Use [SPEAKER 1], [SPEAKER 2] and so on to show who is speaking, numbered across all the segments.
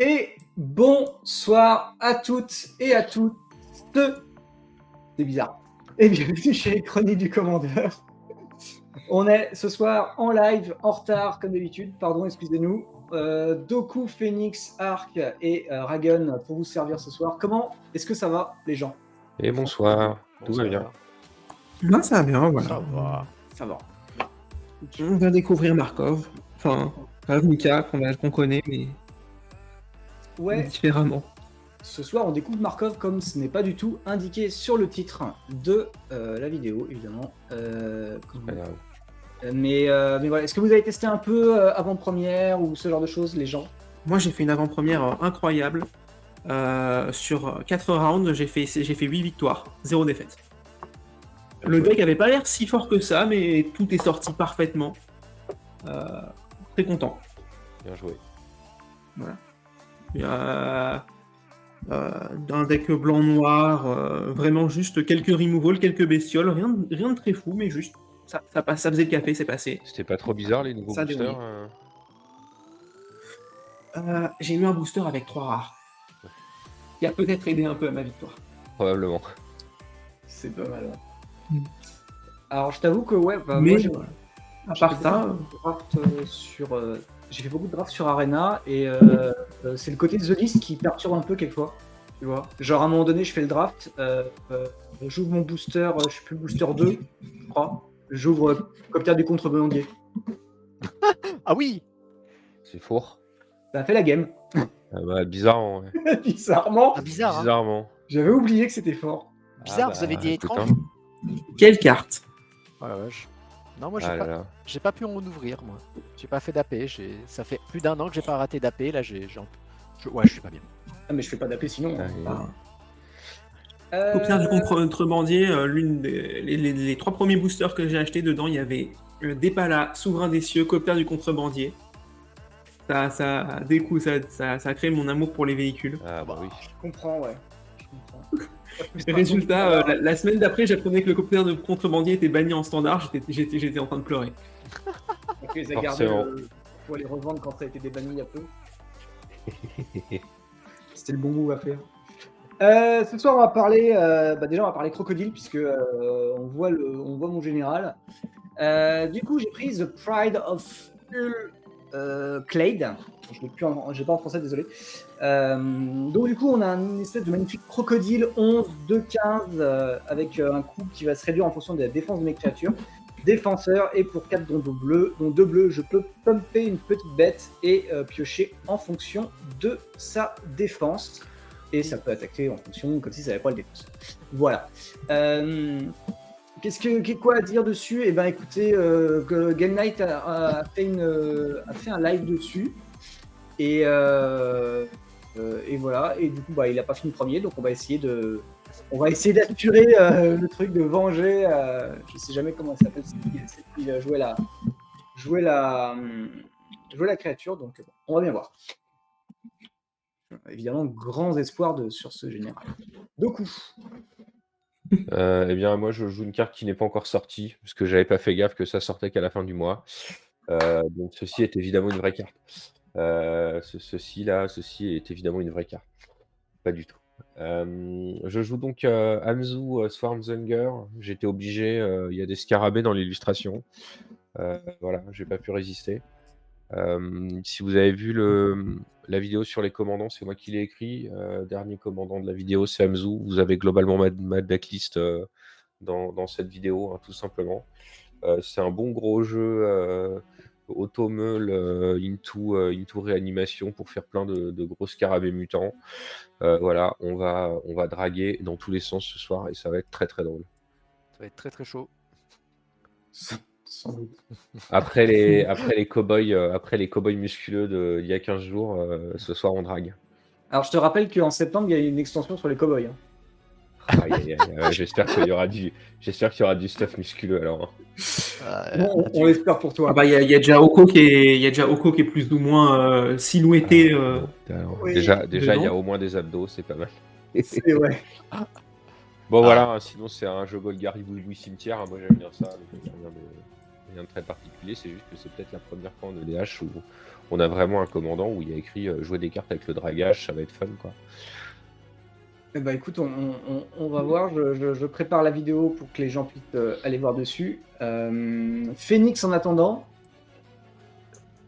[SPEAKER 1] Et bonsoir à toutes et à tous. C'est bizarre. Et bienvenue chez les Chroniques du Commandeur. On est ce soir en live, en retard comme d'habitude, pardon, excusez-nous. Doku, Phoenix, Arc et Ragen pour vous servir ce soir. Comment est-ce que ça va, les gens?
[SPEAKER 2] Et bonsoir, tout va bien.
[SPEAKER 3] Ben, ça va bien, voilà.
[SPEAKER 4] Ça va.
[SPEAKER 1] Ça va.
[SPEAKER 3] On va découvrir Markov. Enfin, Ravnica qu'on connaît, mais
[SPEAKER 1] Ouais,
[SPEAKER 3] différemment.
[SPEAKER 1] ce soir on découvre Markov comme ce n'est pas du tout indiqué sur le titre de la vidéo, évidemment. Mais voilà, est-ce que vous avez testé un peu avant-première ou ce genre de choses, les gens?
[SPEAKER 3] Moi, j'ai fait une avant-première incroyable. Sur 4 rounds, j'ai fait 8 victoires, 0 défaite. Le deck avait pas l'air si fort que ça, mais tout est sorti parfaitement. Très content.
[SPEAKER 2] Bien joué.
[SPEAKER 3] Voilà. Il y a un deck blanc-noir, vraiment juste quelques removals, quelques bestioles, rien de très fou, mais juste ça faisait le café, c'est passé.
[SPEAKER 2] C'était pas trop bizarre les nouveaux
[SPEAKER 3] Ça
[SPEAKER 2] boosters
[SPEAKER 3] J'ai eu un booster avec 3 rares, qui a peut-être aidé un peu à ma victoire.
[SPEAKER 2] Probablement.
[SPEAKER 1] C'est pas mal.
[SPEAKER 3] Mm.
[SPEAKER 1] Alors je t'avoue que ouais, bah,
[SPEAKER 3] Mais
[SPEAKER 1] moi j'ai
[SPEAKER 3] à part ça,
[SPEAKER 1] j'ai fait beaucoup de drafts sur Arena et c'est le côté The List qui perturbe un peu quelquefois. Tu vois, genre à un moment donné je fais le draft, j'ouvre mon booster, je suis plus le booster 2, je crois. J'ouvre Copter du contrebandier.
[SPEAKER 4] Ah oui.
[SPEAKER 2] C'est fort.
[SPEAKER 1] Ça a fait la game.
[SPEAKER 2] Bizarrement. Ouais.
[SPEAKER 1] Bizarrement.
[SPEAKER 4] Ah, bizarre. Hein.
[SPEAKER 2] Bizarrement.
[SPEAKER 1] J'avais oublié que c'était fort.
[SPEAKER 4] Bizarre, vous avez dit
[SPEAKER 2] écoute,
[SPEAKER 4] étrange.
[SPEAKER 3] quelle carte?
[SPEAKER 4] Oh la vache. Non, moi
[SPEAKER 2] là là.
[SPEAKER 4] j'ai pas pu en ouvrir, moi. J'ai pas fait d'AP. Ça fait plus d'1 an que j'ai pas raté d'AP. Là, je suis pas bien.
[SPEAKER 1] Ah mais je fais pas d'AP sinon.
[SPEAKER 3] Copter du contrebandier, les 3 premiers boosters que j'ai achetés dedans, il y avait Depala, Souverain des Cieux, Copter du contrebandier. Ça a créé mon amour pour les véhicules.
[SPEAKER 2] Ah bah oui.
[SPEAKER 1] Je comprends, ouais.
[SPEAKER 3] Résultat, la semaine d'après, j'apprenais que le Copter de contrebandier était banni en standard, j'étais en train de pleurer.
[SPEAKER 1] Donc les a gardés pour les revendre quand ça a été débanni il y a peu. C'était le bon move à faire. Ce soir, on va parler, déjà, on va parler crocodile puisque on voit mon général. Du coup, j'ai pris The Pride of Clade. J'ai pas en français, désolé. Donc du coup, on a une espèce de magnifique crocodile 11, 2, 15 avec un coup qui va se réduire en fonction de la défense de mes créatures. Défenseur, et pour 4 dont 2 bleus, je peux pumper une petite bête et piocher en fonction de sa défense. Et ça peut attaquer en fonction, comme si ça n'avait pas le défense. Voilà. Quoi à dire dessus? Eh ben écoutez, Game Night a fait un live dessus. Et voilà. Et du coup, il n'a pas fini premier, donc on va essayer d'assurer le truc de venger. Je sais jamais comment ça s'appelle. Il jouer la créature, donc on va bien voir. Évidemment, grands espoirs sur ce général. Doku.
[SPEAKER 2] Eh bien, moi, je joue une carte qui n'est pas encore sortie, parce que j'avais pas fait gaffe que ça sortait qu'à la fin du mois. Donc, ceci est évidemment une vraie carte. Ceci est évidemment une vraie carte. Pas du tout. Je joue donc Amzu Swarmzunger. J'étais obligé, il y a des scarabées dans l'illustration. Voilà, j'ai pas pu résister. Si vous avez vu la vidéo sur les commandants, c'est moi qui l'ai écrit. Dernier commandant de la vidéo, c'est Amzu. Vous avez globalement ma backlist dans cette vidéo, hein, tout simplement. C'est un bon gros jeu automeul into réanimation pour faire plein de gros scarabées mutants. Voilà, on va draguer dans tous les sens ce soir et ça va être très très drôle.
[SPEAKER 4] Ça va être très très chaud.
[SPEAKER 1] Sans doute.
[SPEAKER 2] Après les cow-boys musculeux d'il y a 15 jours, ce soir on drague.
[SPEAKER 1] Alors je te rappelle qu'en septembre, il y a une extension sur les cow-boys.
[SPEAKER 2] J'espère qu'il y aura du stuff musculeux alors.
[SPEAKER 1] On l'espère pour toi.
[SPEAKER 3] Il y a déjà Oko qui est plus ou moins silhouetté.
[SPEAKER 1] Oui,
[SPEAKER 2] déjà il y a au moins des abdos, c'est pas mal.
[SPEAKER 1] C'est vrai.
[SPEAKER 2] Bon voilà, sinon c'est un jeu Golgari Boui Cimetière, hein, moi j'aime bien ça. Donc, rien de très particulier, c'est juste que c'est peut-être la première fois en EDH où on a vraiment un commandant où il y a écrit jouer des cartes avec le dragage, ça va être fun quoi.
[SPEAKER 1] Eh ben, écoute, on va voir. Je prépare la vidéo pour que les gens puissent aller voir dessus. Phoenix, en attendant.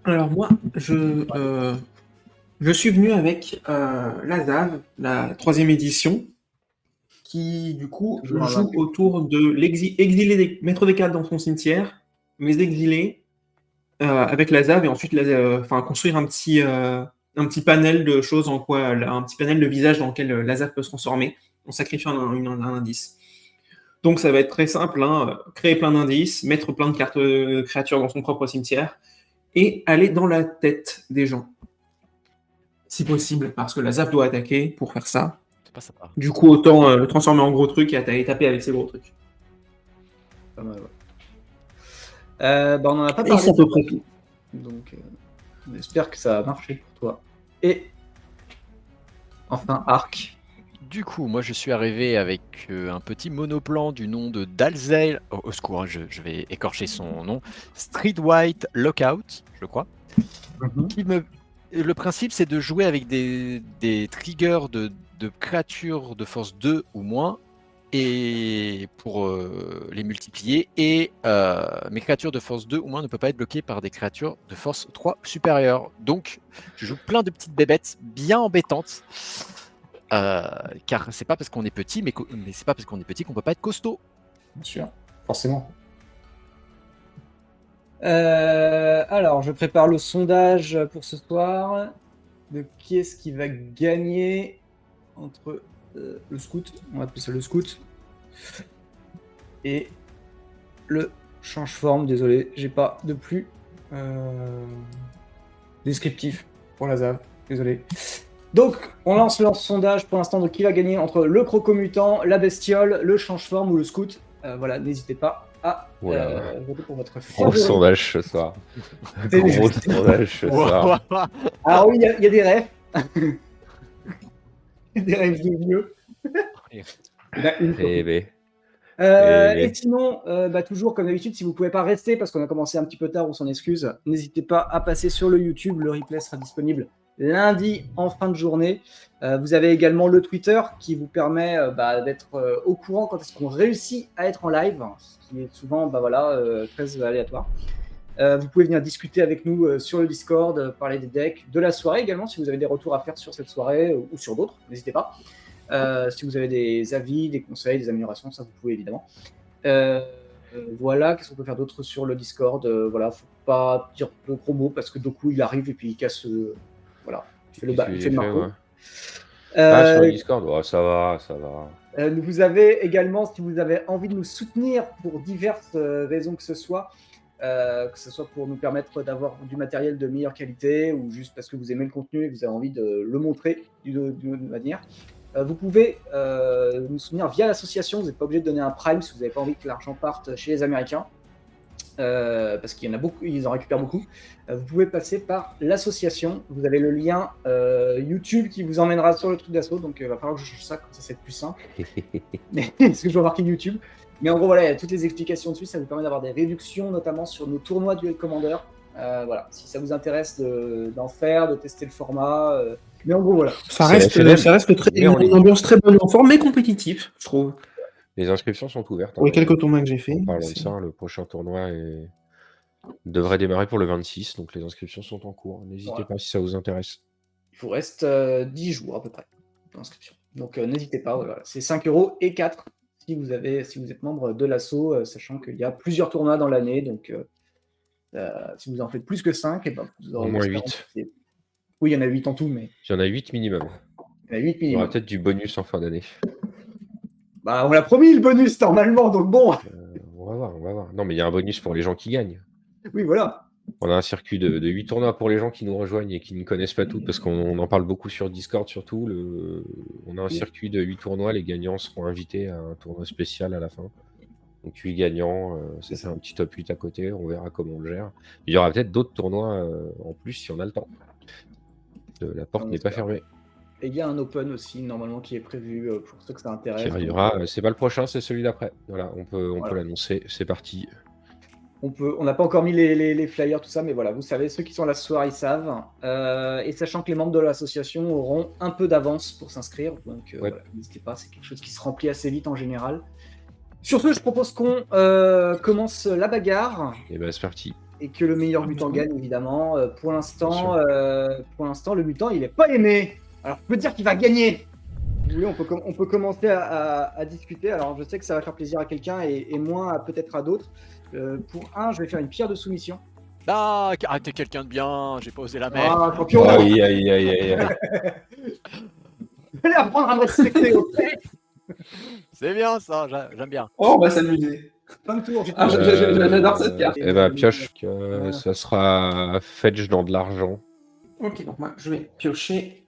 [SPEAKER 3] Alors moi, je suis venu avec la ZAV, la 3e édition, qui du coup
[SPEAKER 1] Toujours
[SPEAKER 3] joue
[SPEAKER 1] invaincu.
[SPEAKER 3] autour de l'exilé mettre des cartes dans son cimetière, mais exilés avec la ZAV et ensuite construire un petit panel de choses un petit panel de visages dans lequel la ZAV peut se transformer en sacrifiant un indice. Donc ça va être très simple, hein, créer plein d'indices, mettre plein de cartes créatures dans son propre cimetière et aller dans la tête des gens. Si possible, parce que la ZAV doit attaquer pour faire ça.
[SPEAKER 4] C'est pas sympa.
[SPEAKER 3] Du coup, autant le transformer en gros truc et taper avec ces gros trucs.
[SPEAKER 1] Pas mal, ouais. On en a pas
[SPEAKER 3] Et
[SPEAKER 1] parlé.
[SPEAKER 3] c'est à peu près tout.
[SPEAKER 1] Donc, on espère que ça va marcher pour toi. Et enfin, Arc.
[SPEAKER 4] Du coup, moi je suis arrivé avec un petit monoplan du nom de Dalzael. Oh, au secours, hein, je vais écorcher son nom. Streetwhite Lockout, je crois. Le principe, c'est de jouer avec des triggers de créatures de force 2 ou moins, et pour les multiplier. Et mes créatures de force 2 ou moins ne peuvent pas être bloquées par des créatures de force 3 supérieure. Donc, je joue plein de petites bébêtes bien embêtantes. Car c'est pas parce qu'on est petit, mais c'est pas parce qu'on est petit qu'on peut pas être costaud.
[SPEAKER 1] Bien sûr, forcément. Alors, je prépare le sondage pour ce soir de qui est-ce qui va gagner entre le scout, on va appeler ça le scout, et le change-forme. Désolé, j'ai pas de plus descriptif pour la ZAV, désolé. Donc, on lance le sondage pour l'instant de qui va gagner entre le croco-mutant, la bestiole, le change-forme ou le scout. Voilà, n'hésitez pas à voter pour votre
[SPEAKER 2] Gros
[SPEAKER 1] favori.
[SPEAKER 2] sondage ce soir. Gros sondage ce soir.
[SPEAKER 1] Alors oui, il y a des rêves. Des rêves de vieux. Il y en a une.
[SPEAKER 2] Rêver.
[SPEAKER 1] Et sinon, toujours comme d'habitude, si vous ne pouvez pas rester parce qu'on a commencé un petit peu tard, on s'en excuse, n'hésitez pas à passer sur le YouTube. Le replay sera disponible lundi en fin de journée. Vous avez également le Twitter qui vous permet d'être au courant quand est-ce qu'on réussit à être en live, ce qui est souvent très aléatoire. Vous pouvez venir discuter avec nous sur le Discord, parler des decks, de la soirée également, si vous avez des retours à faire sur cette soirée ou sur d'autres, n'hésitez pas. Si vous avez des avis, des conseils, des améliorations, ça vous pouvez évidemment. Voilà, qu'est-ce qu'on peut faire d'autre sur le Discord? Faut pas dire de gros mots parce que Doku il arrive et puis il casse. Il fait le marteau.
[SPEAKER 3] Ouais.
[SPEAKER 2] Sur le Discord, ça va.
[SPEAKER 1] Vous avez également, si vous avez envie de nous soutenir pour diverses raisons que ce soit pour nous permettre d'avoir du matériel de meilleure qualité ou juste parce que vous aimez le contenu et que vous avez envie de le montrer d'une manière, vous pouvez nous soutenir via l'association. Vous n'êtes pas obligé de donner un prime si vous n'avez pas envie que l'argent parte chez les Américains. Parce qu'il y en a beaucoup, ils en récupèrent beaucoup. Vous pouvez passer par l'association. Vous avez le lien YouTube qui vous emmènera sur le truc d'assaut. Donc il va falloir que je change ça, comme ça c'est plus simple. Parce que je dois marquer YouTube. Mais en gros, il y a toutes les explications dessus. Ça vous permet d'avoir des réductions, notamment sur nos tournois Duel Commander. Si ça vous intéresse d'en faire, de tester le format. Mais en gros, voilà.
[SPEAKER 3] Ça reste une ambiance très bonne en forme, mais compétitive, je trouve.
[SPEAKER 2] Les inscriptions sont ouvertes.
[SPEAKER 3] Pour les quelques tournois que j'ai fait.
[SPEAKER 2] En parlant de ça, le prochain tournoi devrait démarrer pour le 26, donc les inscriptions sont en cours. N'hésitez pas si ça vous intéresse.
[SPEAKER 1] Il vous reste 10 jours à peu près d'inscription. Donc n'hésitez pas, c'est 5 € et 4 si vous êtes membre de l'asso, sachant qu'il y a plusieurs tournois dans l'année. Donc si vous en faites plus que 5, vous aurez
[SPEAKER 2] au moins 8.
[SPEAKER 1] Oui, il y en a 8 en tout, mais.
[SPEAKER 2] Il y en a 8 minimum. Il y aura peut-être du bonus en fin d'année.
[SPEAKER 1] On l'a promis le bonus normalement, donc bon.
[SPEAKER 2] On va voir. Non, mais il y a un bonus pour les gens qui gagnent.
[SPEAKER 1] Oui, voilà.
[SPEAKER 2] On a un circuit de 8 tournois pour les gens qui nous rejoignent et qui ne connaissent pas tout, parce qu'on en parle beaucoup sur Discord surtout. On a un circuit de 8 tournois, les gagnants seront invités à un tournoi spécial à la fin. Donc 8 gagnants, ça fait un petit top 8 à côté, on verra comment on le gère. Il y aura peut-être d'autres tournois en plus si on a le temps. La porte n'est pas fermée.
[SPEAKER 1] Et il y a un open aussi normalement qui est prévu pour ceux que ça intéresse.
[SPEAKER 2] Qui arrivera, c'est pas le prochain, c'est celui d'après. Voilà, on peut l'annoncer, c'est parti.
[SPEAKER 1] On n'a pas encore mis les flyers, tout ça, mais voilà, vous savez, ceux qui sont là ce soir, ils savent. Et sachant que les membres de l'association auront un peu d'avance pour s'inscrire, donc voilà, n'hésitez pas, c'est quelque chose qui se remplit assez vite en général. Sur ce, je propose qu'on commence la bagarre.
[SPEAKER 2] Et bah, c'est parti.
[SPEAKER 1] Et que le meilleur mutant gagne, évidemment. Pour l'instant, le mutant, il n'est pas aimé. Alors, je peux dire qu'il va gagner. Si vous voulez, on peut commencer à discuter. Alors, je sais que ça va faire plaisir à quelqu'un et moins peut-être à d'autres. Pour un, je vais faire une pierre de soumission.
[SPEAKER 4] Ah, t'es quelqu'un de bien, j'ai pas osé la mettre.
[SPEAKER 1] Ah, champion.
[SPEAKER 2] Aïe, aïe, aïe, aïe, aïe.
[SPEAKER 1] Vous allez apprendre à me respecter, ok.
[SPEAKER 4] C'est bien ça, j'aime bien.
[SPEAKER 3] Oh, on va s'amuser.
[SPEAKER 1] Fin de tour.
[SPEAKER 3] Ah, j'adore cette carte.
[SPEAKER 2] Et bah, pioche, ça sera fetch dans de l'argent.
[SPEAKER 3] Ok, donc moi, je vais piocher.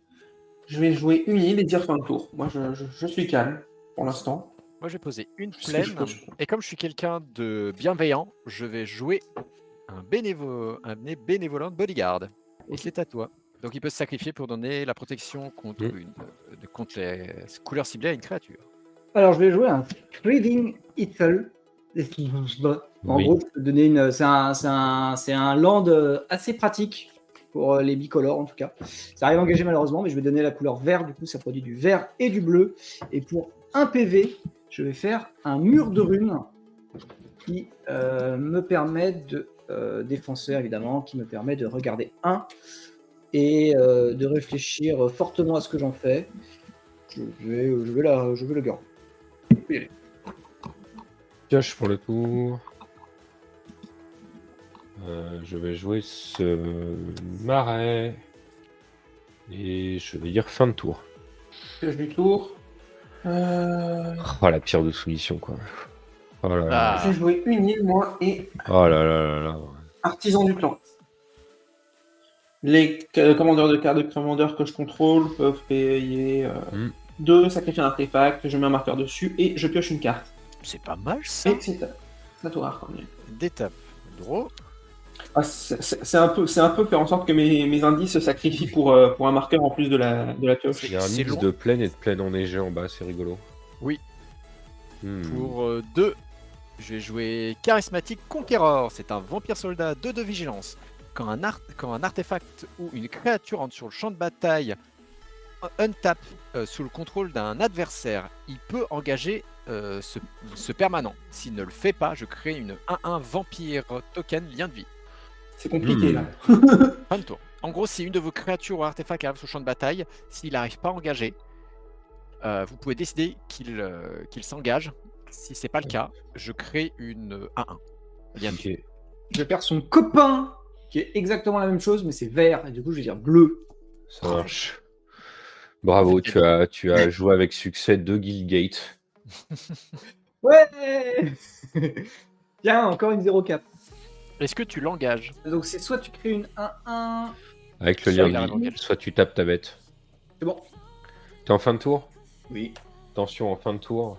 [SPEAKER 3] Je vais jouer une île et dire fin de tour. Moi, je suis calme pour l'instant.
[SPEAKER 4] Moi, je vais poser une
[SPEAKER 3] Je sais que je
[SPEAKER 4] plaine,
[SPEAKER 3] pioche.
[SPEAKER 4] et comme je suis quelqu'un de bienveillant, je vais jouer un bénévolent bodyguard. Et c'est à toi. Donc, il peut se sacrifier pour donner la protection contre, contre les couleurs ciblées à une créature.
[SPEAKER 1] Alors, je vais jouer un Breathing Eagle. En
[SPEAKER 2] Oui.
[SPEAKER 1] gros, je peux donner c'est un land assez pratique pour les bicolores en tout cas. Ça arrive engagé malheureusement, mais je vais donner la couleur vert. Du coup, ça produit du vert et du bleu. Et pour un PV, je vais faire un mur de runes qui me permet de défenseur évidemment, qui me permet de regarder un et de réfléchir fortement à ce que j'en fais. Je vais le garder.
[SPEAKER 2] Pioche pour le tour. Je vais jouer ce marais. Et je vais dire fin de tour.
[SPEAKER 3] Pioche du tour.
[SPEAKER 2] Oh, la pierre de soumission, quoi. Oh là là.
[SPEAKER 4] Ah.
[SPEAKER 3] Je vais jouer une île, moi, et
[SPEAKER 2] Oh là là là là.
[SPEAKER 3] artisan du clan. Les commandeurs de cartes de commandeurs que je contrôle peuvent payer 2, sacrifier un artefact, je mets un marqueur dessus et je pioche une carte.
[SPEAKER 4] C'est pas mal ça.
[SPEAKER 3] Et c'est à toi, Corneille.
[SPEAKER 4] D'étape. Draw.
[SPEAKER 3] Ah, c'est un peu faire en sorte que mes indices se sacrifient pour un marqueur en plus de la pioche.
[SPEAKER 2] Il y a un
[SPEAKER 4] C'est
[SPEAKER 2] mix
[SPEAKER 4] long.
[SPEAKER 2] de plaine et de plaine enneigée en bas, c'est rigolo.
[SPEAKER 4] Oui.
[SPEAKER 2] Hmm.
[SPEAKER 4] Pour 2, je vais jouer Charismatique Conqueror. C'est un vampire soldat 2 de vigilance. Quand un artefact ou une créature entre sur le champ de bataille, untap sous le contrôle d'un adversaire, il peut engager ce permanent. S'il ne le fait pas, je crée une 1-1 vampire token lien de vie.
[SPEAKER 3] C'est compliqué là.
[SPEAKER 4] Fin de tour. En gros, si une de vos créatures ou artefacts arrive sur le champ de bataille, s'il n'arrive pas à engager, vous pouvez décider qu'il s'engage. Si c'est pas le cas, je crée une 1-1. Lien de vie.
[SPEAKER 2] Ok.
[SPEAKER 1] Je vais faire son copain, qui est exactement la même chose, mais c'est vert, et du coup, je vais dire bleu.
[SPEAKER 2] Ça marche. Bravo, tu as joué avec succès 2 Guildgate.
[SPEAKER 1] Ouais. Tiens, encore une 0-4.
[SPEAKER 4] Est-ce que tu l'engages?
[SPEAKER 1] Donc, c'est soit tu crées une 1-1.
[SPEAKER 2] Avec le
[SPEAKER 4] Soit
[SPEAKER 2] lien
[SPEAKER 4] il arrive
[SPEAKER 2] de
[SPEAKER 4] à
[SPEAKER 2] vie,
[SPEAKER 4] engager.
[SPEAKER 2] soit tu tapes ta bête.
[SPEAKER 1] C'est bon.
[SPEAKER 2] T'es en fin de tour?
[SPEAKER 1] Oui.
[SPEAKER 2] Attention, en fin de tour,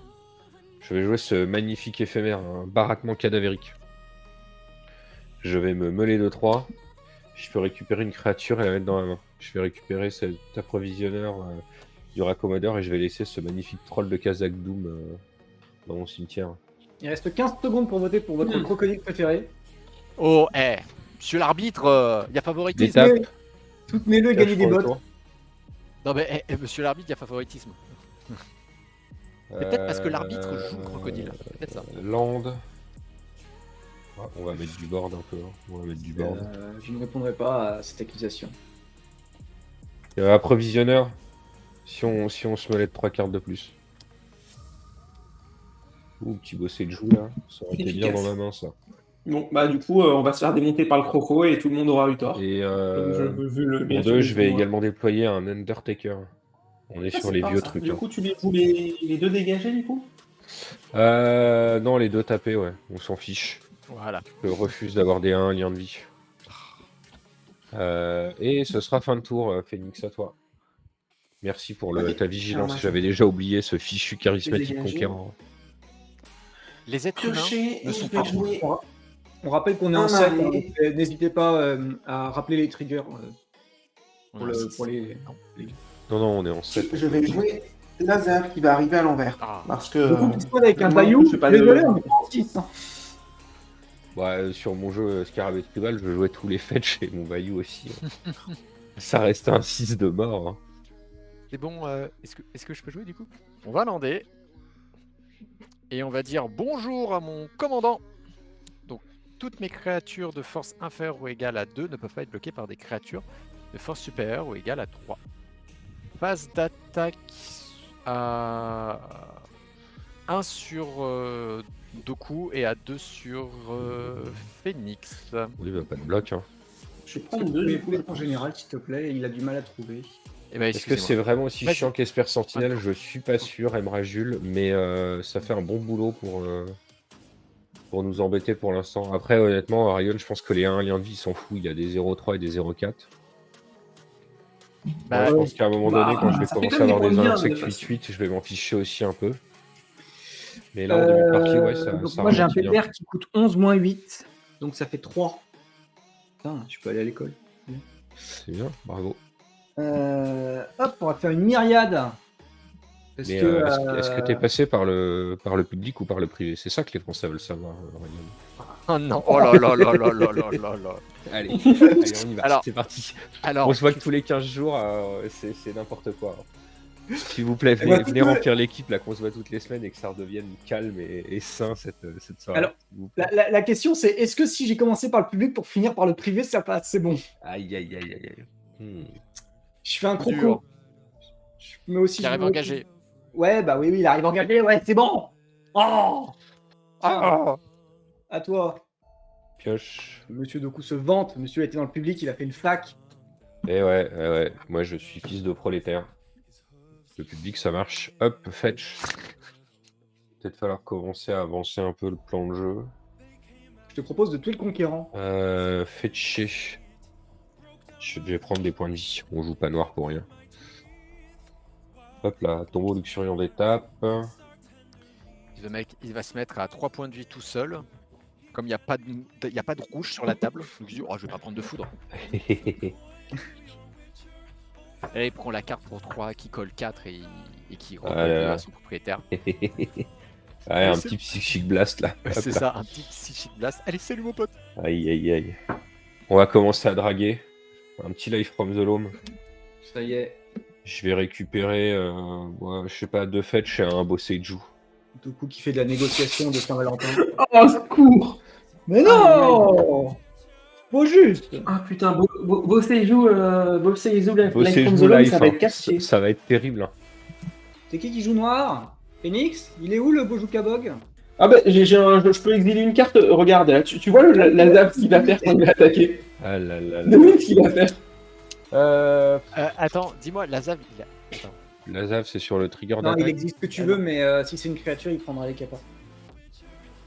[SPEAKER 2] je vais jouer ce magnifique éphémère, un baraquement cadavérique. Je vais me meuler de 3. Je peux récupérer une créature et la mettre dans la main. Je vais récupérer cet approvisionneur du raccommodeur et je vais laisser ce magnifique troll de Kazakh Doom dans mon cimetière.
[SPEAKER 1] Il reste 15 secondes pour voter pour votre crocodile préféré.
[SPEAKER 4] Oh, monsieur l'arbitre, il y a favoritisme.
[SPEAKER 2] D'étape.
[SPEAKER 1] Soutenez-le et gagnez des
[SPEAKER 2] Pour le
[SPEAKER 1] bottes.
[SPEAKER 2] tour.
[SPEAKER 4] Non, mais monsieur l'arbitre, il y a favoritisme. C'est peut-être parce que l'arbitre joue le crocodile. C'est peut-être ça.
[SPEAKER 2] Land. Ah, on va mettre du board un peu. Hein. On va mettre du board.
[SPEAKER 1] Je ne répondrai pas à cette accusation.
[SPEAKER 2] Approvisionneur. Si on se mêlait de 3 cartes de plus. Ouh, petit bossé de joue là. Ça aurait été bien
[SPEAKER 3] Efficace.
[SPEAKER 2] dans ma main ça.
[SPEAKER 3] Bon, bah du coup, on va se faire démonter par le croco et tout le monde aura eu tort.
[SPEAKER 2] Et
[SPEAKER 3] Vu le
[SPEAKER 2] pour 2, je vais également déployer un Undertaker. On est sur les vieux trucs.
[SPEAKER 3] Du
[SPEAKER 2] hein.
[SPEAKER 3] coup, tu les joues les deux dégagés du coup?
[SPEAKER 2] Non, les deux tapés, ouais. On s'en fiche.
[SPEAKER 4] Voilà.
[SPEAKER 2] Je refuse d'avoir des 1 lien de vie. Et ce sera fin de tour, Phoenix, à toi. Merci pour
[SPEAKER 3] Ok.
[SPEAKER 2] ta vigilance.
[SPEAKER 3] Alors,
[SPEAKER 2] J'avais déjà oublié ce fichu charismatique
[SPEAKER 3] Dégagé.
[SPEAKER 2] conquérant.
[SPEAKER 4] Les êtres humains
[SPEAKER 3] Piocher,
[SPEAKER 4] ne
[SPEAKER 3] et
[SPEAKER 4] sont
[SPEAKER 3] je vais
[SPEAKER 4] pas
[SPEAKER 3] jouer
[SPEAKER 1] On rappelle qu'on est
[SPEAKER 3] Un
[SPEAKER 1] en 7.
[SPEAKER 3] marée.
[SPEAKER 1] N'hésitez pas à rappeler les triggers
[SPEAKER 4] On
[SPEAKER 1] pour,
[SPEAKER 4] est en
[SPEAKER 1] le-
[SPEAKER 4] six.
[SPEAKER 1] pour les.
[SPEAKER 2] Non, on est en 7.
[SPEAKER 3] Je vais jouer Lazare qui va arriver à l'envers.
[SPEAKER 4] Ah.
[SPEAKER 3] Parce que.
[SPEAKER 1] Donc, on dispose avec un
[SPEAKER 3] moi,
[SPEAKER 1] bayou.
[SPEAKER 3] je fais pas de-
[SPEAKER 1] Désolé, on est pas en 6.
[SPEAKER 2] Sur mon jeu Scarabée Tribal, je jouais tous les fetch et mon Bayou aussi. Ça restait un 6 de mort. Hein.
[SPEAKER 4] C'est bon, est-ce que je peux jouer du coup? On va lander. Et on va dire bonjour à mon commandant. Donc, toutes mes créatures de force inférieure ou égale à 2 ne peuvent pas être bloquées par des créatures de force supérieure ou égale à 3. Phase d'attaque à 1 sur Doku et à 2 sur Phoenix.
[SPEAKER 2] Oui, pas de bloc. Hein.
[SPEAKER 3] Je vais prendre 2
[SPEAKER 1] Mais
[SPEAKER 3] du coup.
[SPEAKER 1] en général, s'il te plaît, il a du mal à trouver.
[SPEAKER 4] Eh ben,
[SPEAKER 2] Est-ce que c'est
[SPEAKER 4] excusez-moi.
[SPEAKER 2] vraiment aussi
[SPEAKER 4] Vas-y.
[SPEAKER 2] chiant qu'Esper Sentinelle? Je suis pas sûr, Emra Jules, mais ça fait un bon boulot pour nous embêter pour l'instant. Après, honnêtement, Arion, je pense que les 1 liens de vie, il s'en fout. Il y a des 0,3 et des 0,4.
[SPEAKER 4] Bah,
[SPEAKER 2] Je pense qu'à un moment donné, quand je vais
[SPEAKER 3] ça fait
[SPEAKER 2] commencer
[SPEAKER 3] quand
[SPEAKER 2] à
[SPEAKER 3] même
[SPEAKER 2] avoir
[SPEAKER 3] des
[SPEAKER 2] des
[SPEAKER 3] points de
[SPEAKER 2] insectes
[SPEAKER 3] vie, hein,
[SPEAKER 2] 8-8, je vais m'en ficher aussi un peu. Mais là, en début de partie, ouais, ça
[SPEAKER 1] Donc moi j'ai un
[SPEAKER 2] ralentit bien.
[SPEAKER 1] PPR qui coûte 11 moins 8, donc ça fait 3. Putain, je peux aller à l'école.
[SPEAKER 2] C'est bien, bravo.
[SPEAKER 1] Hop, on va faire une myriade. Parce
[SPEAKER 2] Mais
[SPEAKER 1] que,
[SPEAKER 2] est-ce que t'es passé par le public ou par le privé? C'est ça que les Français veulent savoir, Ryan.
[SPEAKER 4] oh non, oh là là là là là là là là.
[SPEAKER 2] Allez, on y va,
[SPEAKER 4] Alors,
[SPEAKER 2] c'est parti.
[SPEAKER 4] Alors,
[SPEAKER 2] On se voit que tous les 15 jours, c'est n'importe quoi. S'il vous plaît,
[SPEAKER 1] bah,
[SPEAKER 2] venez remplir l'équipe, là, qu'on se voit toutes les semaines et que ça redevienne calme et sain cette soirée.
[SPEAKER 1] Alors,
[SPEAKER 2] s'il vous plaît.
[SPEAKER 1] la question c'est est-ce que si j'ai commencé par le public pour finir par le privé, ça passe? C'est bon.
[SPEAKER 2] Aïe, aïe, aïe, aïe, aïe.
[SPEAKER 1] Je fais un
[SPEAKER 4] Dur.
[SPEAKER 1] croco. Mais aussi.
[SPEAKER 4] qui arrive
[SPEAKER 1] je-
[SPEAKER 4] engagé.
[SPEAKER 1] Ouais, bah oui, il arrive engagé, ouais, c'est bon. Oh,
[SPEAKER 4] Ah,
[SPEAKER 1] à toi.
[SPEAKER 2] Pioche.
[SPEAKER 1] Monsieur Doku se vante. Monsieur a été dans le public, il a fait une fac.
[SPEAKER 2] Et ouais. Moi, je suis fils de prolétaire. Le public, ça marche. Hop, fetch. Peut-être falloir commencer à avancer un peu le plan de jeu.
[SPEAKER 1] Je te propose de tuer le conquérant.
[SPEAKER 2] Fetcher. Je vais prendre des points de vie. On joue pas noir pour rien. Hop là, tombeau luxuriant d'étape.
[SPEAKER 4] Le mec, il va se mettre à 3 points de vie tout seul. Comme il n'y a pas de rouge sur la table, donc il dit, oh, je vais pas prendre de foudre. Et là, il prend la carte pour 3 qui colle 4 et qui rend
[SPEAKER 2] Ah là là.
[SPEAKER 4] à son propriétaire.
[SPEAKER 2] Ouais, un
[SPEAKER 4] c'est-
[SPEAKER 2] petit psychic blast là. Hop
[SPEAKER 4] C'est
[SPEAKER 2] là.
[SPEAKER 4] ça, un petit psychic blast. Allez, salut mon pote.
[SPEAKER 2] Aïe aïe aïe. On va commencer à draguer. Un petit life from the loam.
[SPEAKER 1] Ça y est.
[SPEAKER 2] Je vais récupérer, je sais pas, 2 fetch et un beau Seiju.
[SPEAKER 1] Doku qui fait de la négociation de Saint-Valentin.
[SPEAKER 3] Oh, secours!
[SPEAKER 1] Mais non! Pas juste.
[SPEAKER 3] Ah putain, beau Seiju, Life
[SPEAKER 2] Beau
[SPEAKER 3] from
[SPEAKER 2] Seiju
[SPEAKER 3] the Loam,
[SPEAKER 2] life,
[SPEAKER 3] ça va
[SPEAKER 2] hein.
[SPEAKER 3] être cassé.
[SPEAKER 2] Ça va être terrible. Hein.
[SPEAKER 1] C'est qui joue noir? Phoenix? Il est où le Bojuka Bog?
[SPEAKER 3] Ah bah, je peux exiler une carte, regarde, là, tu vois la zap qu'il va faire quand il va attaquer.
[SPEAKER 2] Ah là là là.
[SPEAKER 3] Devine ce qu'il va faire.
[SPEAKER 4] Attends, dis-moi, Lazav, il a... Attends.
[SPEAKER 2] La Zav, c'est sur le trigger
[SPEAKER 1] Non, il
[SPEAKER 2] d'attaque.
[SPEAKER 1] existe que tu
[SPEAKER 4] Ah
[SPEAKER 1] veux,
[SPEAKER 4] non.
[SPEAKER 1] mais si c'est une créature, il prendra les capas.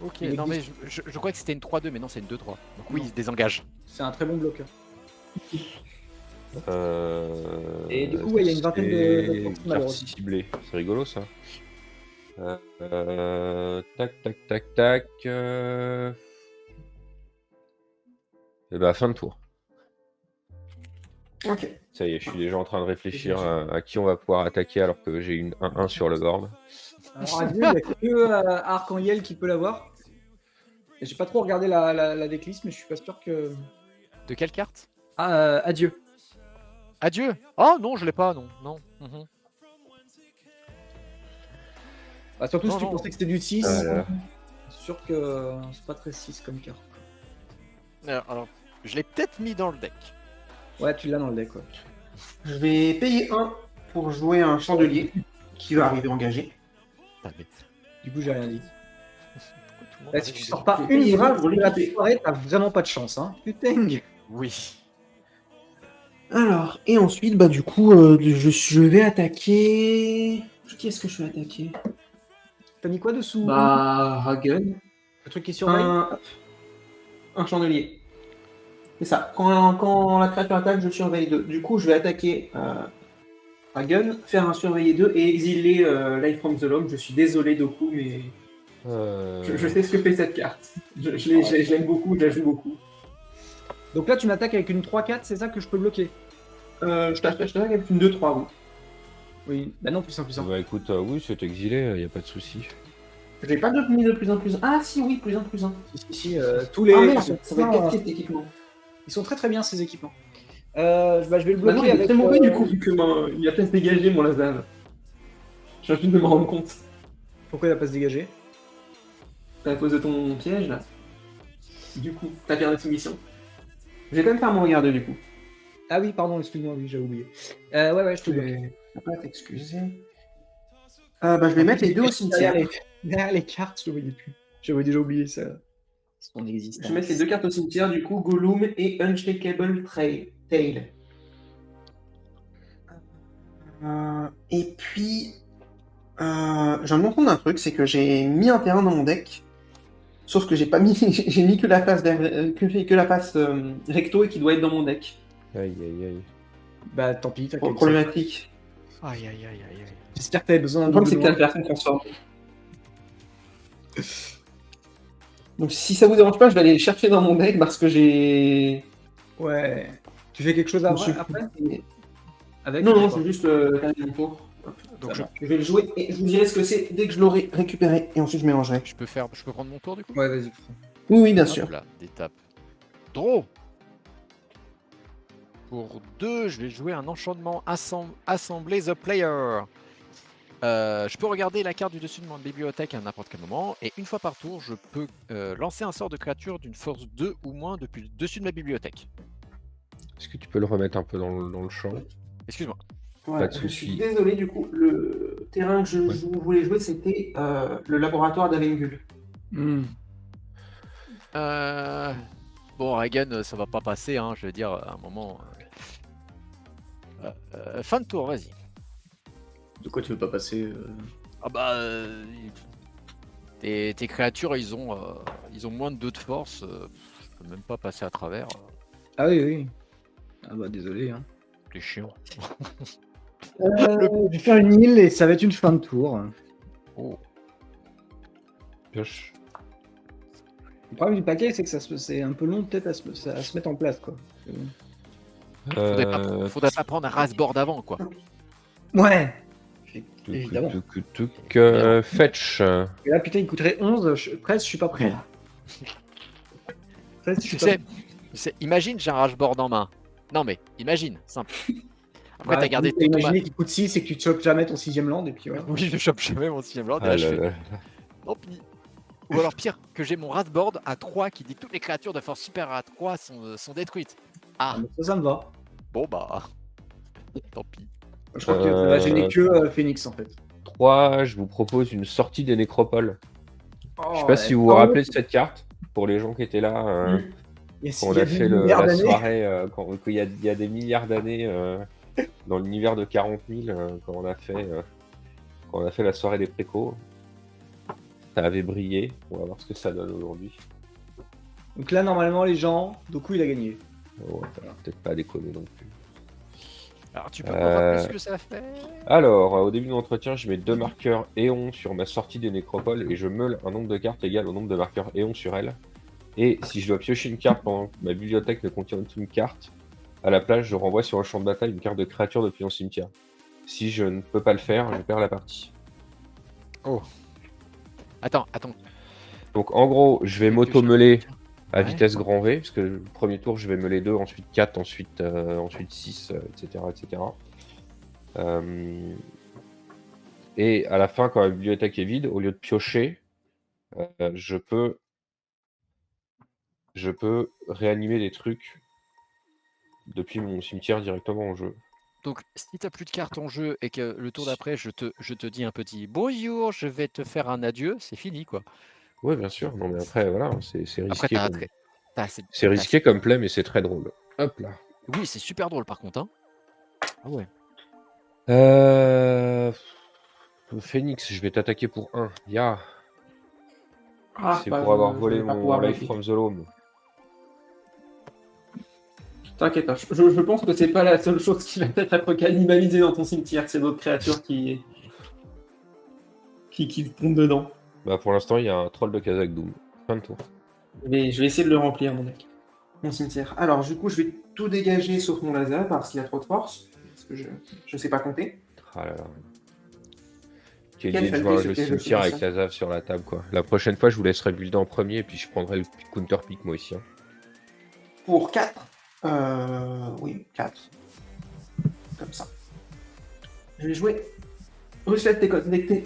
[SPEAKER 4] Ok,
[SPEAKER 1] Il
[SPEAKER 4] non mais
[SPEAKER 1] existe.
[SPEAKER 4] je crois que c'était une 3-2, mais non, c'est une 2-3. Donc oui, il se désengage.
[SPEAKER 1] C'est un très bon bloqueur.
[SPEAKER 2] Et
[SPEAKER 1] du coup, ouais, il y a une vingtaine de points, malheureusement.
[SPEAKER 2] ciblé. C'est rigolo ça. Tac. Et bah, fin de tour.
[SPEAKER 3] Ok.
[SPEAKER 2] Ça y est, je suis déjà en train de réfléchir à qui on va pouvoir attaquer alors que j'ai une 1-1 sur le board.
[SPEAKER 1] Alors, adieu, il n'y a que Arcangel qui peut l'avoir. Et j'ai pas trop regardé la decklist, mais je suis pas sûr que.
[SPEAKER 4] De quelle carte?
[SPEAKER 1] Ah, adieu.
[SPEAKER 4] Adieu. Oh non, je l'ai pas, non. Non. Mhm.
[SPEAKER 1] Bah, surtout
[SPEAKER 4] Non,
[SPEAKER 1] si tu
[SPEAKER 4] non.
[SPEAKER 1] pensais que c'était du 6.
[SPEAKER 2] Ah là là.
[SPEAKER 1] C'est sûr que c'est pas très 6 comme carte.
[SPEAKER 4] Alors, je l'ai peut-être mis dans le deck.
[SPEAKER 1] Ouais, tu l'as dans le deck, ouais.
[SPEAKER 3] Je vais payer 1 pour jouer un chandelier qui va arriver engagé.
[SPEAKER 4] Ah, mais
[SPEAKER 1] Du coup, j'ai rien dit.
[SPEAKER 4] pourquoi tout le monde
[SPEAKER 1] Là, si
[SPEAKER 4] arrive
[SPEAKER 1] tu
[SPEAKER 4] de-
[SPEAKER 1] sors pas
[SPEAKER 3] Et
[SPEAKER 1] une
[SPEAKER 3] il va
[SPEAKER 1] vraie
[SPEAKER 3] pour
[SPEAKER 1] de la
[SPEAKER 3] l'équiper.
[SPEAKER 1] soirée, t'as vraiment pas de chance, hein. Putain.
[SPEAKER 4] Oui.
[SPEAKER 3] Alors, et ensuite, bah du coup, je vais attaquer... Qui est-ce que je vais attaquer?
[SPEAKER 1] T'as mis quoi dessous?
[SPEAKER 3] Bah, Hagen.
[SPEAKER 1] Le truc qui surveille?
[SPEAKER 3] Un chandelier. C'est ça. Quand la créature attaque, je surveille 2. Du coup, je vais attaquer Hagen, faire un surveiller 2 et exiler Life from the Loam. Je suis désolé, Doku, mais je sais ce que fait cette carte. Je l'aime beaucoup, je la joue beaucoup.
[SPEAKER 1] Donc là, tu m'attaques avec une 3-4, c'est ça que je peux bloquer?
[SPEAKER 3] Je t'attaque avec une 2-3, oui.
[SPEAKER 1] Oui. Bah non, plus simple.
[SPEAKER 2] Bah écoute, oui, c'est exilé, y a pas de souci.
[SPEAKER 3] J'ai pas mis de plus 1 plus 1. Ah si, oui, plus 1 plus 1.
[SPEAKER 1] Si, tous les.
[SPEAKER 3] Ah
[SPEAKER 1] ils
[SPEAKER 3] merde,
[SPEAKER 1] sont
[SPEAKER 3] ça va être
[SPEAKER 1] bien,
[SPEAKER 3] 4 pièces d'équipement.
[SPEAKER 1] ils sont très très bien ces équipements. Je vais le
[SPEAKER 3] Bah non,
[SPEAKER 1] bloquer
[SPEAKER 3] il est
[SPEAKER 1] avec.
[SPEAKER 3] très mauvais du coup, vu que il a place dégagée, mon Lazare. Je viens juste de me rendre compte.
[SPEAKER 1] Pourquoi il a pas se dégager?
[SPEAKER 3] C'est à cause de ton piège là. Du coup, t'as perdu ta mission. Je vais quand même faire mon regardeur du coup.
[SPEAKER 1] Ah oui, pardon, excuse-moi, oui, j'avais oublié. Ouais, je te bloque.
[SPEAKER 3] Je vais pas t'excuser. Je vais mettre les deux au cimetière.
[SPEAKER 1] Derrière les cartes, je le voyais plus. J'avais déjà oublié ça. Son
[SPEAKER 3] Je
[SPEAKER 1] existence.
[SPEAKER 3] vais mettre les deux cartes au cimetière, du coup, Gollum et Unshakable Tail. Et puis, je viens de me rendre compte d'un truc, c'est que j'ai mis un terrain dans mon deck, sauf que j'ai pas mis, j'ai mis que la face, que la face recto et qui doit être dans mon deck.
[SPEAKER 2] Aïe, aïe, aïe.
[SPEAKER 1] Bah tant pis, t'inquiète.
[SPEAKER 3] Problématique.
[SPEAKER 4] Aïe, aïe, aïe, aïe, aïe.
[SPEAKER 1] J'espère que t'avais besoin d'un
[SPEAKER 3] Le problème, c'est
[SPEAKER 1] double
[SPEAKER 3] que la personne transforme. Donc si ça vous dérange pas, je vais aller les chercher dans mon deck parce que j'ai...
[SPEAKER 1] noir. Ouais. Tu fais quelque chose après Avec
[SPEAKER 3] Non, c'est juste terminer mon tour.
[SPEAKER 4] Donc
[SPEAKER 3] Je vais le jouer et je vous dirai ce que c'est dès que je l'aurai récupéré et ensuite je mélangerai.
[SPEAKER 4] je peux prendre mon tour du coup?
[SPEAKER 1] Ouais, vas-y.
[SPEAKER 3] Oui, bien
[SPEAKER 4] Hop
[SPEAKER 3] sûr.
[SPEAKER 4] là, d'étape. Draw. Pour 2, je vais jouer un enchantement Assembler the Player. Je peux regarder la carte du dessus de mon bibliothèque à n'importe quel moment, et une fois par tour, je peux lancer un sort de créature d'une force 2 ou moins depuis le dessus de ma bibliothèque.
[SPEAKER 2] Est-ce que tu peux le remettre un peu dans le champ?
[SPEAKER 4] Excuse-moi.
[SPEAKER 3] Ouais,
[SPEAKER 2] Pas de
[SPEAKER 3] je
[SPEAKER 2] souci.
[SPEAKER 3] suis désolé, du coup, le terrain que je voulais jouer, c'était le laboratoire d'Avengul.
[SPEAKER 4] Bon, Reagan, ça va pas passer, hein, je veux dire, à un moment. Fin de tour, vas-y.
[SPEAKER 1] De quoi tu veux pas passer
[SPEAKER 4] Ah bah. Tes créatures, ils ont moins de 2 de force. Je peux même pas passer à travers.
[SPEAKER 1] Ah oui. Ah bah désolé. Hein.
[SPEAKER 4] C'est chiant.
[SPEAKER 1] Je vais faire une île et ça va être une fin de tour.
[SPEAKER 4] Oh.
[SPEAKER 2] Pioche.
[SPEAKER 1] Le problème du paquet, c'est que c'est un peu long peut-être à se mettre en place, quoi.
[SPEAKER 4] Faudrait pas prendre un rasboard avant, quoi.
[SPEAKER 1] Ouais. Évidemment.
[SPEAKER 2] Fetch.
[SPEAKER 1] Et là, putain, il coûterait 11. 13, je suis pas prêt. 13, je suis
[SPEAKER 4] Tu sais, imagine, j'ai un rashboard en main. Non mais, imagine, simple. Après, t'as gardé tout ton
[SPEAKER 1] Imaginez qu'il coûte 6 et que tu te chopes jamais ton 6ème land, et puis ouais.
[SPEAKER 4] Oui, je chope jamais mon 6ème land. Et
[SPEAKER 2] Ah
[SPEAKER 4] là, je
[SPEAKER 2] là
[SPEAKER 4] fais...
[SPEAKER 2] là.
[SPEAKER 4] Tant pis. Ou alors pire, que j'ai mon rashboard à 3 qui dit que toutes les créatures de force supérieure à 3 sont détruites. Ah,
[SPEAKER 1] Ah, mais ça me va.
[SPEAKER 4] bon bah... Tant pis.
[SPEAKER 1] Je crois que ça va gêner que Phoenix, en fait.
[SPEAKER 2] 3, je vous propose une sortie des nécropoles.
[SPEAKER 1] Oh,
[SPEAKER 2] Je sais pas si vous vous rappelez de cette carte, pour les gens qui étaient là, quand on a fait la soirée, il y a des milliards d'années, dans l'univers de 40 000, quand on a fait la soirée des précos. Ça avait brillé, on va voir ce que ça donne aujourd'hui.
[SPEAKER 1] Donc là, normalement, les gens, Doku, il a gagné.
[SPEAKER 2] Oh, peut-être pas déconner non plus.
[SPEAKER 4] Alors tu peux me rappeler ce que ça fait?
[SPEAKER 2] Alors, au début de l'entretien, je mets 2 marqueurs Éon sur ma sortie des nécropoles et je meule un nombre de cartes égal au nombre de marqueurs Éon sur elle. Et si je dois piocher une carte pendant que ma bibliothèque ne contient aucune carte, à la place, je renvoie sur le champ de bataille une carte de créature depuis mon cimetière. Si je ne peux pas le faire, je perds la partie.
[SPEAKER 4] Oh. Attends.
[SPEAKER 2] Donc en gros, je vais m'auto-meuler à
[SPEAKER 4] Ouais.
[SPEAKER 2] vitesse grand V, parce que le premier tour, je vais meuler 2, ensuite 4, ensuite 6, etc. Et à la fin, quand la bibliothèque est vide, au lieu de piocher, je peux réanimer des trucs depuis mon cimetière directement en jeu.
[SPEAKER 4] Donc, si t'as plus de cartes en jeu et que le tour d'après, je te dis un petit bonjour, je vais te faire un adieu, c'est fini, quoi.
[SPEAKER 2] Ouais, bien sûr. Non, mais après, voilà, c'est
[SPEAKER 4] Après,
[SPEAKER 2] risqué.
[SPEAKER 4] t'as
[SPEAKER 2] C'est risqué comme play, mais c'est très drôle. Hop là.
[SPEAKER 4] Oui, c'est super drôle, par contre. Hein. Ah ouais.
[SPEAKER 2] Phoenix, je vais t'attaquer pour 1. Ya.
[SPEAKER 3] Ah,
[SPEAKER 2] C'est
[SPEAKER 3] bah,
[SPEAKER 2] pour avoir
[SPEAKER 3] je
[SPEAKER 2] volé
[SPEAKER 3] vais pas
[SPEAKER 2] mon
[SPEAKER 3] pouvoir
[SPEAKER 2] Life
[SPEAKER 3] bloquer.
[SPEAKER 2] from the Loam.
[SPEAKER 3] T'inquiète pas, je pense que c'est pas la seule chose qui va peut-être être cannibalisée dans ton cimetière, c'est d'autres créatures qui tombent dedans.
[SPEAKER 2] Bah, pour l'instant, il y a un troll de Kazakh Doom. Fin de tour.
[SPEAKER 3] Je vais essayer de le remplir, mon deck. Mon cimetière. Alors, du coup, je vais tout dégager sauf mon laser parce qu'il a trop de force. Parce que je sais pas compter.
[SPEAKER 2] Ah là là. Quelle
[SPEAKER 3] Quelle
[SPEAKER 2] idée de jouer
[SPEAKER 3] qualité
[SPEAKER 2] un jeu
[SPEAKER 3] ce que je
[SPEAKER 2] cimetière
[SPEAKER 3] fais
[SPEAKER 2] avec
[SPEAKER 3] ça.
[SPEAKER 2] la Zave sur la table, quoi. La prochaine fois, je vous laisserai builder en premier, et puis je prendrai le counter pick moi aussi. Hein.
[SPEAKER 3] Pour 4. Oui, 4. Comme ça. Je vais jouer Recette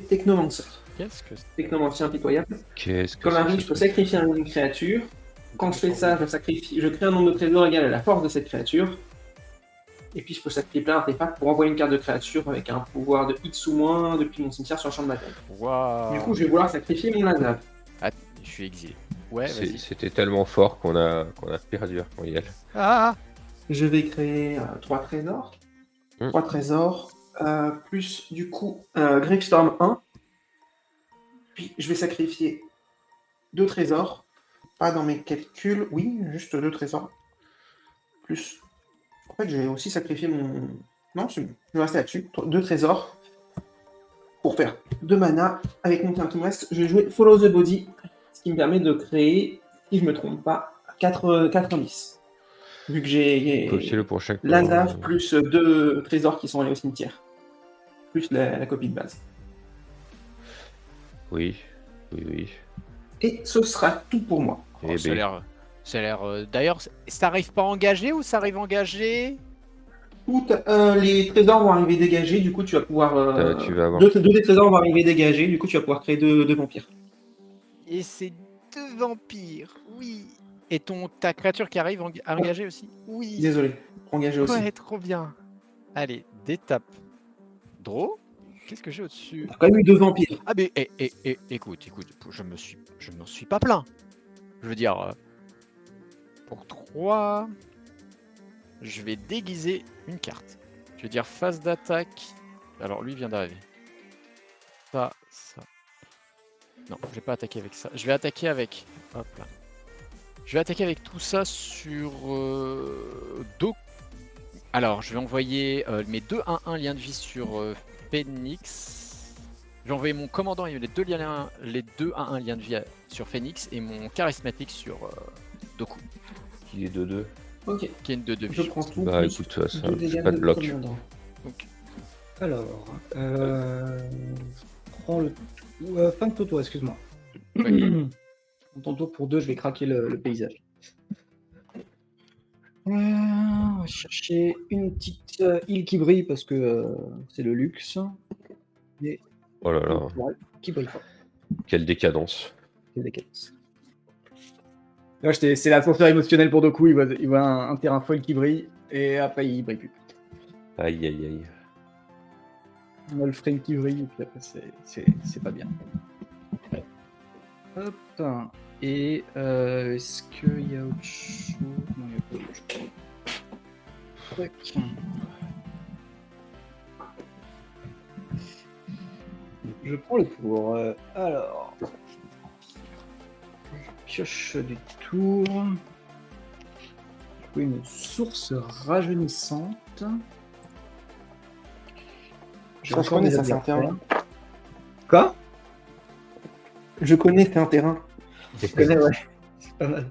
[SPEAKER 3] Technomancer.
[SPEAKER 4] Qu'est-ce que c'est?
[SPEAKER 3] Technomancien impitoyable.
[SPEAKER 2] Qu'est-ce que
[SPEAKER 3] Comme
[SPEAKER 2] c'est
[SPEAKER 3] un
[SPEAKER 2] que
[SPEAKER 3] riche,
[SPEAKER 2] ce
[SPEAKER 3] je peux
[SPEAKER 2] truc
[SPEAKER 3] sacrifier une créature. Quand je fais ça, je crée un nombre de trésors égal à la force de cette créature. Et puis je peux sacrifier plein d'artefacts pour envoyer une carte de créature avec un pouvoir de X ou moins depuis mon cimetière sur le champ de bataille.
[SPEAKER 4] Waouh.
[SPEAKER 3] Du coup, je vais vouloir sacrifier mon Lazare.
[SPEAKER 4] Ah, je suis exilé. Ouais, vas-y.
[SPEAKER 2] C'était tellement fort qu'on a perdu Arcangel.
[SPEAKER 4] Ah.
[SPEAKER 3] Je vais créer 3 trésors.
[SPEAKER 2] Hmm.
[SPEAKER 3] 3 trésors. Plus du coup Gravestorm 1. Puis je vais sacrifier 2 trésors. Pas dans mes calculs. Oui, juste 2 trésors. Plus. En fait, j'ai aussi sacrifié mon. Non, c'est bon. Je vais rester là-dessus. 2 trésors. Pour faire 2 mana. Avec mon turn qui me reste, je vais jouer Follow the Body. Ce qui me permet de créer, si je me trompe pas, 4 indices. Vu que j'ai
[SPEAKER 2] Copiez-le pour chaque
[SPEAKER 3] Lazare plus 2 trésors qui sont allés au cimetière. Plus la copie de base.
[SPEAKER 2] Oui, oui, oui.
[SPEAKER 3] Et ce sera tout pour moi.
[SPEAKER 2] Eh
[SPEAKER 4] Ça a
[SPEAKER 2] ben,
[SPEAKER 4] l'air. Ça a l'air. D'ailleurs, ça arrive pas engagé ou ça arrive engagé?
[SPEAKER 3] Toutes les trésors vont arriver dégagés, du coup tu vas pouvoir.
[SPEAKER 2] tu vas avoir.
[SPEAKER 3] Deux des trésors vont arriver dégagés, du coup tu vas pouvoir créer 2 vampires.
[SPEAKER 4] Et c'est 2 vampires, oui. Et ta créature qui arrive engagée aussi? Oui.
[SPEAKER 3] Désolé, engagé aussi.
[SPEAKER 4] Ouais, trop bien. Allez, des tapes. Draw? Qu'est-ce que j'ai au-dessus?
[SPEAKER 3] T'as quand même eu 2 vampires.
[SPEAKER 4] Ah mais écoute, je m'en suis pas plaint. Je veux dire, pour 3, je vais déguiser une carte. Je vais dire phase d'attaque. Alors lui vient d'arriver. Ça. Non, je vais pas attaquer avec ça. Je vais attaquer avec. Hop là. Je vais attaquer avec tout ça sur Do. Alors, je vais envoyer mes 2-1-1 liens de vie sur Phoenix. Je vais envoyer mon commandant et les 2-1-1 liens de vie sur Phoenix et mon charismatique sur Doku,
[SPEAKER 2] Qui est 2-2.
[SPEAKER 3] Ok,
[SPEAKER 4] qui est une 2-2
[SPEAKER 3] je
[SPEAKER 4] vie.
[SPEAKER 3] prends tout.
[SPEAKER 2] Bah
[SPEAKER 3] plus
[SPEAKER 2] écoute, ça,
[SPEAKER 3] deux
[SPEAKER 2] j'ai
[SPEAKER 3] dégâts
[SPEAKER 2] pas de bloc.
[SPEAKER 3] commandant.
[SPEAKER 4] Donc,
[SPEAKER 1] Alors, prends le. Fin de Toto, excuse-moi.
[SPEAKER 4] Ouais.
[SPEAKER 1] Ton tour pour 2, je vais craquer le paysage. On va chercher une petite île qui brille parce que c'est le luxe. Et
[SPEAKER 2] Oh là là,
[SPEAKER 1] ouais, qui brille pas.
[SPEAKER 2] quelle décadence.
[SPEAKER 1] Quelle décadence. Là, c'est l'ascenseur émotionnel pour Doku. Il voit un terrain foil qui brille et après il brille plus.
[SPEAKER 2] Aïe aïe aïe.
[SPEAKER 1] On a le frame qui brille et puis après c'est pas bien. Hop. Et est-ce qu'il y a autre chose? Non, il n'y a pas autre chose. Tac. Je prends le tour. Alors. Je pioche du tour. Je vois une source rajeunissante. J'ai
[SPEAKER 3] Ça, je
[SPEAKER 1] encore
[SPEAKER 3] connais
[SPEAKER 1] des
[SPEAKER 3] ça, c'est un
[SPEAKER 1] adversaires.
[SPEAKER 3] terrain.
[SPEAKER 1] Quoi?
[SPEAKER 3] Je connais, c'est un terrain.
[SPEAKER 1] Je connais, ouais. C'est pas mal.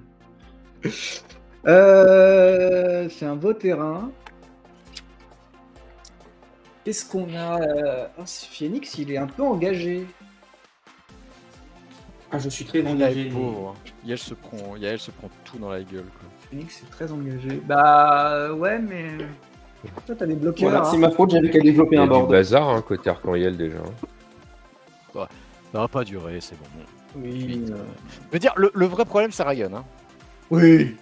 [SPEAKER 1] C'est un beau terrain. Qu'est-ce qu'on a Phoenix, il est un peu engagé.
[SPEAKER 3] Ah, je suis très
[SPEAKER 4] la
[SPEAKER 3] engagé.
[SPEAKER 4] pauvre. Yael se prend tout dans la gueule. Quoi.
[SPEAKER 1] Phoenix est très engagé. Bah ouais, mais. Toi, t'as des bloqueurs.
[SPEAKER 3] Voilà,
[SPEAKER 1] hein.
[SPEAKER 3] c'est ma faute, j'avais qu'à
[SPEAKER 2] Il
[SPEAKER 3] développer
[SPEAKER 2] y a
[SPEAKER 3] un
[SPEAKER 2] du
[SPEAKER 3] board.
[SPEAKER 2] bazar hein, côté Arcangel déjà.
[SPEAKER 4] Ça va pas durer, c'est bon.
[SPEAKER 1] Oui.
[SPEAKER 4] Je veux dire, le vrai problème, c'est Ryan. Hein.
[SPEAKER 1] Oui.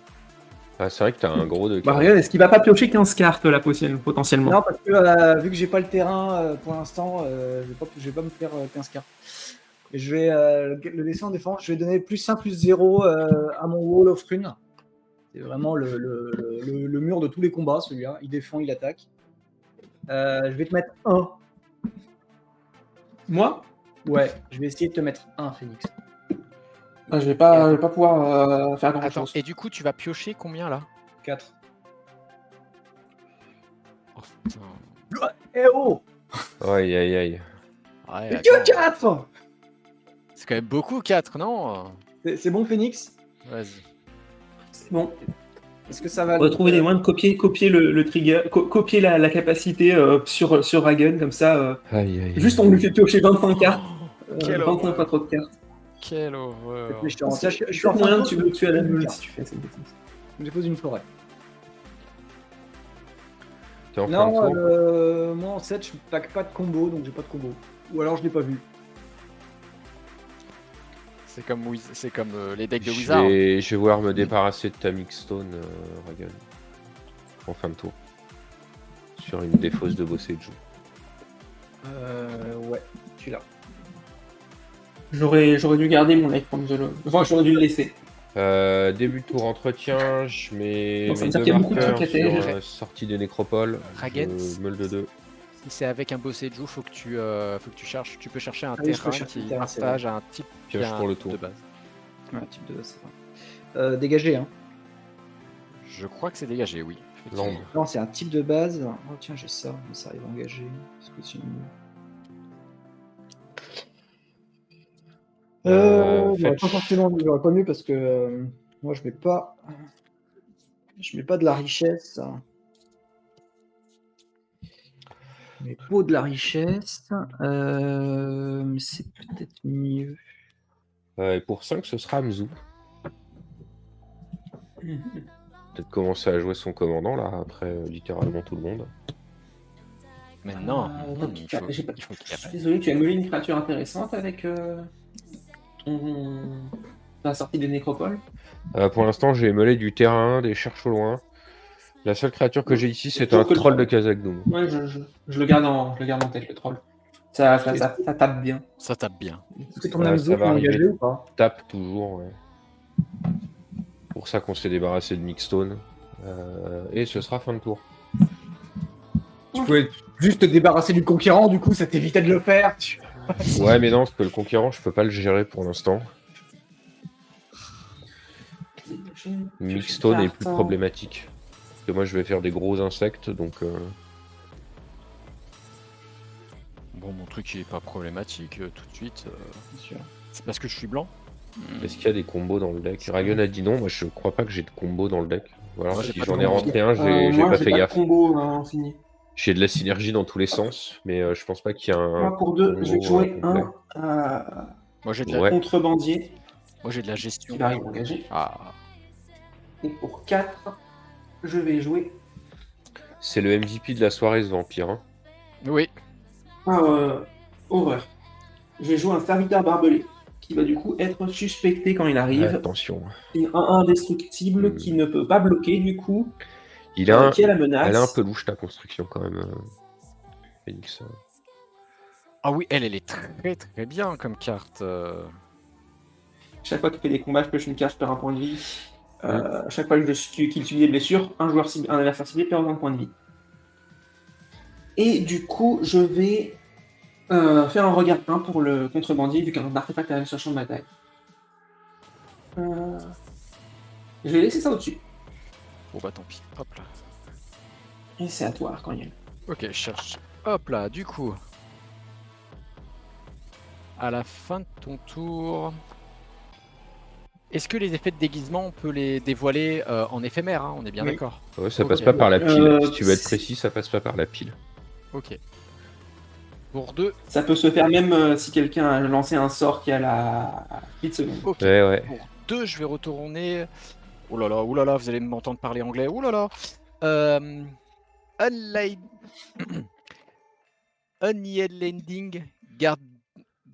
[SPEAKER 2] Ah, c'est vrai que t'as un gros de.
[SPEAKER 3] Bah, regarde, est-ce qu'il va pas piocher 15 cartes là, potentiellement?
[SPEAKER 1] Non, parce que vu que j'ai pas le terrain pour l'instant, je vais pas me faire 15 cartes. Et je vais le laisser en défense. Je vais donner plus 1, plus 0 à mon Wall of Rune. C'est vraiment le mur de tous les combats, celui-là. Il défend, il attaque. Je vais te mettre 1.
[SPEAKER 3] Moi?
[SPEAKER 1] Ouais, je vais essayer de te mettre 1, Phoenix.
[SPEAKER 3] Ah, je vais pas pouvoir faire grand
[SPEAKER 4] Attends,
[SPEAKER 3] chose.
[SPEAKER 4] et du coup, tu vas piocher combien là?
[SPEAKER 1] 4.
[SPEAKER 4] Oh, putain.
[SPEAKER 1] Eh oh!
[SPEAKER 2] Aïe aïe aïe.
[SPEAKER 4] Ouais,
[SPEAKER 1] Mais
[SPEAKER 4] attends.
[SPEAKER 1] que 4!
[SPEAKER 4] C'est quand même beaucoup 4, non?
[SPEAKER 1] C'est bon, Phoenix?
[SPEAKER 4] Vas-y.
[SPEAKER 3] C'est bon.
[SPEAKER 1] Est-ce que ça va
[SPEAKER 3] On va trouver des moyens de copier le trigger, copier la capacité sur Ragen, comme ça.
[SPEAKER 2] Aïe, aïe,
[SPEAKER 3] Juste,
[SPEAKER 2] aïe.
[SPEAKER 3] on lui fait piocher 25 cartes.
[SPEAKER 4] Quelle
[SPEAKER 3] 25
[SPEAKER 4] horreur.
[SPEAKER 3] pas trop de cartes.
[SPEAKER 4] Quelle horreur.
[SPEAKER 1] Mais tiens, je suis
[SPEAKER 3] C'est
[SPEAKER 1] en train
[SPEAKER 3] moyen
[SPEAKER 1] de
[SPEAKER 3] que tu veux tuer à la meule si tu fais cette bêtise.
[SPEAKER 1] Je pose une forêt.
[SPEAKER 2] T'es en fin de
[SPEAKER 1] Non,
[SPEAKER 2] tour.
[SPEAKER 1] moi en 7, je pack pas de combo, donc j'ai pas de combo. Ou alors je l'ai pas vu.
[SPEAKER 4] C'est comme les decks de Wizard.
[SPEAKER 2] Je vais vouloir me débarrasser de ta Mixstone, Ragan. En fin de tour. Sur une défausse de Bosseju.
[SPEAKER 1] Ouais, tu l'as.
[SPEAKER 3] J'aurais dû garder mon Life from the Low. Enfin, j'aurais dû le laisser.
[SPEAKER 2] Début de tour entretien, je mets
[SPEAKER 3] Bon, ça
[SPEAKER 2] mes
[SPEAKER 3] veut dire
[SPEAKER 2] deux
[SPEAKER 3] qu'il y a beaucoup de
[SPEAKER 2] marqueurs
[SPEAKER 3] trucs à
[SPEAKER 2] sur
[SPEAKER 3] faire.
[SPEAKER 2] sortie des nécropoles.
[SPEAKER 4] Ragen,
[SPEAKER 2] Meule de 2.
[SPEAKER 4] si c'est avec un Bosseju, faut que tu cherches. Tu peux chercher un
[SPEAKER 1] Ah oui, je
[SPEAKER 4] terrain
[SPEAKER 1] peux chercher
[SPEAKER 4] qui
[SPEAKER 1] le terrain, c'est
[SPEAKER 4] partage un type
[SPEAKER 2] Pioche
[SPEAKER 4] qui a
[SPEAKER 2] pour
[SPEAKER 4] un
[SPEAKER 2] le
[SPEAKER 4] type
[SPEAKER 2] tour.
[SPEAKER 4] de base.
[SPEAKER 1] Ouais, type de c'est vrai. Dégagé, hein.
[SPEAKER 4] Je crois que c'est dégagé, oui.
[SPEAKER 2] Land.
[SPEAKER 1] Non, c'est un type de base. Oh tiens, j'ai ça, mais ça arrive engagé. Est-ce que c'est une... j'aurais
[SPEAKER 2] fetch.
[SPEAKER 1] pas forcément, j'aurais pas mieux parce que moi je mets pas de la richesse. Mais pas de la richesse. Mais c'est peut-être mieux.
[SPEAKER 2] Et pour 5, ce sera Amzu. Peut-être commencer à jouer son commandant là, après littéralement tout le monde.
[SPEAKER 4] Mais non,
[SPEAKER 3] Donc,
[SPEAKER 4] il faut
[SPEAKER 3] j'ai pas-
[SPEAKER 4] qu'il
[SPEAKER 3] Je suis
[SPEAKER 4] appelle.
[SPEAKER 3] désolé, tu as meulé une créature intéressante avec la sortie des nécropoles.
[SPEAKER 2] Pour l'instant, j'ai mêlé du terrain, des cherches au loin. La seule créature que j'ai ici, c'est
[SPEAKER 3] Toujours
[SPEAKER 2] un
[SPEAKER 3] que le
[SPEAKER 2] troll de
[SPEAKER 3] troll.
[SPEAKER 2] Khazad-dûm.
[SPEAKER 3] Ouais, je le garde en tête, le troll. Ça tape bien.
[SPEAKER 4] Ça tape bien.
[SPEAKER 1] Est-ce que ton
[SPEAKER 2] Ça
[SPEAKER 1] Amzo est
[SPEAKER 2] va
[SPEAKER 1] engagé
[SPEAKER 2] arriver.
[SPEAKER 1] ou pas?
[SPEAKER 2] Tape toujours, ouais. Pour ça qu'on s'est débarrassé de Mixstone. Et ce sera fin de tour.
[SPEAKER 1] Tu pouvais juste te débarrasser du conquérant, du coup ça t'évitait de le faire.
[SPEAKER 2] Ouais, mais non, parce que le conquérant, je peux pas le gérer pour l'instant. Mixstone est plus problématique. Parce que moi, je vais faire des gros insectes, donc...
[SPEAKER 4] Bon, mon truc il est pas problématique tout de suite.
[SPEAKER 1] Bien sûr.
[SPEAKER 4] C'est parce que je suis blanc.
[SPEAKER 2] Est-ce qu'il y a des combos dans le deck? Ragen a dit non, moi je crois pas que j'ai de combos dans le deck. Voilà,
[SPEAKER 4] Moi, j'ai
[SPEAKER 2] si
[SPEAKER 4] pas de
[SPEAKER 2] j'en ai
[SPEAKER 4] combo.
[SPEAKER 2] rentré un, j'ai
[SPEAKER 3] Moi,
[SPEAKER 2] pas
[SPEAKER 3] j'ai
[SPEAKER 2] fait
[SPEAKER 3] pas
[SPEAKER 2] gaffe.
[SPEAKER 3] de combo infini.
[SPEAKER 2] J'ai de la synergie dans tous les sens, mais je pense pas qu'il y a un.
[SPEAKER 3] Moi, pour deux, je vais
[SPEAKER 2] combo,
[SPEAKER 3] jouer
[SPEAKER 2] complet.
[SPEAKER 4] Moi j'ai de la,
[SPEAKER 2] Ouais.
[SPEAKER 3] contrebandier
[SPEAKER 4] moi j'ai de la gestion.
[SPEAKER 3] qui va arriver engagé.
[SPEAKER 4] Ah,
[SPEAKER 3] Et pour 4, je vais jouer
[SPEAKER 2] C'est le MVP de la soirée, ce vampire. Hein.
[SPEAKER 4] oui.
[SPEAKER 3] horreur. Je vais jouer un serviteur barbelé qui va du coup être suspecté quand il arrive.
[SPEAKER 2] Attention.
[SPEAKER 3] Et un indestructible qui ne peut pas bloquer du coup.
[SPEAKER 2] Il a
[SPEAKER 3] Qui a la menace.
[SPEAKER 2] Elle est un peu louche ta construction quand même, Phoenix.
[SPEAKER 4] Ah oui, elle est très très bien comme carte.
[SPEAKER 3] Chaque fois qu'il fait des combats, je pioche une carte, je perds un point de vie. Chaque fois qu'il subit des blessures, un adversaire ciblé perd un point de vie. Et du coup, je vais faire un regard 1 pour le contrebandier, vu qu'un artefact arrive sur le champ de bataille. Je vais laisser ça au-dessus.
[SPEAKER 4] Bon bah tant pis. Hop là.
[SPEAKER 3] Et c'est à toi, Arcaniel.
[SPEAKER 4] Ok, je cherche. Hop là, du coup. À la fin de ton tour. Est-ce que les effets de déguisement, on peut les dévoiler en éphémère, hein, on est bien
[SPEAKER 3] Oui.
[SPEAKER 4] d'accord.
[SPEAKER 2] Ouais, ça
[SPEAKER 3] Ok.
[SPEAKER 2] passe pas par la pile. Si tu veux être
[SPEAKER 3] c'est-
[SPEAKER 2] précis, ça passe pas par la pile.
[SPEAKER 4] Ok. Pour 2.
[SPEAKER 3] Ça peut se faire même si quelqu'un a lancé un sort qui a la 8 secondes.
[SPEAKER 4] Ok.
[SPEAKER 2] Ouais.
[SPEAKER 4] Pour 2, je vais retourner. Oh là là, vous allez m'entendre parler anglais. Oh là là. Unending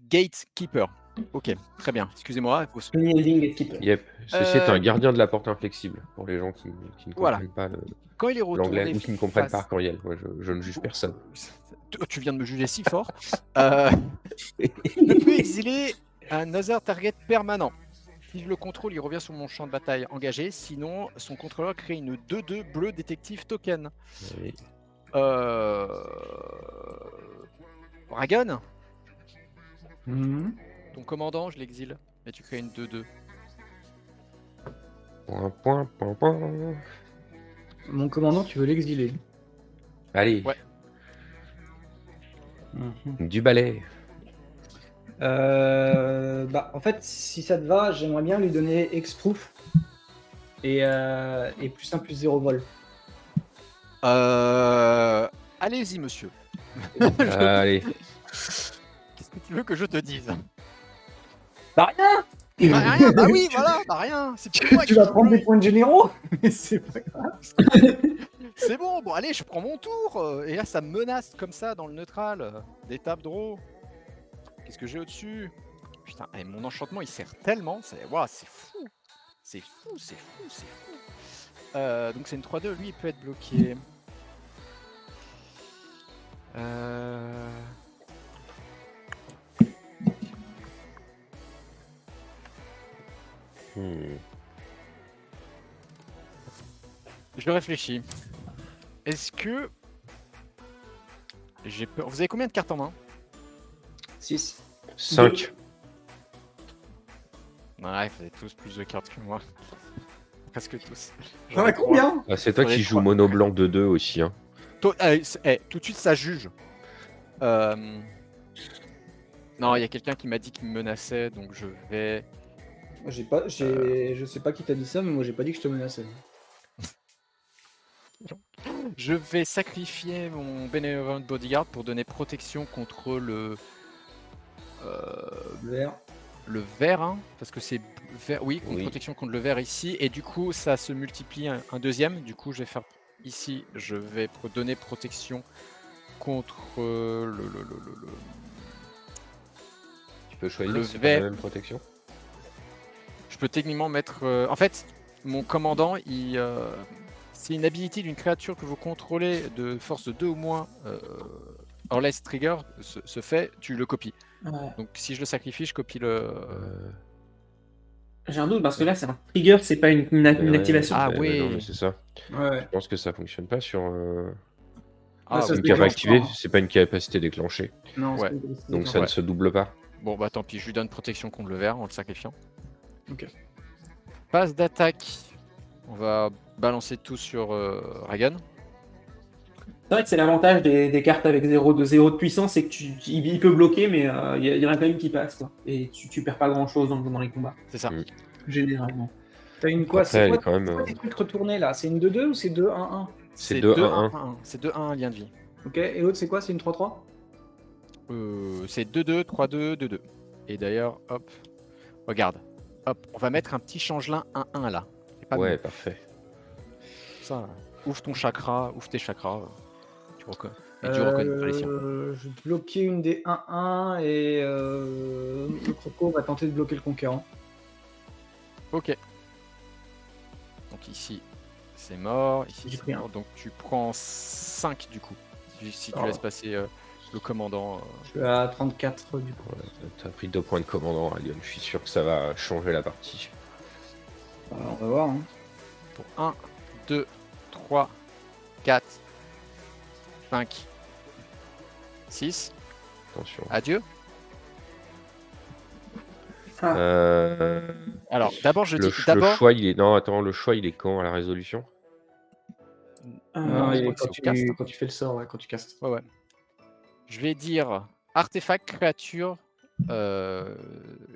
[SPEAKER 4] Gatekeeper. Ok, très bien. Excusez-moi.
[SPEAKER 3] Unyielding Gatekeeper.
[SPEAKER 2] Yep. Ceci est un gardien de la porte inflexible pour les gens qui ne
[SPEAKER 4] Voilà.
[SPEAKER 2] comprennent pas
[SPEAKER 4] Quand il est
[SPEAKER 2] l'anglais
[SPEAKER 4] retourné
[SPEAKER 2] ou qui ne comprennent pas
[SPEAKER 4] face...
[SPEAKER 2] Arcaniel. Ouais, je ne juge personne.
[SPEAKER 4] Tu viens de me juger si fort. Il peut exiler un other target permanent. Si je le contrôle, il revient sur mon champ de bataille engagé. Sinon, son contrôleur crée une 2/2 bleu détective token.
[SPEAKER 2] Oui.
[SPEAKER 4] Ragan,
[SPEAKER 1] Mhm.
[SPEAKER 4] ton commandant, je l'exile. Et tu crées une 2/2.
[SPEAKER 2] Point.
[SPEAKER 1] Mon commandant, tu veux l'exiler.
[SPEAKER 2] Allez.
[SPEAKER 4] Ouais.
[SPEAKER 2] Du balai.
[SPEAKER 1] En fait, si ça te va, j'aimerais bien lui donner Exproof. et plus 1 plus 0 vol.
[SPEAKER 4] Allez-y, monsieur.
[SPEAKER 2] Allez.
[SPEAKER 4] Qu'est-ce que tu veux que je te dise?
[SPEAKER 1] Bah rien.
[SPEAKER 4] Bah rien, bah oui, voilà, bah rien. C'est pour moi
[SPEAKER 1] Tu
[SPEAKER 4] qui
[SPEAKER 1] vas
[SPEAKER 4] joue
[SPEAKER 1] prendre
[SPEAKER 4] bleu.
[SPEAKER 1] des points de généraux. Mais c'est pas grave.
[SPEAKER 4] C'est bon, bon allez, je prends mon tour. Et là, ça me menace comme ça dans le neutral. Des tables draw. Qu'est-ce que j'ai au-dessus? Putain, et mon enchantement il sert tellement. Waouh, c'est fou. C'est fou, c'est fou, c'est fou. Donc c'est une 3-2, lui il peut être bloqué. Je réfléchis. Est-ce que j'ai peur? Vous avez combien de cartes en main?
[SPEAKER 1] 6.
[SPEAKER 2] 5.
[SPEAKER 4] Ouais, vous avez tous plus de cartes que moi. Presque tous.
[SPEAKER 1] J'en ai combien?
[SPEAKER 2] Ah, c'est toi
[SPEAKER 4] J'en ai
[SPEAKER 2] qui joues
[SPEAKER 4] trois.
[SPEAKER 2] mono blanc de 2 aussi. Hein.
[SPEAKER 4] Tout de suite, ça juge. Non, il y a quelqu'un qui m'a dit qu'il me menaçait, donc je vais.
[SPEAKER 1] Je sais pas qui t'a dit ça, mais moi j'ai pas dit que je te menaçais.
[SPEAKER 4] Je vais sacrifier mon Benevolent Bodyguard pour donner protection contre
[SPEAKER 1] Le vert.
[SPEAKER 4] le vert, hein, parce que c'est vert, oui, contre
[SPEAKER 2] Oui.
[SPEAKER 4] protection contre le vert ici, et du coup ça se multiplie un deuxième. Du coup, je vais faire ici, je vais donner protection contre le.
[SPEAKER 2] Tu peux choisir
[SPEAKER 4] Le
[SPEAKER 2] si c'est pas la
[SPEAKER 4] vert.
[SPEAKER 2] même protection.
[SPEAKER 4] Je peux techniquement mettre. En fait, mon commandant, c'est une habilité d'une créature que vous contrôlez de force de 2 ou moins. Orless Trigger se fait, tu le copies.
[SPEAKER 3] Ouais.
[SPEAKER 4] Donc si je le sacrifie, je copie le.
[SPEAKER 3] J'ai un doute parce que là, c'est un trigger, c'est pas une activation.
[SPEAKER 4] Ah
[SPEAKER 2] Non,
[SPEAKER 4] oui.
[SPEAKER 2] mais c'est ça.
[SPEAKER 1] Ouais.
[SPEAKER 2] Je pense que ça fonctionne pas sur
[SPEAKER 4] Ah,
[SPEAKER 1] ça se
[SPEAKER 2] une
[SPEAKER 4] oui.
[SPEAKER 2] cave
[SPEAKER 1] déclenche
[SPEAKER 2] activée.
[SPEAKER 1] pas, hein.
[SPEAKER 2] C'est pas une capacité déclenchée.
[SPEAKER 1] Non,
[SPEAKER 4] Ouais.
[SPEAKER 2] Donc ça
[SPEAKER 4] Ouais.
[SPEAKER 2] ne se double pas.
[SPEAKER 4] Bon bah tant pis, je lui donne protection contre le vert en le sacrifiant.
[SPEAKER 1] Ok.
[SPEAKER 4] Passe d'attaque. On va balancer tout sur Ragan.
[SPEAKER 3] C'est vrai que c'est l'avantage des cartes avec 0 de puissance, c'est que il peut bloquer, mais il y en a quand même qui passent, quoi. Et tu perds pas grand chose dans les combats,
[SPEAKER 4] C'est ça.
[SPEAKER 2] Mm.
[SPEAKER 3] généralement.
[SPEAKER 1] T'as une quoi?
[SPEAKER 2] Après,
[SPEAKER 1] C'est
[SPEAKER 2] elle
[SPEAKER 1] quoi,
[SPEAKER 2] est quand même,
[SPEAKER 1] c'est quoi tes trucs retournés là? C'est une 2-2 ou c'est 2-1-1?
[SPEAKER 2] C'est 2-1-1.
[SPEAKER 4] 2-1-1. C'est 2-1 lien de vie.
[SPEAKER 1] Ok, et l'autre c'est quoi? C'est une 3-3?
[SPEAKER 4] C'est 2-2, 3-2, 2-2. Et d'ailleurs, hop, regarde. Hop, on va mettre un petit changelin 1-1 là. C'est pas
[SPEAKER 2] Ouais,
[SPEAKER 4] mieux.
[SPEAKER 2] parfait.
[SPEAKER 4] Ça, là. Ouvre ton chakra, ouvre tes chakras. Tu reconnais. Et tu reconnais pas les siens.
[SPEAKER 1] Je vais bloquer une des 1-1 et le croco va tenter de bloquer le conquérant.
[SPEAKER 4] Ok. Donc ici, c'est mort. Ici,
[SPEAKER 3] J'ai
[SPEAKER 4] c'est
[SPEAKER 3] pris un.
[SPEAKER 4] mort. Donc tu prends 5 du coup. Si tu
[SPEAKER 1] Oh.
[SPEAKER 4] laisses passer le commandant.
[SPEAKER 1] Je suis à 34 du coup.
[SPEAKER 2] Ouais, t'as pris 2 points de commandant, Alien. Je suis sûr que ça va changer la partie.
[SPEAKER 1] On va voir. Hein.
[SPEAKER 4] Pour 1, 2, 3, 4, 5, 6.
[SPEAKER 2] Attention.
[SPEAKER 4] Adieu.
[SPEAKER 2] Euh,
[SPEAKER 4] Alors, d'abord, je
[SPEAKER 2] le,
[SPEAKER 4] dis.
[SPEAKER 2] le
[SPEAKER 4] D'abord.
[SPEAKER 2] choix, il est. Non, attends, le choix, il est quand à la résolution?
[SPEAKER 1] Non,
[SPEAKER 4] je
[SPEAKER 1] il
[SPEAKER 4] crois
[SPEAKER 1] est
[SPEAKER 4] que
[SPEAKER 1] quand,
[SPEAKER 4] c'est au cast, hein.
[SPEAKER 1] quand tu fais le sort, ouais, quand tu castes.
[SPEAKER 4] Ouais, ouais. Je vais dire artefact, créature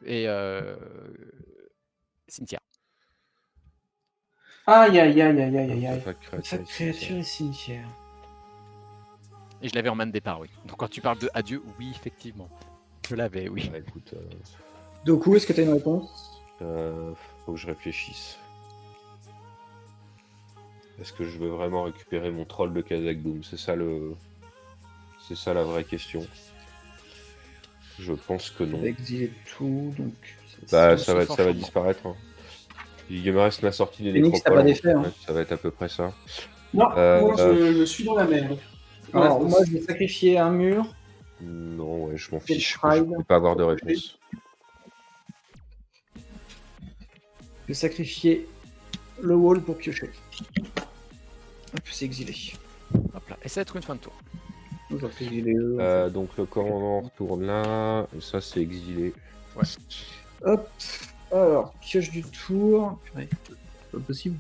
[SPEAKER 4] et cimetière.
[SPEAKER 3] Aïe, aïe, aïe, aïe, aïe, aïe, aïe.
[SPEAKER 2] Artefact, créature,
[SPEAKER 1] Chaque
[SPEAKER 2] et
[SPEAKER 1] créature est cimetière.
[SPEAKER 4] Et je l'avais en main de départ, oui. Donc quand tu parles de adieu, oui, effectivement. Je l'avais, oui.
[SPEAKER 2] Ouais, écoute,
[SPEAKER 1] Doku, est-ce que tu as une réponse?
[SPEAKER 2] faut que je réfléchisse. Est-ce que je veux vraiment récupérer mon troll de Kazakh Doom? C'est ça la vraie question. Je pense que non.
[SPEAKER 1] On va exiler tout, donc.
[SPEAKER 2] Bah,
[SPEAKER 4] c'est
[SPEAKER 2] ça va
[SPEAKER 4] franchement.
[SPEAKER 2] disparaître. Hein. Il me reste la sortie des
[SPEAKER 1] Phoenix, t'as
[SPEAKER 2] nécropoles.
[SPEAKER 1] pas d'effet, hein.
[SPEAKER 2] Ouais, ça va être à peu près ça.
[SPEAKER 3] Non,
[SPEAKER 2] Euh,
[SPEAKER 3] moi je suis dans la merde.
[SPEAKER 1] Alors,
[SPEAKER 3] Voilà,
[SPEAKER 1] moi, je vais sacrifier un mur.
[SPEAKER 2] Non, ouais, je m'en
[SPEAKER 1] Quel
[SPEAKER 2] fiche. Je
[SPEAKER 1] pride.
[SPEAKER 2] peux pas avoir de réponse.
[SPEAKER 1] Je vais sacrifier le wall pour piocher. Hop, c'est exilé.
[SPEAKER 4] Hop là. Et ça va être une fin de tour.
[SPEAKER 1] Donc, j'aurais fait exiler eux.
[SPEAKER 2] Donc le commandant retourne là. Et ça, c'est exilé.
[SPEAKER 1] Hop. Alors, pioche du tour. Purée, c'est pas possible.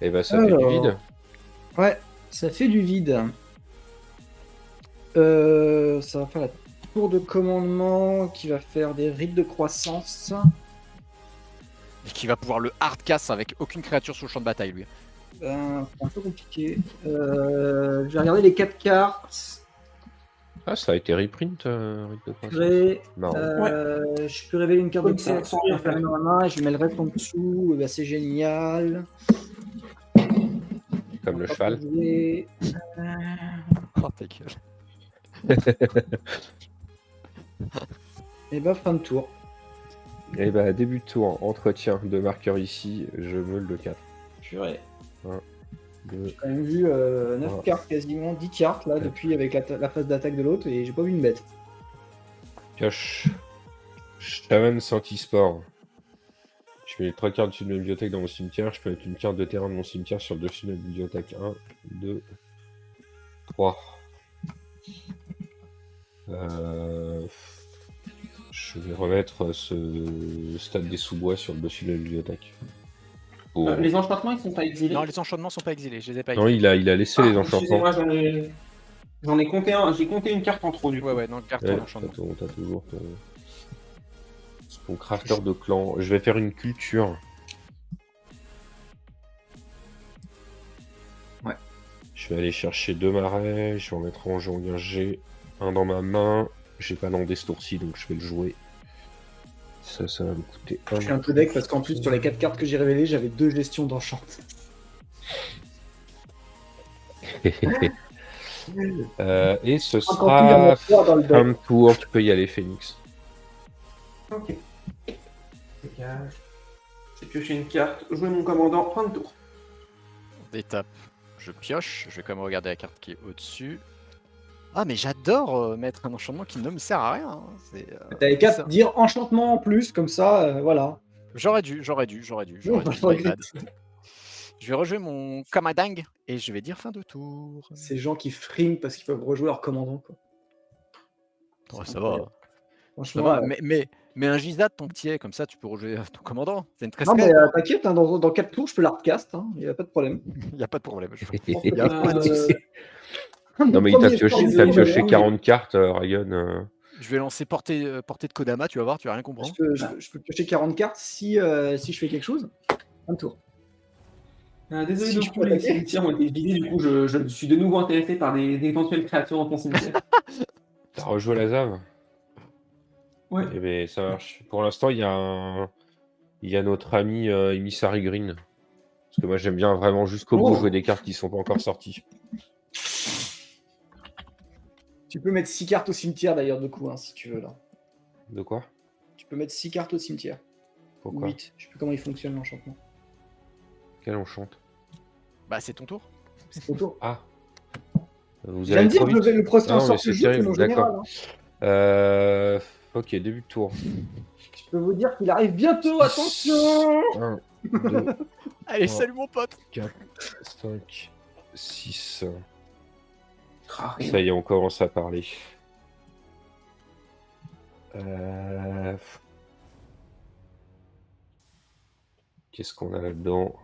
[SPEAKER 2] Et bah, ça fait du
[SPEAKER 1] Alors.
[SPEAKER 2] vide.
[SPEAKER 1] Ouais, ça fait du vide. Ça va faire la tour de commandement qui va faire des rites de croissance.
[SPEAKER 4] Et qui va pouvoir le hardcast avec aucune créature sur le champ de bataille, lui.
[SPEAKER 1] Ben, c'est un peu compliqué. Je vais regarder les 4 cartes.
[SPEAKER 2] Ah, ça a été reprint, Rite de Croissance.
[SPEAKER 1] Créer,
[SPEAKER 2] Marrant.
[SPEAKER 1] je peux révéler une carte de
[SPEAKER 3] Comme ça,
[SPEAKER 1] création
[SPEAKER 3] sans rien
[SPEAKER 1] et faire
[SPEAKER 3] faire.
[SPEAKER 1] dans la main et je mets le reste en dessous. Et ben, c'est génial.
[SPEAKER 2] Comme le cheval.
[SPEAKER 1] Jouer.
[SPEAKER 4] Oh, ta gueule.
[SPEAKER 1] Et ben, fin de tour.
[SPEAKER 2] Et bah, début de tour, entretien de marqueur ici, je meule de 4.
[SPEAKER 1] Purée.
[SPEAKER 2] 2.
[SPEAKER 1] J'ai quand même vu 9
[SPEAKER 2] Voilà.
[SPEAKER 1] cartes, quasiment 10 cartes là,
[SPEAKER 2] Ouais.
[SPEAKER 1] depuis avec la phase d'attaque de l'autre et j'ai pas vu une bête.
[SPEAKER 2] Pioche. Shaman Santisport. Je mets les 3 cartes dessus de ma bibliothèque dans mon cimetière. Je peux mettre une carte de terrain de mon cimetière sur le dessus de ma bibliothèque. 1, 2, 3. Je vais remettre ce stade des sous-bois sur le dessus de la bibliothèque. Pour-
[SPEAKER 3] Les enchantements, ils sont pas exilés.
[SPEAKER 4] Non, les enchantements sont pas exilés, je les ai pas
[SPEAKER 2] Non,
[SPEAKER 4] exilés.
[SPEAKER 2] il a laissé les enchantements.
[SPEAKER 3] Excusez-moi, j'en ai compté un. J'ai compté une carte en trop du coup.
[SPEAKER 4] Ouais, dans le carton
[SPEAKER 2] Ouais,
[SPEAKER 4] d'enchantement.
[SPEAKER 2] t'as toujours ton crafter de clan. Je vais faire une culture.
[SPEAKER 1] Ouais.
[SPEAKER 2] Je vais aller chercher 2 marais. Je vais en mettre en jeu. J'ai un dans ma main. J'ai pas landé ce tour-ci, donc je vais le jouer. Ça va me coûter 1.
[SPEAKER 1] Je suis un peu deck parce qu'en plus sur les 4 cartes que j'ai révélées, j'avais 2 gestions d'enchant.
[SPEAKER 2] Et ce
[SPEAKER 1] Encore plus, il y en a
[SPEAKER 2] sera
[SPEAKER 1] 3 dans le deck.
[SPEAKER 2] fin de tour. Tu peux y aller, Phoenix.
[SPEAKER 3] Ok. Dégage. J'ai pioché une carte. Jouer mon commandant. Fin de tour.
[SPEAKER 4] Étape, je pioche. Je vais quand même regarder la carte qui est au-dessus. Ah, mais j'adore mettre un enchantement qui ne me sert à rien. Hein.
[SPEAKER 1] T'avais qu'à
[SPEAKER 4] ça.
[SPEAKER 1] te dire enchantement en plus, comme ça, voilà.
[SPEAKER 4] J'aurais dû.
[SPEAKER 1] Non, pas
[SPEAKER 4] my
[SPEAKER 1] le regret.
[SPEAKER 4] bad. Je vais rejouer mon Kamadang et je vais dire fin de tour.
[SPEAKER 1] Ces gens qui friment parce qu'ils peuvent rejouer leur commandant. Quoi.
[SPEAKER 4] Ouais,
[SPEAKER 1] C'est
[SPEAKER 4] ça va.
[SPEAKER 1] incroyable.
[SPEAKER 4] Ça
[SPEAKER 1] Franchement,
[SPEAKER 4] va. Mais un Gizad tant que tu es, comme ça tu peux rejouer ton commandant. C'est une très
[SPEAKER 1] non, mais t'inquiète, hein, dans 4 tours, je peux la recast, il n'y a pas de problème.
[SPEAKER 4] Il n'y a pas de problème.
[SPEAKER 3] Y a pas de
[SPEAKER 2] Non, mais
[SPEAKER 1] Premier
[SPEAKER 2] t'as pioché,
[SPEAKER 1] tour,
[SPEAKER 2] pioché
[SPEAKER 1] mais-
[SPEAKER 2] 40 cartes, Ryan.
[SPEAKER 4] Je vais lancer portée de Kodama, tu vas voir, tu vas rien comprendre.
[SPEAKER 1] Je peux piocher 40 cartes si je fais quelque chose. Un tour.
[SPEAKER 3] Désolé
[SPEAKER 1] Si
[SPEAKER 3] de
[SPEAKER 1] je
[SPEAKER 3] coup,
[SPEAKER 1] peux
[SPEAKER 3] les
[SPEAKER 1] attaquer.
[SPEAKER 3] cimetières ont été vidés, du coup je suis de nouveau intéressé par des éventuelles créatures dans ton cimetière.
[SPEAKER 2] T'as rejoué la Zave?
[SPEAKER 3] Ouais.
[SPEAKER 2] Eh ben, ça marche. Pour l'instant, il y a notre ami Emissary Green. Parce que moi, j'aime bien vraiment jusqu'au bout
[SPEAKER 3] Oh.
[SPEAKER 2] jouer des cartes qui sont pas encore sorties.
[SPEAKER 1] Tu peux mettre 6 cartes au cimetière d'ailleurs, de coup, si tu veux. Là.
[SPEAKER 2] De quoi?
[SPEAKER 1] Tu peux mettre 6 cartes au cimetière.
[SPEAKER 2] Pourquoi?
[SPEAKER 1] 8. Je sais plus comment il fonctionne l'enchantement.
[SPEAKER 2] Quel on chante?
[SPEAKER 4] Bah, c'est ton tour.
[SPEAKER 1] C'est au tour.
[SPEAKER 2] Ah. Vous
[SPEAKER 1] Je viens de
[SPEAKER 2] allez
[SPEAKER 1] dire
[SPEAKER 2] trop
[SPEAKER 1] que
[SPEAKER 2] vite.
[SPEAKER 1] le prochain
[SPEAKER 2] Ah non, mais
[SPEAKER 1] sort
[SPEAKER 2] c'est
[SPEAKER 1] plus juste que
[SPEAKER 2] terrible,
[SPEAKER 1] mon général.
[SPEAKER 2] d'accord. Ok, début de tour.
[SPEAKER 1] Je peux vous dire qu'il arrive bientôt, attention
[SPEAKER 2] 1, 2,
[SPEAKER 4] Allez,
[SPEAKER 2] Oh.
[SPEAKER 4] salut mon pote.
[SPEAKER 2] 4, 5, 6.
[SPEAKER 3] Ah,
[SPEAKER 2] Ça y est, on commence à parler. Qu'est-ce qu'on a là-dedans?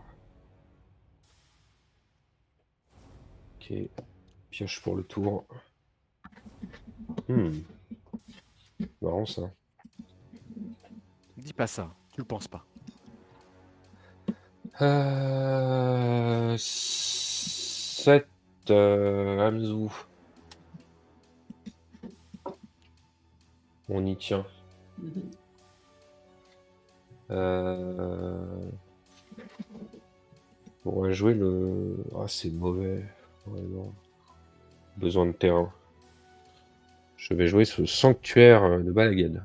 [SPEAKER 2] Ok. Pioche pour le tour. Marrant ça.
[SPEAKER 4] Dis pas ça, tu le penses pas.
[SPEAKER 2] 7 Hamzou. On y tient. On va jouer le... Ah, c'est mauvais. Ouais, non. Besoin de terrain. Je vais jouer ce sanctuaire de Balagad.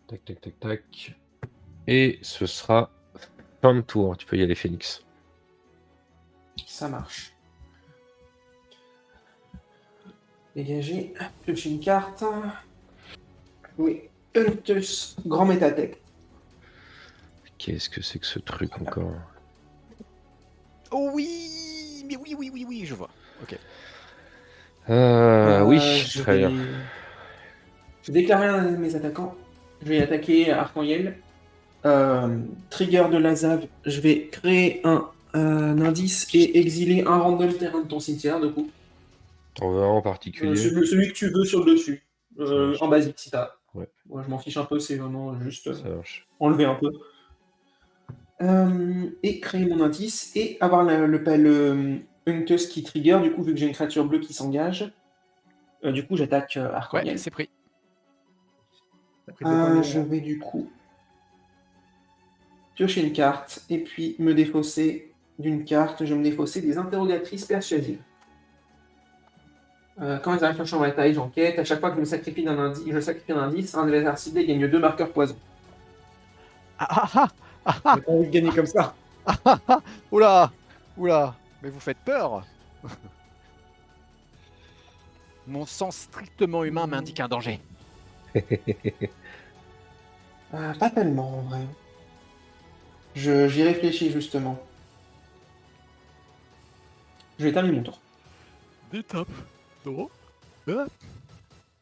[SPEAKER 2] Tac, tac, tac, tac. Et ce sera fin de tour. Tu peux y aller, Phoenix.
[SPEAKER 3] Ça marche. Dégager, piocher une carte. Oui, Huntus, grand métatech.
[SPEAKER 2] Qu'est-ce que c'est que ce truc encore?
[SPEAKER 4] Oh oui, mais oui, je vois. Ok.
[SPEAKER 2] Oui,
[SPEAKER 3] Je
[SPEAKER 2] très
[SPEAKER 3] vais-
[SPEAKER 2] bien.
[SPEAKER 3] Je vais déclarer un de mes attaquants. Je vais attaquer Arcangel. Trigger de la Zave. Je vais créer un indice et exiler un random terrain de ton cimetière, du coup.
[SPEAKER 2] T'en veux un en particulier?
[SPEAKER 3] Celui que tu veux sur le dessus.
[SPEAKER 2] marche.
[SPEAKER 3] En basique, si t'as.
[SPEAKER 2] Ouais.
[SPEAKER 3] Moi, je m'en fiche un peu, c'est vraiment juste
[SPEAKER 2] Ça marche.
[SPEAKER 3] enlever un peu. Et créer mon indice et avoir le Hunters qui trigger, du coup, vu que j'ai une créature bleue qui s'engage. Du coup, j'attaque
[SPEAKER 4] Ouais,
[SPEAKER 3] Arcoriel.
[SPEAKER 4] c'est pris.
[SPEAKER 1] T'as pris deux points de
[SPEAKER 3] Je
[SPEAKER 1] dégâts.
[SPEAKER 3] vais du coup piocher une carte et puis me défausser d'une carte. Je vais me défausser des interrogatrices persuasives. Quand ils arrivent sur le champ de bataille, j'enquête. À chaque fois que je me sacrifie d'un indice, un adversaire ciblé gagne 2 marqueurs poison.
[SPEAKER 1] J'ai pas envie de gagner comme ça.
[SPEAKER 4] Oula, oula, mais vous faites peur. Mon sens strictement humain m'indique un danger.
[SPEAKER 3] Pas tellement en vrai. J'y réfléchis justement. Je vais terminer mon tour.
[SPEAKER 4] D'étape.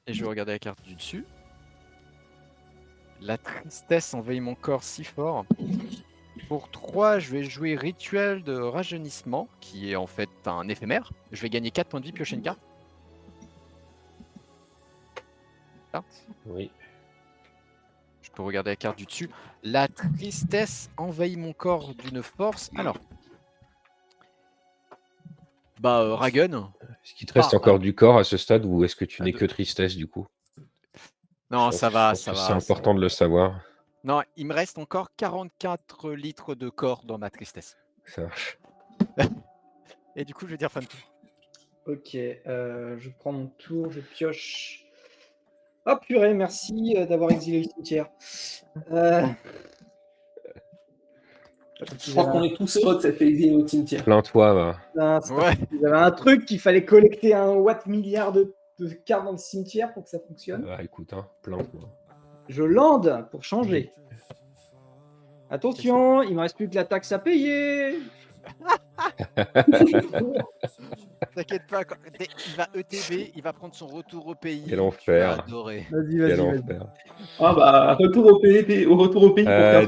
[SPEAKER 4] Et je vais regarder la carte du dessus. La tristesse envahit mon corps si fort. Pour 3, je vais jouer Rituel de rajeunissement, qui est en fait un éphémère. Je vais gagner 4 points de vie, piocher une carte.
[SPEAKER 2] Oui.
[SPEAKER 4] Je peux regarder la carte du dessus. La tristesse envahit mon corps d'une force. Alors. Ragun.
[SPEAKER 2] Est-ce qu'il te reste
[SPEAKER 4] Ah,
[SPEAKER 2] encore du corps à ce stade ou est-ce que tu
[SPEAKER 4] Ah,
[SPEAKER 2] n'es
[SPEAKER 4] de-
[SPEAKER 2] que tristesse du coup?
[SPEAKER 4] Non,
[SPEAKER 2] Je
[SPEAKER 4] ça
[SPEAKER 2] pense-
[SPEAKER 4] va,
[SPEAKER 2] je pense
[SPEAKER 4] ça
[SPEAKER 2] que
[SPEAKER 4] va.
[SPEAKER 2] C'est
[SPEAKER 4] ça
[SPEAKER 2] important
[SPEAKER 4] va.
[SPEAKER 2] de le savoir.
[SPEAKER 4] Non, il me reste encore 44 litres de corps dans ma tristesse.
[SPEAKER 2] Ça marche.
[SPEAKER 4] Et du coup, je vais dire fin de tour.
[SPEAKER 1] Ok, je prends mon tour, je pioche. Oh purée, merci d'avoir exilé le cimetière.
[SPEAKER 3] Je crois qu'on est tous heureux que ça fait exiler au cimetière.
[SPEAKER 2] Plains-toi, va.
[SPEAKER 4] Ouais.
[SPEAKER 1] Il y avait un truc qu'il fallait collecter un watt milliard de cartes dans le cimetière pour que ça fonctionne.
[SPEAKER 2] Bah écoute, hein, plains-toi.
[SPEAKER 1] Je lande pour changer. Attention, il me reste plus que la taxe à payer.
[SPEAKER 4] T'inquiète pas, il va ETB, il va prendre son retour au pays.
[SPEAKER 2] Quel
[SPEAKER 4] Tu vas
[SPEAKER 2] enfer.
[SPEAKER 4] adorer.
[SPEAKER 1] Vas-y,
[SPEAKER 2] Quel
[SPEAKER 1] vas-y, vas-y.
[SPEAKER 2] enfer.
[SPEAKER 3] Ah bah, retour au pays pour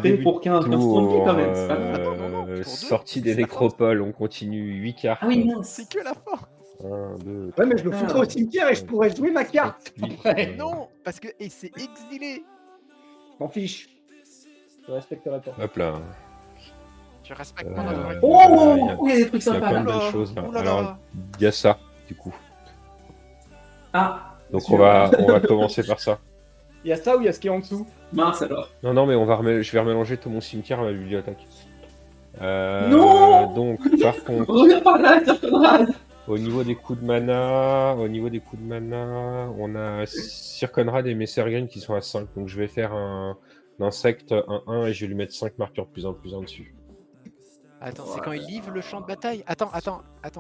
[SPEAKER 2] Début
[SPEAKER 3] pour 15
[SPEAKER 2] de
[SPEAKER 3] points de vie
[SPEAKER 2] tour,
[SPEAKER 3] quand même. C'est pas mal.
[SPEAKER 4] Attends, non, pour deux,
[SPEAKER 2] sortie des
[SPEAKER 4] c'est la
[SPEAKER 2] nécropoles, on continue 8 cartes.
[SPEAKER 3] Ah oui, mince.
[SPEAKER 4] C'est que la fin.
[SPEAKER 2] 1, 2,
[SPEAKER 1] Ouais, mais je le foutrais au cimetière et je pourrais jouer ma carte. après.
[SPEAKER 4] Non, parce que et c'est exilé.
[SPEAKER 1] M'en fiche. Je respecterai pas.
[SPEAKER 2] Hop là.
[SPEAKER 4] Tu respectes
[SPEAKER 2] Euh,
[SPEAKER 4] mon autorité.
[SPEAKER 3] Oh,
[SPEAKER 2] il y a-
[SPEAKER 3] il y a des trucs
[SPEAKER 2] Il y a
[SPEAKER 3] sympas
[SPEAKER 2] plein
[SPEAKER 3] là.
[SPEAKER 2] de
[SPEAKER 4] là.
[SPEAKER 2] belles choses là.
[SPEAKER 4] Oh là
[SPEAKER 2] Alors,
[SPEAKER 4] là.
[SPEAKER 2] il y a ça, du coup.
[SPEAKER 3] Ah,
[SPEAKER 2] Donc
[SPEAKER 3] sûr.
[SPEAKER 2] on va commencer par ça.
[SPEAKER 1] Il y a ça ou il y a ce qui est en dessous?
[SPEAKER 3] Mince alors.
[SPEAKER 2] Non, mais je vais remélanger tout mon cimetière à ma bibliothèque.
[SPEAKER 3] Non.
[SPEAKER 2] Donc, par contre,
[SPEAKER 3] Reviens par là, Circonrad.
[SPEAKER 2] au niveau des coups de mana, on a Sir Conrad et Messergen qui sont à 5. Donc je vais faire un insecte 1-1 et je vais lui mettre 5 marqueurs plus 1 dessus.
[SPEAKER 4] Attends, c'est quand il livre le champ de bataille. Attends,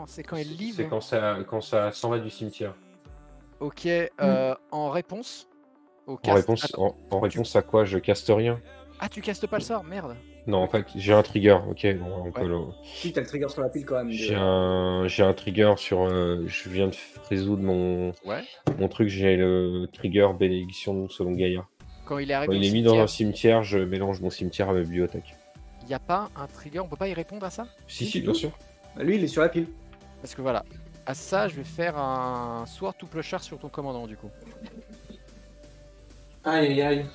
[SPEAKER 4] c'est quand il livre.
[SPEAKER 2] C'est quand ça s'en va du cimetière.
[SPEAKER 4] Ok, en réponse. Au
[SPEAKER 2] En
[SPEAKER 4] cast.
[SPEAKER 2] réponse,
[SPEAKER 4] Attends.
[SPEAKER 2] en réponse à quoi? Je caste rien.
[SPEAKER 4] Ah, tu castes pas le sort, merde.
[SPEAKER 2] Non, en fait, j'ai un trigger. Ok, bon, on peut le...
[SPEAKER 1] Si, t'as le trigger sur la pile quand même.
[SPEAKER 2] J'ai un trigger sur. Je viens de résoudre
[SPEAKER 4] Ouais.
[SPEAKER 2] mon truc. J'ai le trigger bénédiction selon Gaïa.
[SPEAKER 4] Quand il est
[SPEAKER 2] Quand
[SPEAKER 4] arrivé
[SPEAKER 2] il
[SPEAKER 4] au
[SPEAKER 2] est mis dans un
[SPEAKER 4] cimetière,
[SPEAKER 2] cimetière, je mélange mon cimetière à ma bibliothèque.
[SPEAKER 4] il n'y a pas un trigger, on peut pas y répondre à ça?
[SPEAKER 2] Si, bien sûr.
[SPEAKER 1] Lui, il est sur la pile.
[SPEAKER 4] Parce que voilà, à ça, je vais faire un Sword to Plusher sur ton commandant du coup.
[SPEAKER 3] Aïe aïe aïe.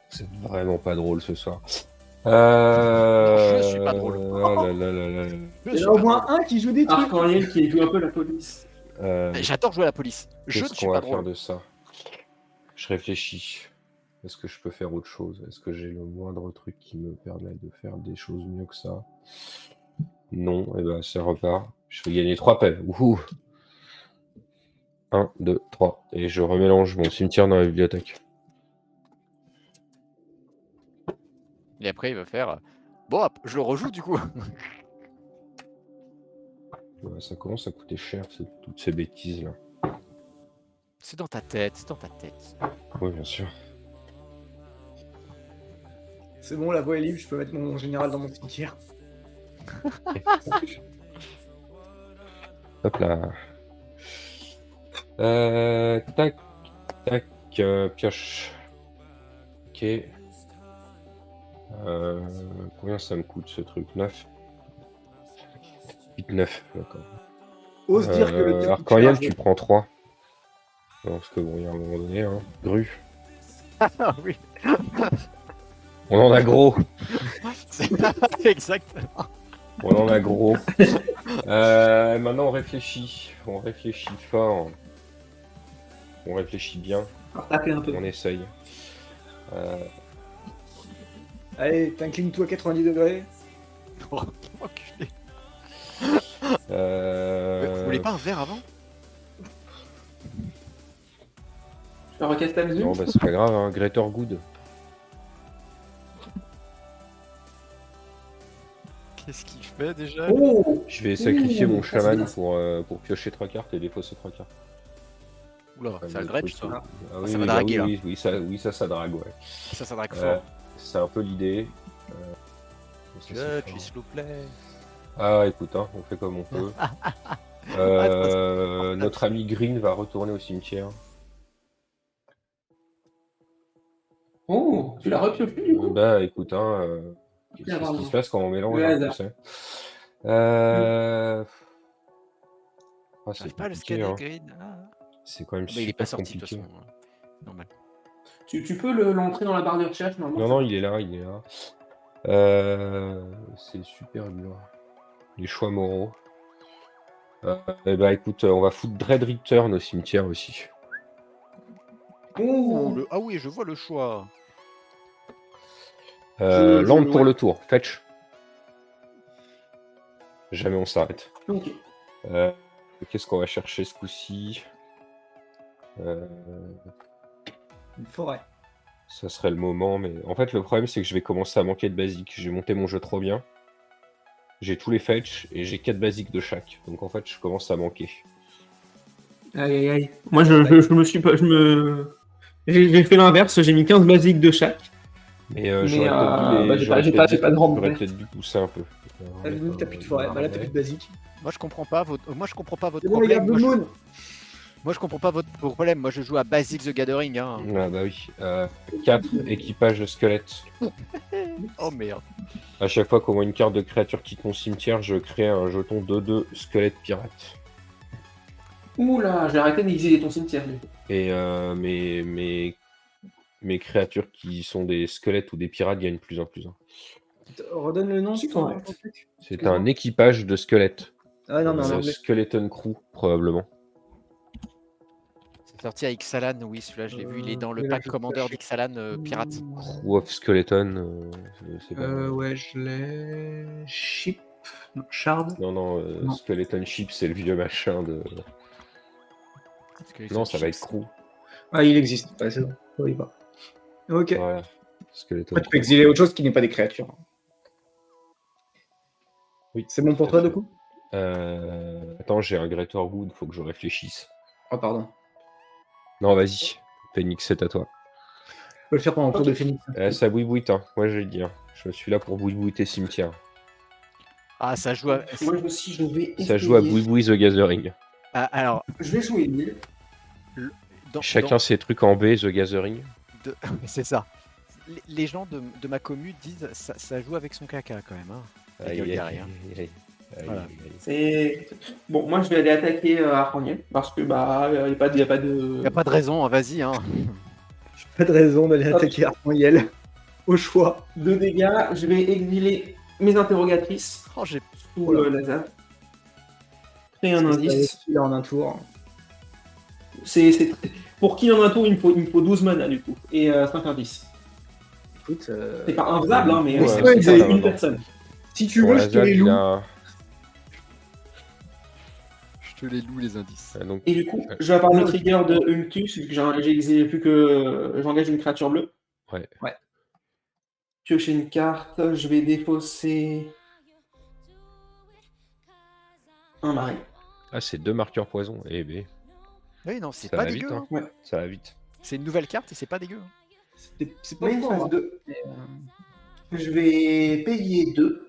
[SPEAKER 2] C'est vraiment pas drôle ce soir.
[SPEAKER 4] je suis pas drôle.
[SPEAKER 2] Oh là là là là là.
[SPEAKER 1] Il y en a au moins un qui joue des trucs.
[SPEAKER 3] Arcoriel qui joue un peu la police.
[SPEAKER 4] J'adore jouer à la police. Je ne
[SPEAKER 2] Qu'est-ce
[SPEAKER 4] suis
[SPEAKER 2] qu'on
[SPEAKER 4] pas
[SPEAKER 2] va faire
[SPEAKER 4] drôle.
[SPEAKER 2] de ça? Je réfléchis. Est-ce que je peux faire autre chose? Est-ce que j'ai le moindre truc qui me permet de faire des choses mieux que ça? Non, et ben ça repart. Je vais gagner 3 paix. Wouhou! 1, 2, 3. Et je remélange mon cimetière dans la bibliothèque.
[SPEAKER 4] Et après, il va faire. Bon, je le rejoue du coup.
[SPEAKER 2] Ouais, ça commence à coûter cher, toutes ces bêtises là.
[SPEAKER 4] C'est dans ta tête, c'est dans ta tête.
[SPEAKER 2] Oui, bien sûr.
[SPEAKER 1] C'est bon, la voie est libre, je peux mettre mon général dans mon cimetière.
[SPEAKER 2] Hop là. Tac, tac, pioche. Ok. Combien ça me coûte ce truc? 9. 8, 9, d'accord.
[SPEAKER 1] Ose dire que le truc
[SPEAKER 2] Arcoriel,
[SPEAKER 1] qui
[SPEAKER 2] tu prends 3. Non, parce que bon, il y a un moment donné, hein. Grue.
[SPEAKER 4] Ah oui.
[SPEAKER 2] On en a gros.
[SPEAKER 4] Exactement.
[SPEAKER 2] On en a gros. Maintenant, on réfléchit. On réfléchit fort. On réfléchit bien.
[SPEAKER 3] Alors, taper un peu.
[SPEAKER 2] On essaye.
[SPEAKER 1] Allez, t'inclines-toi à 90 degrés.
[SPEAKER 4] Enculé.
[SPEAKER 2] Euh,
[SPEAKER 4] Vous voulez pas un verre avant?
[SPEAKER 3] Je vais recaster la musique.
[SPEAKER 2] Non, bah c'est pas grave, hein. Greater Good.
[SPEAKER 4] Qu'est-ce qu'il fait déjà?
[SPEAKER 3] Oh
[SPEAKER 2] Je vais sacrifier mon
[SPEAKER 3] ça, c'est
[SPEAKER 2] chaman
[SPEAKER 3] bien.
[SPEAKER 2] pour piocher 3 cartes et défausser 3 cartes.
[SPEAKER 4] Oula,
[SPEAKER 2] Ah,
[SPEAKER 4] c'est un
[SPEAKER 2] mais
[SPEAKER 4] dredge,
[SPEAKER 2] truc,
[SPEAKER 4] ça.
[SPEAKER 2] Ah,
[SPEAKER 4] ça va draguer, là.
[SPEAKER 2] oui, ça drague, ouais.
[SPEAKER 4] Ça drague
[SPEAKER 2] Euh,
[SPEAKER 4] fort.
[SPEAKER 2] c'est un peu l'idée. Ça, c'est fort.
[SPEAKER 4] S'il vous plaît.
[SPEAKER 2] Ah, écoute, hein, on fait comme on peut. Notre ami Green va retourner au cimetière.
[SPEAKER 3] Oh, tu l'as repioché du coup?
[SPEAKER 2] Bah, écoute, hein, c'est
[SPEAKER 3] Bien,
[SPEAKER 2] ce qui
[SPEAKER 3] vraiment.
[SPEAKER 2] se passe quand on mélange,
[SPEAKER 3] Le
[SPEAKER 2] hein,
[SPEAKER 3] hasard.
[SPEAKER 2] tu sais. Ah, c'est
[SPEAKER 4] J'arrive pas à le
[SPEAKER 2] compliqué,
[SPEAKER 4] scanner,
[SPEAKER 2] hein.
[SPEAKER 4] Green. Ah.
[SPEAKER 2] C'est quand même
[SPEAKER 4] Ah bah, il est
[SPEAKER 2] super
[SPEAKER 4] pas sorti de toute
[SPEAKER 2] compliqué.
[SPEAKER 4] façon. Normal.
[SPEAKER 3] Tu peux l'entrer dans la barre de recherche normalement.
[SPEAKER 2] Non, il est là, il est là. C'est super dur. Les choix moraux. Eh bah écoute, on va foutre Dread Return au cimetière aussi.
[SPEAKER 3] Oh,
[SPEAKER 4] Ah oui, je vois le choix.
[SPEAKER 2] Land pour
[SPEAKER 3] ouais.
[SPEAKER 2] le tour, fetch. Jamais on s'arrête.
[SPEAKER 3] Ok.
[SPEAKER 2] Qu'est-ce qu'on va chercher ce coup-ci?
[SPEAKER 1] Une forêt.
[SPEAKER 2] Ça serait le moment, mais en fait le problème c'est que je vais commencer à manquer de basiques. J'ai monté mon jeu trop bien. J'ai tous les fetch et j'ai 4 basiques de chaque. Donc en fait je commence à manquer.
[SPEAKER 3] Aïe aïe aïe. Moi je me suis pas. J'ai fait l'inverse, j'ai mis 15 basiques de chaque.
[SPEAKER 2] Mais
[SPEAKER 3] Mais,
[SPEAKER 2] j'aurais peut-être dû les.
[SPEAKER 3] bah, j'ai
[SPEAKER 2] j'aurais
[SPEAKER 3] pas
[SPEAKER 2] peut-être
[SPEAKER 3] de rampe
[SPEAKER 2] j'aurais
[SPEAKER 3] verte.
[SPEAKER 2] peut-être dû pousser un peu.
[SPEAKER 1] Ah, vu que t'as plus de forêt. Bah là, t'as plus de basique.
[SPEAKER 4] Moi je comprends pas votre
[SPEAKER 1] C'est bon, les gars,
[SPEAKER 4] problème.
[SPEAKER 1] Blue Moon.
[SPEAKER 4] Moi je comprends pas votre problème. Moi je joue à Basic the Gathering. Hein.
[SPEAKER 2] Ah bah oui. 4 équipages de squelettes.
[SPEAKER 4] Oh merde.
[SPEAKER 2] À chaque fois qu'au moins une carte de créature quitte mon cimetière, je crée un jeton 2/2 squelette pirate.
[SPEAKER 3] Oula, j'ai arrêté d'exiler ton cimetière. Du coup.
[SPEAKER 2] Et mes créatures qui sont des squelettes ou des pirates gagnent plus un plus un.
[SPEAKER 1] Redonne le nom.
[SPEAKER 3] C'est
[SPEAKER 1] ton-
[SPEAKER 3] correct.
[SPEAKER 1] ton truc.
[SPEAKER 2] C'est
[SPEAKER 1] Excuse-moi.
[SPEAKER 2] un équipage de squelettes.
[SPEAKER 1] Ah non, mais en anglais.
[SPEAKER 2] Skeleton Crew, probablement.
[SPEAKER 4] C'est sorti à Ixalan, oui, celui-là je l'ai vu. Il est dans le
[SPEAKER 1] là,
[SPEAKER 4] pack
[SPEAKER 1] je
[SPEAKER 4] commandeur
[SPEAKER 1] cherche.
[SPEAKER 4] d'Ixalan Pirate.
[SPEAKER 2] Crew of Skeleton, je sais pas.
[SPEAKER 3] Ouais, je l'ai. Ship. Non, Shard.
[SPEAKER 2] Non,
[SPEAKER 3] Non.
[SPEAKER 2] Skeleton Ship, c'est le vieux machin de. Non, ça va être Crew.
[SPEAKER 1] Ah, il existe. Ouais, c'est bon. Oui, pas. Ok.
[SPEAKER 2] Voilà. Skeleton
[SPEAKER 1] Après, tu peux
[SPEAKER 2] Crew.
[SPEAKER 1] exiler autre chose qui n'est pas des créatures.
[SPEAKER 2] Oui.
[SPEAKER 1] C'est bon pour
[SPEAKER 2] tout à
[SPEAKER 1] toi,
[SPEAKER 2] fait.
[SPEAKER 1] du coup?
[SPEAKER 2] Attends, j'ai un Greater Good, faut que je réfléchisse.
[SPEAKER 1] Oh, pardon.
[SPEAKER 2] Non, vas-y. Phoenix, c'est à toi.
[SPEAKER 1] Je peux le faire pendant le tour
[SPEAKER 3] Ok.
[SPEAKER 1] de Phoenix.
[SPEAKER 2] Ça bouille-bouite, hein. Moi, je vais le dire. Je suis là pour bouille-bouiter cimetière.
[SPEAKER 4] Ah, ça joue à...
[SPEAKER 3] Moi aussi, je vais.
[SPEAKER 2] Ça joue à
[SPEAKER 3] essayer.
[SPEAKER 2] Boui-Boui The Gathering.
[SPEAKER 4] Ah, alors,
[SPEAKER 3] Je vais jouer une.
[SPEAKER 2] Chacun ses trucs en B, The Gathering.
[SPEAKER 4] c'est ça. Les gens de ma commu disent ça joue avec son caca quand même. Hein. La gueule derrière. Voilà.
[SPEAKER 3] C'est. Bon, moi je vais aller attaquer Arcaniel parce que bah y a pas de.
[SPEAKER 4] Y a pas de raison, hein, vas-y. Hein.
[SPEAKER 1] Pas de raison d'aller attaquer Arcaniel. Au choix.
[SPEAKER 3] 2 dégâts, je vais exiler mes interrogatrices
[SPEAKER 4] Oh, j'ai...
[SPEAKER 3] sous Lazare. Créer un indice.
[SPEAKER 1] Il en un tour.
[SPEAKER 3] C'est pour qu'il en a un tour, il me faut 12 mana du coup. Et 5 indices.
[SPEAKER 1] Écoute,
[SPEAKER 3] C'est pas infaisable, hein, mais
[SPEAKER 2] Ouais,
[SPEAKER 3] c'est
[SPEAKER 1] c'est
[SPEAKER 3] une
[SPEAKER 2] ça,
[SPEAKER 3] personne.
[SPEAKER 1] si tu
[SPEAKER 2] Bon,
[SPEAKER 1] veux,
[SPEAKER 2] la
[SPEAKER 1] je te les
[SPEAKER 2] ZAD,
[SPEAKER 1] loue.
[SPEAKER 4] Je te les loue les indices.
[SPEAKER 2] donc,
[SPEAKER 3] Et du coup, je vais avoir le trigger de Unctus, vu que j'ai exilé plus que j'engage une créature bleue.
[SPEAKER 2] Ouais.
[SPEAKER 3] Piocher une carte, je vais défausser un mari.
[SPEAKER 2] Ah, c'est 2 marqueurs poison. Eh ben,
[SPEAKER 4] Oui, non, c'est
[SPEAKER 2] ça
[SPEAKER 4] pas
[SPEAKER 2] va vite,
[SPEAKER 4] dégueu.
[SPEAKER 2] hein.
[SPEAKER 4] Hein.
[SPEAKER 2] Ça va vite.
[SPEAKER 4] C'est une nouvelle carte et c'est pas dégueu. Hein.
[SPEAKER 1] C'est pas
[SPEAKER 3] Main
[SPEAKER 1] fort,
[SPEAKER 3] phase
[SPEAKER 1] hein.
[SPEAKER 3] 2. Je vais payer 2.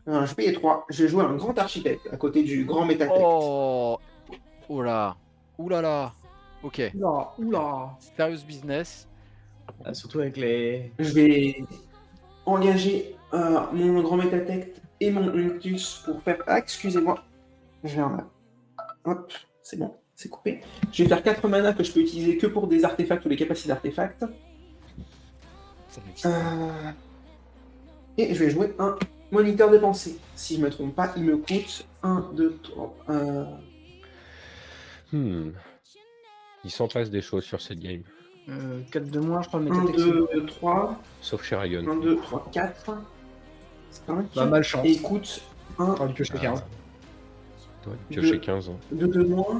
[SPEAKER 3] Non, je vais payer 3. Je vais jouer un grand architecte à côté du grand métatech.
[SPEAKER 4] Oh, oh là, oulala. Ok,
[SPEAKER 1] Oula, oula.
[SPEAKER 4] serious business.
[SPEAKER 1] Ah, surtout avec les.
[SPEAKER 3] Je vais engager mon grand métatech et mon Unctus pour faire. Ah, excusez-moi. Je vais en. Hop, c'est bon, c'est coupé. Je vais faire 4 mana que je peux utiliser que pour des artefacts ou des capacités d'artefacts.
[SPEAKER 4] Ça m'excite.
[SPEAKER 3] Et je vais jouer un moniteur de pensée. Si je me trompe pas, il me coûte 1, 2, 3.
[SPEAKER 2] Il s'en passe des choses sur cette game.
[SPEAKER 1] 4 de moins, je crois, le
[SPEAKER 3] 1,
[SPEAKER 1] méta
[SPEAKER 3] 2, 3.
[SPEAKER 2] Sauf chez Rayon.
[SPEAKER 3] 1, 2, 3, 4. 5.
[SPEAKER 1] Bah, malchance.
[SPEAKER 3] Et il coûte 1,
[SPEAKER 1] T'aurais dû piocher 15.
[SPEAKER 2] Toi, piocher 15 ans.
[SPEAKER 3] 2 de moins.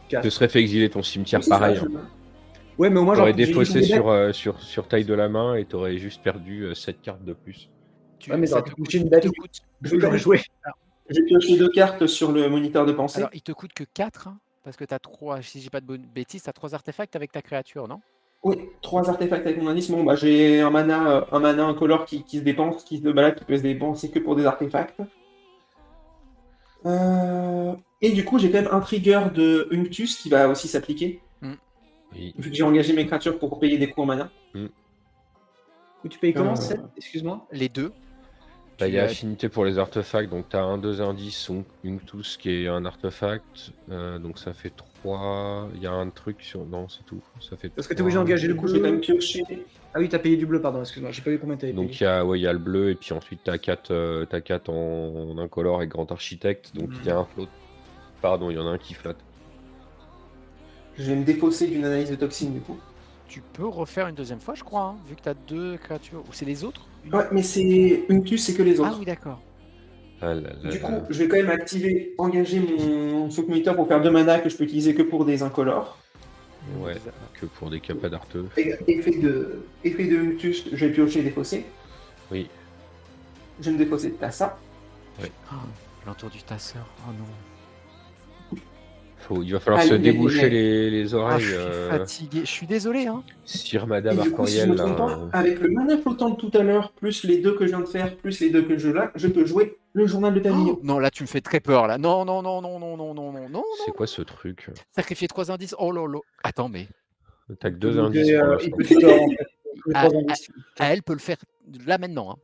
[SPEAKER 2] Tu te serais fait exiler ton cimetière
[SPEAKER 3] Oui, c'est ça,
[SPEAKER 2] pareil.
[SPEAKER 3] je-
[SPEAKER 1] Ouais, mais au moins,
[SPEAKER 2] T'aurais
[SPEAKER 1] j'ai
[SPEAKER 2] défaussé
[SPEAKER 1] des bêtes.
[SPEAKER 2] sur taille de la main et t'aurais juste perdu 7 cartes de plus.
[SPEAKER 1] Ouais, mais
[SPEAKER 4] Ça
[SPEAKER 1] t'aurais
[SPEAKER 4] te
[SPEAKER 1] pu toucher
[SPEAKER 4] coûte-
[SPEAKER 1] une bête.
[SPEAKER 4] te coûte-
[SPEAKER 1] Je vais jouer.
[SPEAKER 3] J'ai pioché 2 cartes sur le moniteur de pensée.
[SPEAKER 4] Alors, il te coûte que 4, parce que tu as 3, si j'ai pas de bêtises, tu as 3 artefacts avec ta créature, non?
[SPEAKER 3] Oui, 3 artefacts avec mon indice. Bon, bah, j'ai un mana incolore qui se dépense, qui se balade, qui peut se dépenser que pour des artefacts. Et du coup, j'ai quand même un trigger de Unctus qui va aussi s'appliquer,
[SPEAKER 2] Oui.
[SPEAKER 3] vu que j'ai engagé mes créatures pour payer des coûts en mana.
[SPEAKER 1] Ou tu payes comment,
[SPEAKER 3] Euh,
[SPEAKER 1] 7? Excuse-moi.
[SPEAKER 4] Les deux.
[SPEAKER 2] Bah, il y a
[SPEAKER 4] Tu as-
[SPEAKER 2] affinité pour les artefacts, donc tu as un 2 indices, Unctus qui est un artefact, donc ça fait 3. Il y a un truc sur. Non, c'est tout. Ça fait
[SPEAKER 1] Parce que t'es
[SPEAKER 2] 3.
[SPEAKER 1] obligé d'engager le
[SPEAKER 3] Du coup, j'ai quand même
[SPEAKER 1] bleu.
[SPEAKER 3] pioché.
[SPEAKER 1] Ah oui, t'as payé du bleu, pardon, excuse-moi. J'ai pas vu combien t'avais payé.
[SPEAKER 2] Donc il y a le bleu, et puis ensuite tu as 4 en incolore et grand architecte, donc il y a un flotte. Pardon, il y en a un qui flotte.
[SPEAKER 3] Je vais me défausser d'une analyse de toxine, du coup.
[SPEAKER 4] Tu peux refaire une deuxième fois, je crois, hein, vu que tu as 2 créatures. Ou c'est les autres?
[SPEAKER 3] Ouais, mais c'est Unctus, c'est que les
[SPEAKER 4] Ah
[SPEAKER 3] autres.
[SPEAKER 4] oui, d'accord.
[SPEAKER 2] Ah là là
[SPEAKER 3] Du
[SPEAKER 2] là.
[SPEAKER 3] coup, je vais quand même engager mon Soak Monitor pour faire 2 mana que je peux utiliser que pour des incolores.
[SPEAKER 2] Ouais, que pour des capas d'arteux.
[SPEAKER 3] Effet de Unctus, je vais piocher et défausser.
[SPEAKER 2] Oui.
[SPEAKER 3] Je vais me défausser de ça.
[SPEAKER 4] Oh, l'entour du tasseur. Oh non.
[SPEAKER 2] Il va falloir
[SPEAKER 3] Aïe,
[SPEAKER 2] se
[SPEAKER 3] aïe,
[SPEAKER 2] déboucher
[SPEAKER 3] aïe.
[SPEAKER 2] les
[SPEAKER 4] Ah,
[SPEAKER 2] oreilles.
[SPEAKER 4] je suis fatigué. Je suis désolé, hein.
[SPEAKER 2] Sire
[SPEAKER 3] Et
[SPEAKER 2] Madame
[SPEAKER 3] du coup, si je me
[SPEAKER 2] Arcoriel.
[SPEAKER 3] trompe pas, avec le mana flottant de tout à l'heure, plus les 2 que je viens de faire, plus les 2 que je peux jouer le journal de Tamio.
[SPEAKER 4] Oh, non, là, tu me fais très peur, là. Non, non, non, non, non, non, non, non, non.
[SPEAKER 2] C'est quoi ce truc?
[SPEAKER 4] Sacrifier 3 indices. Oh lolo. Attends, mais
[SPEAKER 2] T'as que 2
[SPEAKER 1] Il
[SPEAKER 2] indices
[SPEAKER 1] peut-
[SPEAKER 2] pour
[SPEAKER 1] il
[SPEAKER 2] l'instant.
[SPEAKER 1] peut te tort, en fait. Les
[SPEAKER 4] Ah,
[SPEAKER 1] trois indices.
[SPEAKER 4] elle peut le faire là maintenant, hein.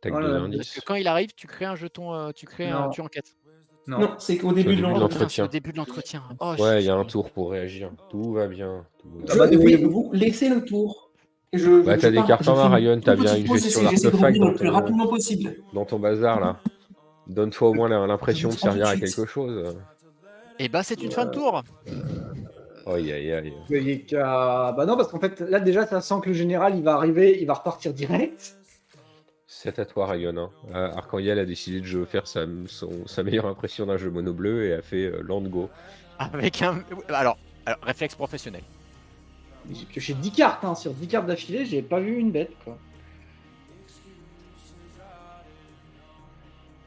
[SPEAKER 2] T'as que
[SPEAKER 1] Voilà.
[SPEAKER 2] 2
[SPEAKER 4] Parce
[SPEAKER 2] indices.
[SPEAKER 4] que quand il arrive, tu crées un jeton, tu crées un
[SPEAKER 1] Non.
[SPEAKER 4] tu enquêtes.
[SPEAKER 1] Non.
[SPEAKER 3] Non, c'est qu'au début de
[SPEAKER 2] début de
[SPEAKER 4] Oh,
[SPEAKER 3] l'entretien.
[SPEAKER 4] putain, c'est
[SPEAKER 2] l'entretien.
[SPEAKER 4] au début de l'entretien. Oh,
[SPEAKER 2] Ouais, il y a un
[SPEAKER 4] je-
[SPEAKER 2] tour pour réagir. Tout va bien.
[SPEAKER 1] Ah bah,
[SPEAKER 3] Je vais
[SPEAKER 1] débrouillez-vous.
[SPEAKER 3] vous laisser le tour.
[SPEAKER 2] Bah, t'as des cartes en main, Ryan, t'as bien une gestion
[SPEAKER 3] J'essaie de
[SPEAKER 2] d'artefact
[SPEAKER 3] revenir
[SPEAKER 2] dans
[SPEAKER 3] le plus
[SPEAKER 2] ton-
[SPEAKER 3] rapidement possible.
[SPEAKER 2] dans ton bazar là. Donne-toi au moins l'impression de
[SPEAKER 3] Je prends tout de
[SPEAKER 2] servir à
[SPEAKER 3] suite.
[SPEAKER 2] quelque chose.
[SPEAKER 4] Eh ben, c'est une fin de tour.
[SPEAKER 2] Aïe aïe aïe.
[SPEAKER 1] Bah non, parce qu'en fait, là déjà, ça sent que le général, il va arriver, il va repartir direct.
[SPEAKER 2] C'est à toi, Ryan. Hein. Arcoriel a décidé de faire sa meilleure impression d'un jeu mono bleu et a fait Land Go.
[SPEAKER 4] Avec un. Alors, réflexe professionnel.
[SPEAKER 1] Mais j'ai pioché 10 cartes, hein. Sur 10 cartes d'affilée, j'ai pas vu une bête, quoi.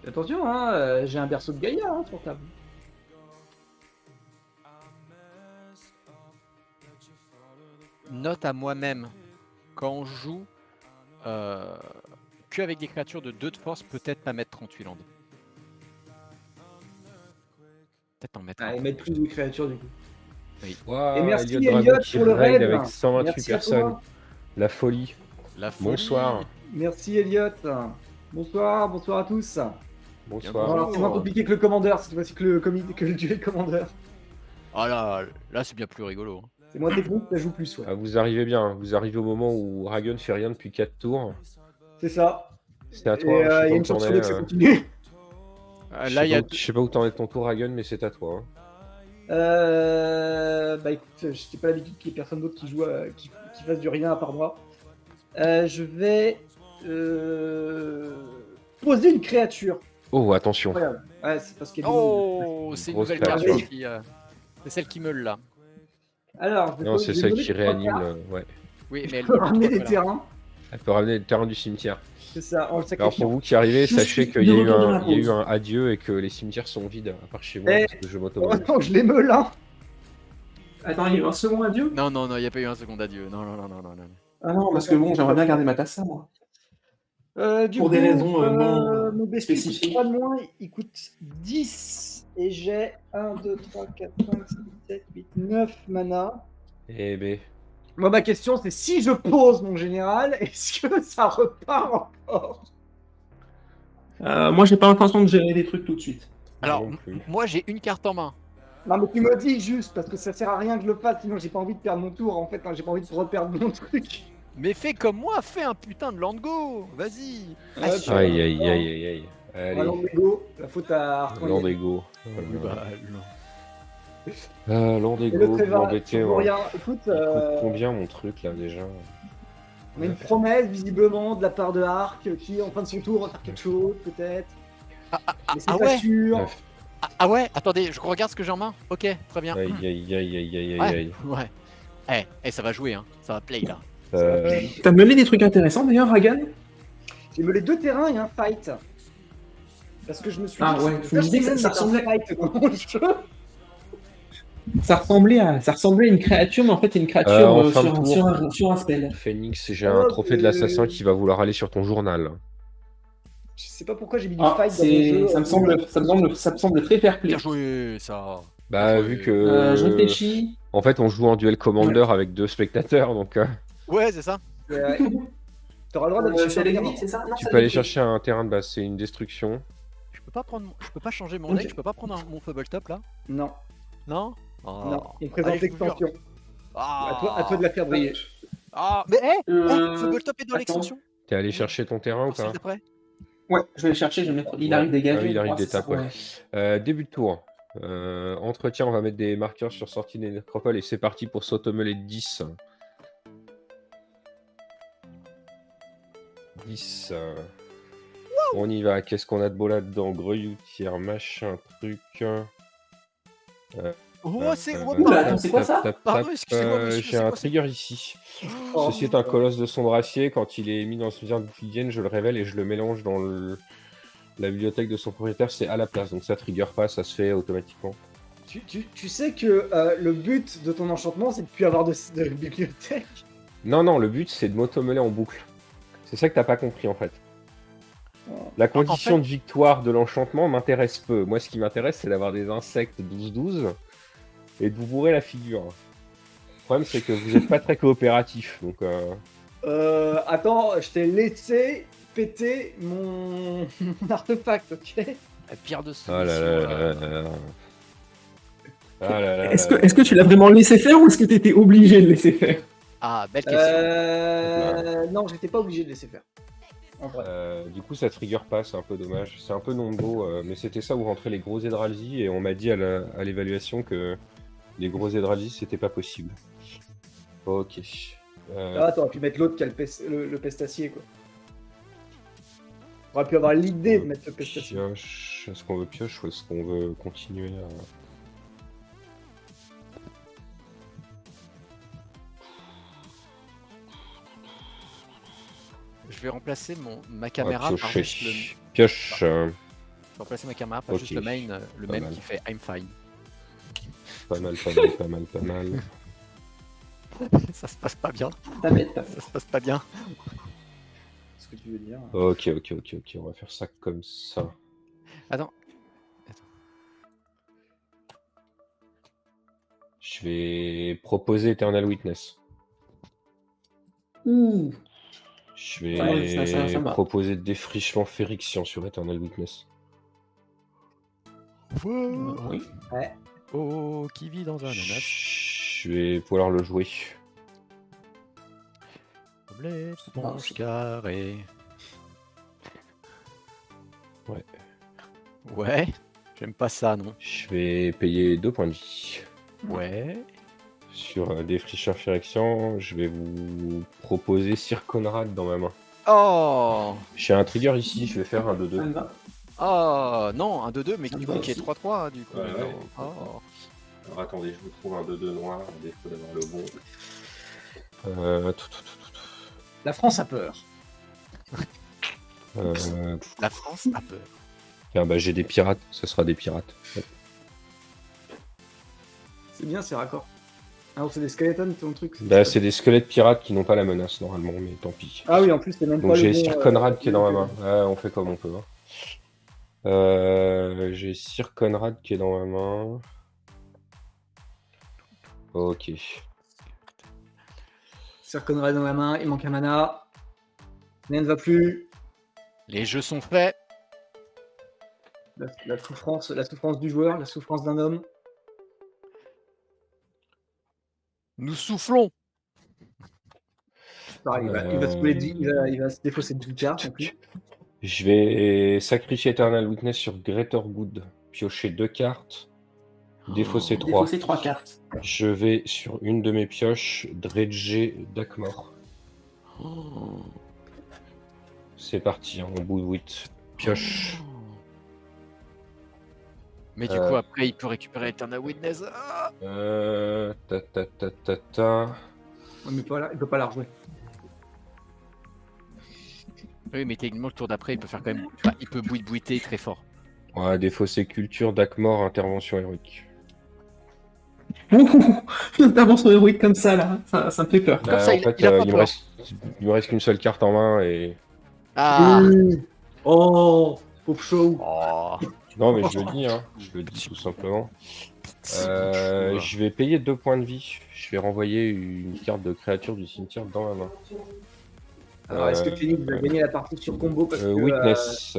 [SPEAKER 1] Attention, hein, j'ai un berceau de Gaïa hein, sur table.
[SPEAKER 4] Note à moi-même, quand on joue que avec des créatures de 2 de force, peut-être pas mettre 38 landes. Peut-être en mettre un.
[SPEAKER 1] Ah, et mettre plus de créatures, du coup.
[SPEAKER 2] Waouh,
[SPEAKER 1] Et merci,
[SPEAKER 2] Elliot Dragon
[SPEAKER 1] Elliot,
[SPEAKER 2] qui
[SPEAKER 1] pour le
[SPEAKER 2] raid
[SPEAKER 1] raid.
[SPEAKER 2] avec 128
[SPEAKER 1] Merci à
[SPEAKER 2] personnes.
[SPEAKER 1] toi.
[SPEAKER 2] La folie.
[SPEAKER 4] La folie.
[SPEAKER 2] Bonsoir.
[SPEAKER 1] Merci, Elliot. Bonsoir, bonsoir à tous.
[SPEAKER 2] Bonsoir.
[SPEAKER 1] Alors, c'est moins compliqué que le commandeur, cette fois-ci que le duel commandeur.
[SPEAKER 4] Ah là c'est bien plus rigolo.
[SPEAKER 1] C'est moins technique, ça joue plus, ouais.
[SPEAKER 2] Ah, vous arrivez bien. Vous arrivez au moment où Ragon fait rien depuis 4 tours.
[SPEAKER 1] C'est ça.
[SPEAKER 2] C'est à
[SPEAKER 1] Et
[SPEAKER 2] toi.
[SPEAKER 1] il y a
[SPEAKER 2] je
[SPEAKER 1] une
[SPEAKER 2] sais pas
[SPEAKER 1] chance
[SPEAKER 2] où
[SPEAKER 1] sur
[SPEAKER 2] t'en
[SPEAKER 1] deux que
[SPEAKER 2] es,
[SPEAKER 1] ça continue.
[SPEAKER 2] je
[SPEAKER 4] Là, il y a.
[SPEAKER 2] sais pas où t'en es de ton tour, Ragon, mais c'est à toi. Hein.
[SPEAKER 1] Bah écoute, je n'ai pas l'habitude qu'il y ait personne d'autre qui joue, qui fasse du rien à part moi. Je vais poser une créature.
[SPEAKER 2] Oh, attention.
[SPEAKER 1] Incroyable. Ouais, c'est parce qu'elle est
[SPEAKER 4] Oh, c'est une
[SPEAKER 2] Grosse
[SPEAKER 4] nouvelle
[SPEAKER 2] créature.
[SPEAKER 4] carte qui. C'est celle qui meule là.
[SPEAKER 1] Alors, je vais
[SPEAKER 2] Non,
[SPEAKER 1] poser-
[SPEAKER 2] c'est
[SPEAKER 1] je vais
[SPEAKER 2] celle
[SPEAKER 1] donner
[SPEAKER 2] qui
[SPEAKER 1] trois
[SPEAKER 2] réanime.
[SPEAKER 1] cartes.
[SPEAKER 2] Ouais.
[SPEAKER 4] Oui, mais elle
[SPEAKER 1] Je peux ramener des
[SPEAKER 4] voilà.
[SPEAKER 1] terrains.
[SPEAKER 2] Elle peut ramener le terrain du cimetière.
[SPEAKER 1] C'est ça, en le
[SPEAKER 2] Alors
[SPEAKER 1] sacrifiant.
[SPEAKER 2] pour vous qui arrivez,
[SPEAKER 3] Je
[SPEAKER 2] sachez
[SPEAKER 3] suis
[SPEAKER 2] qu'il y a
[SPEAKER 3] de
[SPEAKER 2] eu
[SPEAKER 3] retour dans la
[SPEAKER 2] il y a eu
[SPEAKER 3] pause.
[SPEAKER 2] un adieu et que les cimetières sont vides, à part chez moi,
[SPEAKER 1] Eh,
[SPEAKER 2] parce que je m'auto.
[SPEAKER 1] Heureusement que je les meule là.
[SPEAKER 3] Attends, il y a eu un second adieu?
[SPEAKER 4] Non, non, non, il n'y a pas eu un second adieu. Non, non, non, non, non, non.
[SPEAKER 3] Ah non, parce que bon, j'aimerais bien garder ma tasse à moi.
[SPEAKER 1] Du
[SPEAKER 3] Pour
[SPEAKER 1] coup,
[SPEAKER 3] des raisons, non
[SPEAKER 1] mon bestiau coûte
[SPEAKER 3] spécifiques.
[SPEAKER 1] 3 de moins, il coûte 10. Et j'ai 1, 2, 3, 4, 5, 6, 7, 8, 9 mana.
[SPEAKER 2] Eh ben,
[SPEAKER 1] Moi, ma question, c'est si je pose mon général, est-ce que ça repart encore?
[SPEAKER 3] Moi, j'ai pas l'intention de gérer des trucs tout de suite.
[SPEAKER 4] Alors,
[SPEAKER 2] non plus.
[SPEAKER 4] moi j'ai une carte en main.
[SPEAKER 1] Non, mais tu me dis juste, parce que ça sert à rien que je le fasse, sinon j'ai pas envie de perdre mon tour, en fait, hein, j'ai pas envie de reperdre mon truc.
[SPEAKER 4] Mais fais comme moi, fais un putain de land go. Vas-y.
[SPEAKER 1] Hop,
[SPEAKER 2] Aïe, aïe, aïe, aïe, aïe. Allez,
[SPEAKER 1] Landego, la faute à Arcangel.
[SPEAKER 2] Landego.
[SPEAKER 4] Bah,
[SPEAKER 2] Ah,
[SPEAKER 1] Et le
[SPEAKER 2] Landego, vous
[SPEAKER 1] Tréva,
[SPEAKER 2] m'embêtez.
[SPEAKER 1] toujours
[SPEAKER 2] Ouais.
[SPEAKER 1] rien. Écoute,
[SPEAKER 2] Il coûte combien mon truc là déjà?
[SPEAKER 1] on a une promesse visiblement de la part de Arc qui est en train de son tour refaire quelque chose peut-être. Mais c'est
[SPEAKER 4] ah
[SPEAKER 1] pas
[SPEAKER 4] ouais.
[SPEAKER 1] sûr.
[SPEAKER 2] Neuf.
[SPEAKER 4] Ah ouais, attendez, je regarde ce que j'ai en main. Ok, très bien.
[SPEAKER 2] Aïe, aïe, aïe, aïe, aïe, aïe,
[SPEAKER 4] Ouais,
[SPEAKER 2] aïe.
[SPEAKER 4] ouais. Ça va jouer, hein. Ça va play là.
[SPEAKER 2] Euh,
[SPEAKER 3] T'as mené des trucs intéressants d'ailleurs, Ragan?
[SPEAKER 1] J'ai me les 2 terrains et un fight. Parce que je me suis
[SPEAKER 3] Ah
[SPEAKER 1] dit
[SPEAKER 3] ouais,
[SPEAKER 1] que
[SPEAKER 3] je me disais que ça
[SPEAKER 1] mettre un
[SPEAKER 3] ressemblait-
[SPEAKER 1] fight dans mon jeu.
[SPEAKER 3] Ça ressemblait à une créature, mais en fait, c'est une créature
[SPEAKER 2] en fin de tour.
[SPEAKER 3] sur un spell.
[SPEAKER 2] Phoenix, j'ai un trophée de l'assassin qui va vouloir aller sur ton journal.
[SPEAKER 1] Je sais pas pourquoi j'ai mis du
[SPEAKER 3] Ah,
[SPEAKER 1] fight dans mon jeu.
[SPEAKER 3] ça me semble très fair play.
[SPEAKER 4] Bien joué, ça.
[SPEAKER 2] Bah,
[SPEAKER 4] Ouais.
[SPEAKER 2] vu que.
[SPEAKER 3] Je réfléchis.
[SPEAKER 2] En fait, on joue en duel commander avec 2 spectateurs, donc
[SPEAKER 4] Ouais, c'est ça.
[SPEAKER 1] Ouais. T'auras le droit d'aller
[SPEAKER 3] C'est
[SPEAKER 1] chercher un terrain.
[SPEAKER 3] Alexis, c'est ça? Non,
[SPEAKER 2] tu
[SPEAKER 3] c'est
[SPEAKER 2] peux aller
[SPEAKER 3] Alexis.
[SPEAKER 2] chercher un terrain de base, c'est une destruction.
[SPEAKER 4] Je peux pas changer mon
[SPEAKER 3] Ok.
[SPEAKER 4] deck, je peux pas prendre mon Fubble Top là.
[SPEAKER 1] Non,
[SPEAKER 4] Non. Oh.
[SPEAKER 1] non. Il présente
[SPEAKER 4] Allez, je vous jure.
[SPEAKER 1] l'extension.
[SPEAKER 4] Ah.
[SPEAKER 1] À toi de la faire briller.
[SPEAKER 4] Ah, mais Fubble Top est dans
[SPEAKER 3] attends.
[SPEAKER 4] l'extension.
[SPEAKER 2] T'es allé chercher ton terrain ou
[SPEAKER 4] S'il
[SPEAKER 2] pas?
[SPEAKER 4] te plaît.
[SPEAKER 3] Ouais, je vais le chercher, je vais mettre. Il
[SPEAKER 2] Ouais.
[SPEAKER 3] arrive dégagé.
[SPEAKER 2] Ah oui, il arrive
[SPEAKER 3] Ouais, c'est
[SPEAKER 2] d'étape,
[SPEAKER 3] ça,
[SPEAKER 2] ouais. Début de tour. Entretien, on va mettre des marqueurs sur sortie des nécropoles et c'est parti pour s'automeler 10. 10. On y va. Qu'est-ce qu'on a de beau là-dedans? Greuilloutière, machin, truc.
[SPEAKER 4] Oh, c'est. Oh,
[SPEAKER 3] Oula,
[SPEAKER 4] pardon.
[SPEAKER 3] attends, c'est quoi ça?
[SPEAKER 4] Pardon, excusez-moi, monsieur,
[SPEAKER 2] J'ai
[SPEAKER 4] c'est
[SPEAKER 2] un
[SPEAKER 4] quoi ça?
[SPEAKER 2] trigger ici.
[SPEAKER 1] Oh,
[SPEAKER 2] Ceci est un colosse de son dracier. Quand il est mis dans une de quotidienne, je le révèle et je le mélange dans la bibliothèque de son propriétaire. C'est à la place, donc ça trigger pas, ça se fait automatiquement.
[SPEAKER 1] Tu sais que le but de ton enchantement, c'est de plus avoir de bibliothèque.
[SPEAKER 2] Non, le but c'est de m'automeler en boucle. C'est ça que t'as pas compris en fait. La condition
[SPEAKER 4] En fait-
[SPEAKER 2] de victoire de l'enchantement m'intéresse peu. Moi, ce qui m'intéresse, c'est d'avoir des insectes 12-12 et de vous bourrer la figure. Le problème, c'est que vous n'êtes pas très coopératif, donc.
[SPEAKER 1] Attends, je t'ai laissé péter mon artefact, ok?
[SPEAKER 4] La pire de ce.
[SPEAKER 2] Ah là là là là là. Ah là là
[SPEAKER 3] Est-ce
[SPEAKER 2] là.
[SPEAKER 3] que tu l'as vraiment laissé faire ou est-ce que tu étais obligé de laisser faire?
[SPEAKER 4] Ah, belle question.
[SPEAKER 1] Non, j'étais pas obligé de laisser faire. En vrai.
[SPEAKER 2] Du coup, ça trigger pas, c'est un peu dommage. C'est un peu nombo, mais c'était ça où rentraient les gros Edralzi et on m'a dit à l'évaluation que les gros Edralzi c'était pas possible. Ok.
[SPEAKER 1] Ah, t'aurais pu mettre l'autre qui a le pestacier, quoi. T'aurais pu avoir l'idée de mettre le pestacier.
[SPEAKER 2] Pioche. Est-ce qu'on veut pioche ou est-ce qu'on veut continuer à...
[SPEAKER 4] Je vais remplacer ma
[SPEAKER 2] à
[SPEAKER 4] caméra par
[SPEAKER 2] piocher.
[SPEAKER 4] juste le.
[SPEAKER 2] Pioche.
[SPEAKER 4] Je vais remplacer ma caméra par
[SPEAKER 2] Ok.
[SPEAKER 4] juste le main, le
[SPEAKER 2] Pas
[SPEAKER 4] même
[SPEAKER 2] mal.
[SPEAKER 4] qui fait I'm fine.
[SPEAKER 2] Pas mal, pas mal, pas mal, pas mal.
[SPEAKER 4] Ça se passe pas bien.
[SPEAKER 3] Ta bête.
[SPEAKER 4] Ça se passe pas bien.
[SPEAKER 1] Ce que tu veux dire.
[SPEAKER 2] Ok, on va faire ça comme ça.
[SPEAKER 4] Attends.
[SPEAKER 2] Je vais proposer Eternal Witness.
[SPEAKER 3] Ouh.
[SPEAKER 2] Je vais
[SPEAKER 3] Ouais, ça va.
[SPEAKER 2] proposer défrichement Phéryxian sur Eternal Witness.
[SPEAKER 3] Oui.
[SPEAKER 4] Oh, qui vit dans un ananas.
[SPEAKER 2] Je vais pouvoir le jouer.
[SPEAKER 4] Omelette,
[SPEAKER 3] Ah,
[SPEAKER 4] mange carré.
[SPEAKER 2] Ouais.
[SPEAKER 4] Ouais. J'aime pas ça, non.
[SPEAKER 2] Je vais payer 2 points de vie.
[SPEAKER 4] Ouais.
[SPEAKER 2] Sur défricheur Phyrexian, je vais vous proposer Sir Conrad dans ma main.
[SPEAKER 4] Oh.
[SPEAKER 2] J'ai un trigger ici, je vais faire un
[SPEAKER 3] Ça
[SPEAKER 2] 2-2.
[SPEAKER 3] me va.
[SPEAKER 4] Oh, non, un 2-2, mais
[SPEAKER 3] Ça me
[SPEAKER 4] du
[SPEAKER 3] va
[SPEAKER 4] coup qui est
[SPEAKER 3] aussi.
[SPEAKER 4] 3-3, du coup.
[SPEAKER 2] Ouais, ouais.
[SPEAKER 4] Oh.
[SPEAKER 2] Alors attendez, je vous trouve un 2-2 noir, à défaut d'avoir le bon.
[SPEAKER 1] La France a peur.
[SPEAKER 4] La France a peur.
[SPEAKER 2] Tiens, bah, j'ai des pirates, ce sera des pirates.
[SPEAKER 1] C'est bien, c'est raccord. Alors, c'est des skeletons, ton truc.
[SPEAKER 2] Bah, c'est des squelettes pirates qui n'ont pas la menace normalement, mais tant pis.
[SPEAKER 1] Ah oui, en plus, c'est même
[SPEAKER 2] Donc
[SPEAKER 1] pas
[SPEAKER 2] j'ai
[SPEAKER 1] le bon,
[SPEAKER 2] Sir Conrad qui est dans ma main. Ouais, on fait comme on peut. Hein. J'ai Sir Conrad qui est dans ma main. Ok.
[SPEAKER 1] Sir Conrad dans la main, il manque un mana. Rien ne va plus.
[SPEAKER 4] Les jeux sont faits.
[SPEAKER 1] La souffrance du joueur, la souffrance d'un homme.
[SPEAKER 4] Nous soufflons.
[SPEAKER 1] pareil, il va se couler il va se défausser de 10 cartes en plus.
[SPEAKER 2] Je vais sacrifier Eternal Witness sur Greater Good, piocher 2 cartes, défausser 3.
[SPEAKER 3] Défausser 3 cartes.
[SPEAKER 2] Je vais sur une de mes pioches dredger Dakmor. C'est parti, en bout de 8. Pioche.
[SPEAKER 4] Mais du coup, après, il peut récupérer Eternal Witness.
[SPEAKER 2] Ta.
[SPEAKER 1] Ouais, mais pas là, il peut pas la rejouer.
[SPEAKER 4] Oui, mais techniquement, le tour d'après, il peut faire quand même. Enfin, il peut bouiter très fort.
[SPEAKER 2] Ouais, défausser culture, Dakmor, intervention héroïque.
[SPEAKER 3] Une intervention héroïque comme ça, là, ça me fait peur.
[SPEAKER 4] Comme ça,
[SPEAKER 2] en
[SPEAKER 4] il
[SPEAKER 2] fait,
[SPEAKER 4] a pas
[SPEAKER 2] il
[SPEAKER 4] peur.
[SPEAKER 2] me reste qu'une seule carte en main et.
[SPEAKER 4] Ah
[SPEAKER 1] Oh, pauvre show.
[SPEAKER 4] Oh.
[SPEAKER 2] Non, mais je le dis, hein. Je le dis tout simplement. Je vais payer 2 points de vie. Je vais renvoyer une carte de créature du cimetière dans ma main.
[SPEAKER 1] Alors, est-ce que Phoenix va gagner la partie sur combo parce que
[SPEAKER 2] Witness.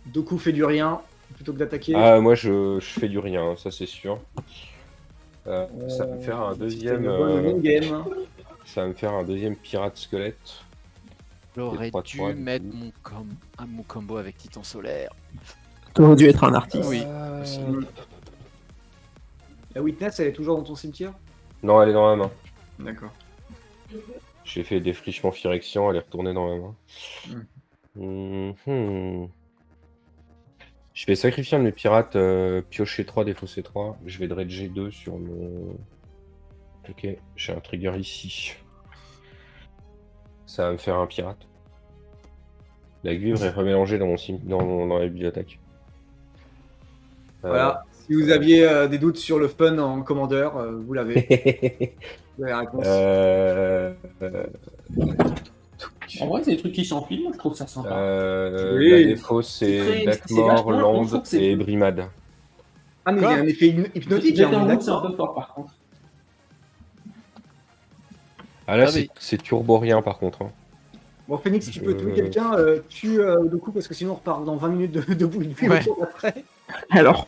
[SPEAKER 1] Doku fait du rien plutôt que d'attaquer?
[SPEAKER 2] Moi, je fais du rien, ça c'est sûr. Ça va me faire un deuxième.
[SPEAKER 1] Game.
[SPEAKER 2] Ça va me faire un deuxième pirate squelette.
[SPEAKER 4] J'aurais
[SPEAKER 2] Et 3,
[SPEAKER 4] dû
[SPEAKER 2] 3,
[SPEAKER 4] mettre mon combo avec Titan Solaire.
[SPEAKER 3] T'aurais dû être un artiste.
[SPEAKER 4] Oui.
[SPEAKER 1] La Witness, elle est toujours dans ton cimetière?
[SPEAKER 2] Non, elle est dans ma main.
[SPEAKER 1] D'accord.
[SPEAKER 2] J'ai fait défrichement Phyrexian, elle est retournée dans ma main. Je vais sacrifier un de mes pirates, piocher 3, défausser 3. Je vais dredger 2 sur mon. Ok, j'ai un trigger ici. Ça va me faire un pirate. La cuivre est remélangée dans la bibliothèque.
[SPEAKER 1] Voilà, si vous aviez des doutes sur le fun en commandeur, vous l'avez. Vous avez la réponse.
[SPEAKER 3] En vrai, c'est des trucs qui s'enfilent, moi je trouve ça sympa.
[SPEAKER 1] Oui.
[SPEAKER 2] La défaut,
[SPEAKER 3] C'est
[SPEAKER 2] c'est
[SPEAKER 3] très- c'est
[SPEAKER 2] Dakmor,
[SPEAKER 3] vachement- je
[SPEAKER 2] Land
[SPEAKER 3] trouve que c'est-
[SPEAKER 2] et Brimad.
[SPEAKER 1] Ah, mais il y a un effet hypnotique.
[SPEAKER 3] J'étais
[SPEAKER 1] hein,
[SPEAKER 3] en route, c'est un
[SPEAKER 1] d'accord.
[SPEAKER 3] peu fort par contre.
[SPEAKER 2] Ah là,
[SPEAKER 4] Ah, mais-
[SPEAKER 2] c'est turbo rien par contre. Hein.
[SPEAKER 1] Bon, Phoenix, si tu peux tuer quelqu'un, tue Doku parce que sinon on repart dans 20 minutes de boule de
[SPEAKER 4] Ouais.
[SPEAKER 1] après.
[SPEAKER 3] Alors,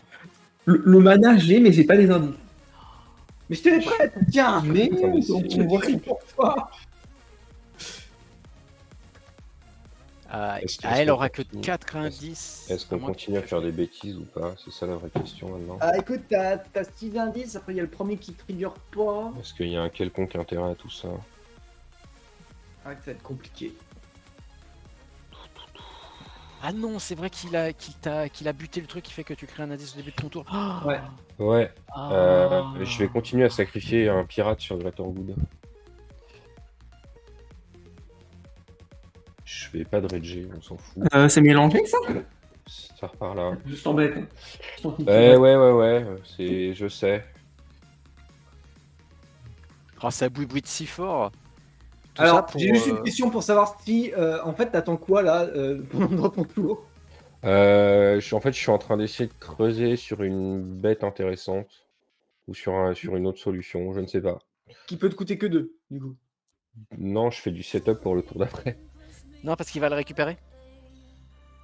[SPEAKER 3] le mana, j'ai, mais j'ai pas les indices.
[SPEAKER 1] Mais je t'ai prête, tiens.
[SPEAKER 3] Mais
[SPEAKER 2] Attendez,
[SPEAKER 3] on voit
[SPEAKER 1] C'est pour toi.
[SPEAKER 2] Est-ce
[SPEAKER 4] elle
[SPEAKER 2] qu'on
[SPEAKER 4] aura que
[SPEAKER 2] continue
[SPEAKER 4] 4 indices.
[SPEAKER 2] Est-ce qu'on
[SPEAKER 4] à moins
[SPEAKER 2] continue à
[SPEAKER 4] que-
[SPEAKER 2] faire des bêtises ou pas? C'est ça la vraie question maintenant.
[SPEAKER 1] Ah, écoute, t'as 6 indices, après il y a le premier qui trigger pas.
[SPEAKER 2] Est-ce qu'il y a un quelconque intérêt à tout ça?
[SPEAKER 1] Ah, ça va être compliqué.
[SPEAKER 4] Ah non, c'est vrai qu'il a buté le truc qui fait que tu crées un indice au début de ton tour.
[SPEAKER 1] Ouais.
[SPEAKER 2] Ouais,
[SPEAKER 4] Ah.
[SPEAKER 2] je vais continuer à sacrifier un pirate sur Greater Good. Je vais pas dredger, on s'en fout.
[SPEAKER 3] c'est mélangé ça?
[SPEAKER 2] Ça repart là.
[SPEAKER 3] Juste en bête.
[SPEAKER 2] Ouais, je sais.
[SPEAKER 4] Oh, ça bouille si fort. Tout ça
[SPEAKER 1] Alors,
[SPEAKER 4] pour,
[SPEAKER 1] j'ai juste une question pour savoir si, en fait, t'attends quoi là pendant ton tour?
[SPEAKER 2] En fait, je suis en train d'essayer de creuser sur une bête intéressante ou sur une autre solution, je ne sais pas.
[SPEAKER 1] Qui peut te coûter que 2, du coup.
[SPEAKER 2] Non, je fais du setup pour le tour d'après.
[SPEAKER 4] Non, parce qu'il va le récupérer.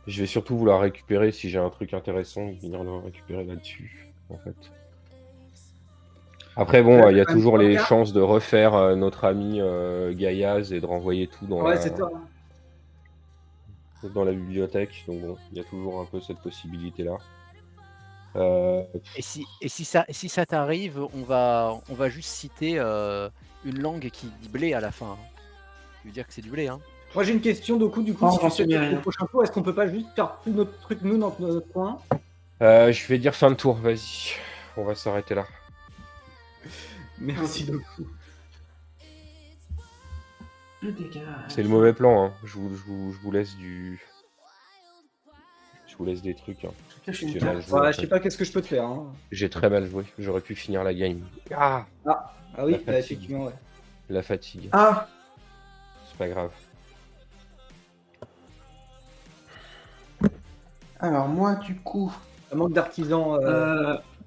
[SPEAKER 2] Je vais surtout vouloir récupérer si j'ai un truc intéressant, venir le récupérer là-dessus, en fait. Après, bon, il y a toujours les chances de refaire notre ami Gaïaz et de renvoyer tout dans
[SPEAKER 1] Ouais, c'est ça.
[SPEAKER 2] dans la bibliothèque. Donc bon, il y a toujours un peu cette possibilité-là.
[SPEAKER 4] Et si ça t'arrive, on va juste citer une langue qui dit blé à la fin. Je veux dire que c'est du blé, hein.
[SPEAKER 1] Moi j'ai une question, Doku, du coup,
[SPEAKER 3] Oh,
[SPEAKER 1] si
[SPEAKER 3] j'en
[SPEAKER 1] tu sais
[SPEAKER 3] sais rien.
[SPEAKER 1] au prochain tour, est-ce qu'on peut pas juste faire tout notre truc, nous, dans notre coin?
[SPEAKER 2] Je vais dire fin de tour, vas-y. On va s'arrêter là.
[SPEAKER 1] Merci, Doku.
[SPEAKER 2] C'est le mauvais plan, hein. Je vous laisse du... Je vous laisse des trucs, hein. J'ai mal joué, en
[SPEAKER 1] Ouais, je
[SPEAKER 2] fait.
[SPEAKER 1] sais pas qu'est-ce que je peux te faire. Hein.
[SPEAKER 2] J'ai très mal joué. J'aurais pu finir la game. Ah,
[SPEAKER 1] Ah oui,
[SPEAKER 2] La fatigue.
[SPEAKER 1] effectivement, ouais.
[SPEAKER 2] la fatigue.
[SPEAKER 3] Ah,
[SPEAKER 2] C'est pas grave.
[SPEAKER 3] alors moi du coup,
[SPEAKER 1] Un manque d'artisans.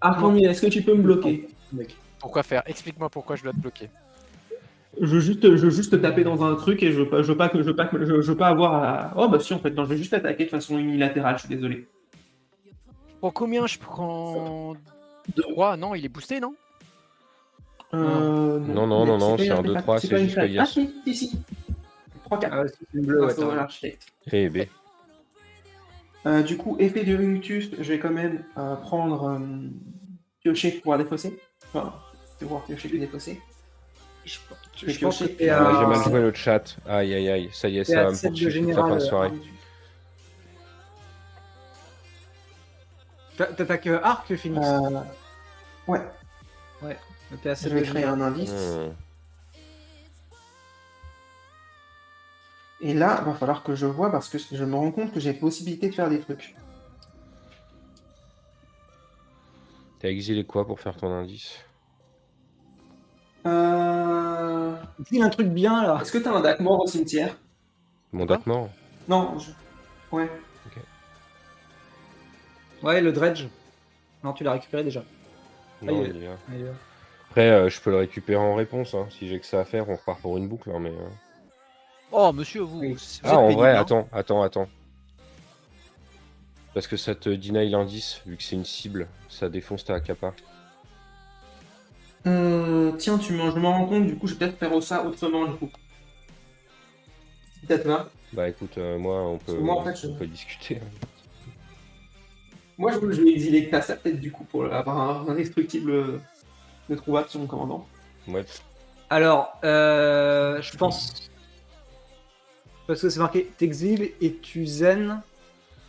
[SPEAKER 3] Arcandie, est-ce que tu peux me bloquer?
[SPEAKER 1] Mec.
[SPEAKER 4] Pourquoi faire? Explique-moi pourquoi je dois te bloquer.
[SPEAKER 3] Je veux juste te taper dans un truc et je veux pas avoir à... Oh bah si en fait, non, je veux juste attaquer de façon unilatérale, je suis désolé.
[SPEAKER 4] Pour combien je prends 3? Non, il est boosté, non?
[SPEAKER 2] Non, c'est un 2-3, c'est
[SPEAKER 3] pas une
[SPEAKER 2] juste que
[SPEAKER 3] crête.
[SPEAKER 2] yes.
[SPEAKER 3] Ah si. 3-4.
[SPEAKER 1] Ah ouais, c'est une bleue, ouais,
[SPEAKER 3] Grâce
[SPEAKER 1] t'as
[SPEAKER 3] au
[SPEAKER 1] raison.
[SPEAKER 3] l'architecte.
[SPEAKER 2] Et B.
[SPEAKER 3] Du coup, effet de Mutus, je vais quand même prendre piocher pour pouvoir défausser. Enfin, devoir piocher puis défausser.
[SPEAKER 1] Je,
[SPEAKER 3] Et
[SPEAKER 1] je pense que
[SPEAKER 3] piocher,
[SPEAKER 1] t'es
[SPEAKER 3] puis
[SPEAKER 2] Ah, j'ai mal
[SPEAKER 1] à,
[SPEAKER 2] joué le chat. Aïe, aïe, aïe. Ça y est,
[SPEAKER 1] t'es
[SPEAKER 2] ça
[SPEAKER 1] à
[SPEAKER 2] va me
[SPEAKER 1] 7 de
[SPEAKER 2] poursuivre toute la fin de
[SPEAKER 1] général.
[SPEAKER 2] soirée.
[SPEAKER 1] T'attaques arc, Phoenix.
[SPEAKER 3] Ouais,
[SPEAKER 1] Ouais, t'es à
[SPEAKER 3] je
[SPEAKER 1] 7
[SPEAKER 3] vais
[SPEAKER 1] de
[SPEAKER 3] créer
[SPEAKER 1] général.
[SPEAKER 3] un indice.
[SPEAKER 2] Hmm.
[SPEAKER 3] Et là, va falloir que je vois parce que je me rends compte que j'ai possibilité de faire des trucs.
[SPEAKER 2] T'as exilé quoi pour faire ton indice?
[SPEAKER 1] Dis un truc bien là.
[SPEAKER 3] Est-ce que t'as un Dak mort au cimetière?
[SPEAKER 2] Mon
[SPEAKER 4] Quoi
[SPEAKER 2] Dak mort?
[SPEAKER 3] Non, ouais.
[SPEAKER 1] Ouais, le dredge. Non, tu l'as récupéré déjà.
[SPEAKER 2] Non,
[SPEAKER 1] il est-
[SPEAKER 2] il y a.
[SPEAKER 1] Ah, il est là.
[SPEAKER 2] Après, je peux le récupérer en réponse. Hein. Si j'ai que ça à faire, on repart pour une boucle. Hein, mais,
[SPEAKER 4] Oh, monsieur, vous,
[SPEAKER 1] Oui.
[SPEAKER 4] vous
[SPEAKER 2] Ah,
[SPEAKER 4] êtes
[SPEAKER 2] en
[SPEAKER 4] pénible,
[SPEAKER 2] vrai,
[SPEAKER 4] hein.
[SPEAKER 2] attends. Parce que ça te deny l'indice, vu que c'est une cible, ça défonce ta capa.
[SPEAKER 3] Tiens, je me rends compte, du coup, je vais peut-être faire ça autrement, du coup. Peut-être là.
[SPEAKER 2] Bah écoute, moi, on peut,
[SPEAKER 3] que moi, en fait,
[SPEAKER 2] on peut discuter. Hein.
[SPEAKER 3] Moi, je vais exiler que sa tête, du coup, pour avoir un indestructible de trouvable sur mon commandant.
[SPEAKER 2] Ouais.
[SPEAKER 1] Alors, je pense. Parce que c'est marqué t'exiles et tu zen.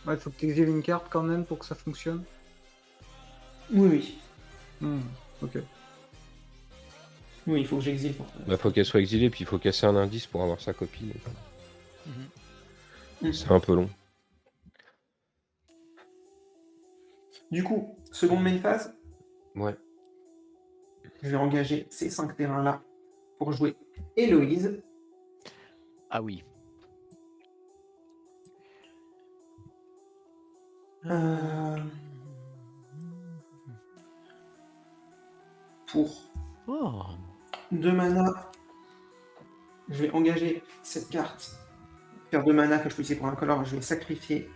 [SPEAKER 1] Ouais, il faut que t'exiles une carte quand même pour que ça fonctionne.
[SPEAKER 3] Oui, oui.
[SPEAKER 1] Ok.
[SPEAKER 3] Oui, il faut que j'exile pour
[SPEAKER 2] Bah faut qu'elle soit exilée, puis il faut casser un indice pour avoir sa copie. C'est un peu long.
[SPEAKER 3] Du coup, seconde main phase,
[SPEAKER 2] Ouais.
[SPEAKER 3] je vais engager ces 5 terrains-là pour jouer Héloïse.
[SPEAKER 4] Ah oui.
[SPEAKER 3] Pour
[SPEAKER 4] Oh.
[SPEAKER 3] 2 mana, je vais engager cette carte. Faire 2 mana que je peux utiliser pour un color, je vais sacrifier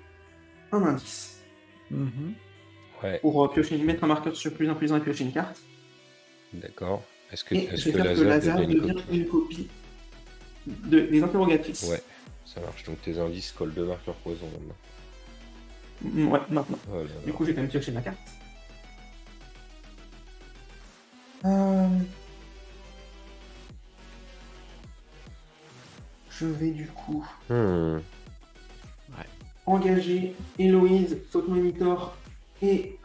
[SPEAKER 3] un indice.
[SPEAKER 2] Ouais,
[SPEAKER 3] Pour piocher, mettre un marqueur sur plus un et piocher une carte.
[SPEAKER 2] d'accord. Est-ce que,
[SPEAKER 3] Et
[SPEAKER 2] est-ce
[SPEAKER 3] je vais
[SPEAKER 2] que
[SPEAKER 3] faire que
[SPEAKER 2] Lazare
[SPEAKER 3] Lazare
[SPEAKER 2] devient
[SPEAKER 3] devient
[SPEAKER 2] une copie?
[SPEAKER 3] une copie des interrogatrices.
[SPEAKER 2] Ouais, ça marche. Donc tes indices collent 2 marqueurs poison maintenant.
[SPEAKER 3] Ouais, maintenant.
[SPEAKER 2] Oh là là.
[SPEAKER 3] Du coup, je vais quand même piocher ma carte. Je vais du coup engager Héloïse, Faute Monitor et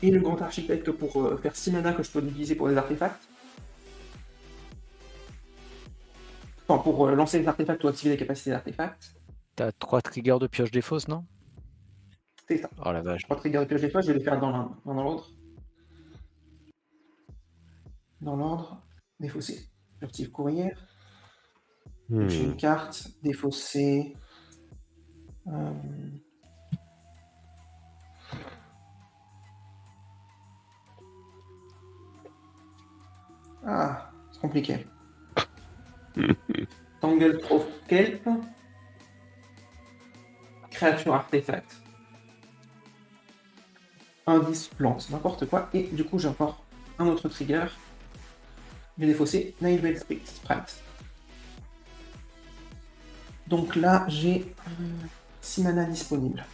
[SPEAKER 3] le Grand Architecte pour faire 6 mana que je peux utiliser pour des artefacts. Enfin, pour lancer les artefacts ou activer les capacités d'artefacts.
[SPEAKER 4] T'as 3 triggers de pioche des fosses, non?
[SPEAKER 3] C'est ça.
[SPEAKER 4] Oh la vache.
[SPEAKER 3] 3 triggers de pioche des fois, je vais les faire dans l'un, dans l'autre. Dans l'ordre, défausser. Furtive courrière. Piocher une carte, défausser. Ah, c'est compliqué. Tangle of Kelp. Créature artefact. Indice plante, n'importe quoi. Et du coup, j'ai encore un autre trigger. Je vais défausser Nightveil Sprite. Donc là, j'ai 6 mana disponibles.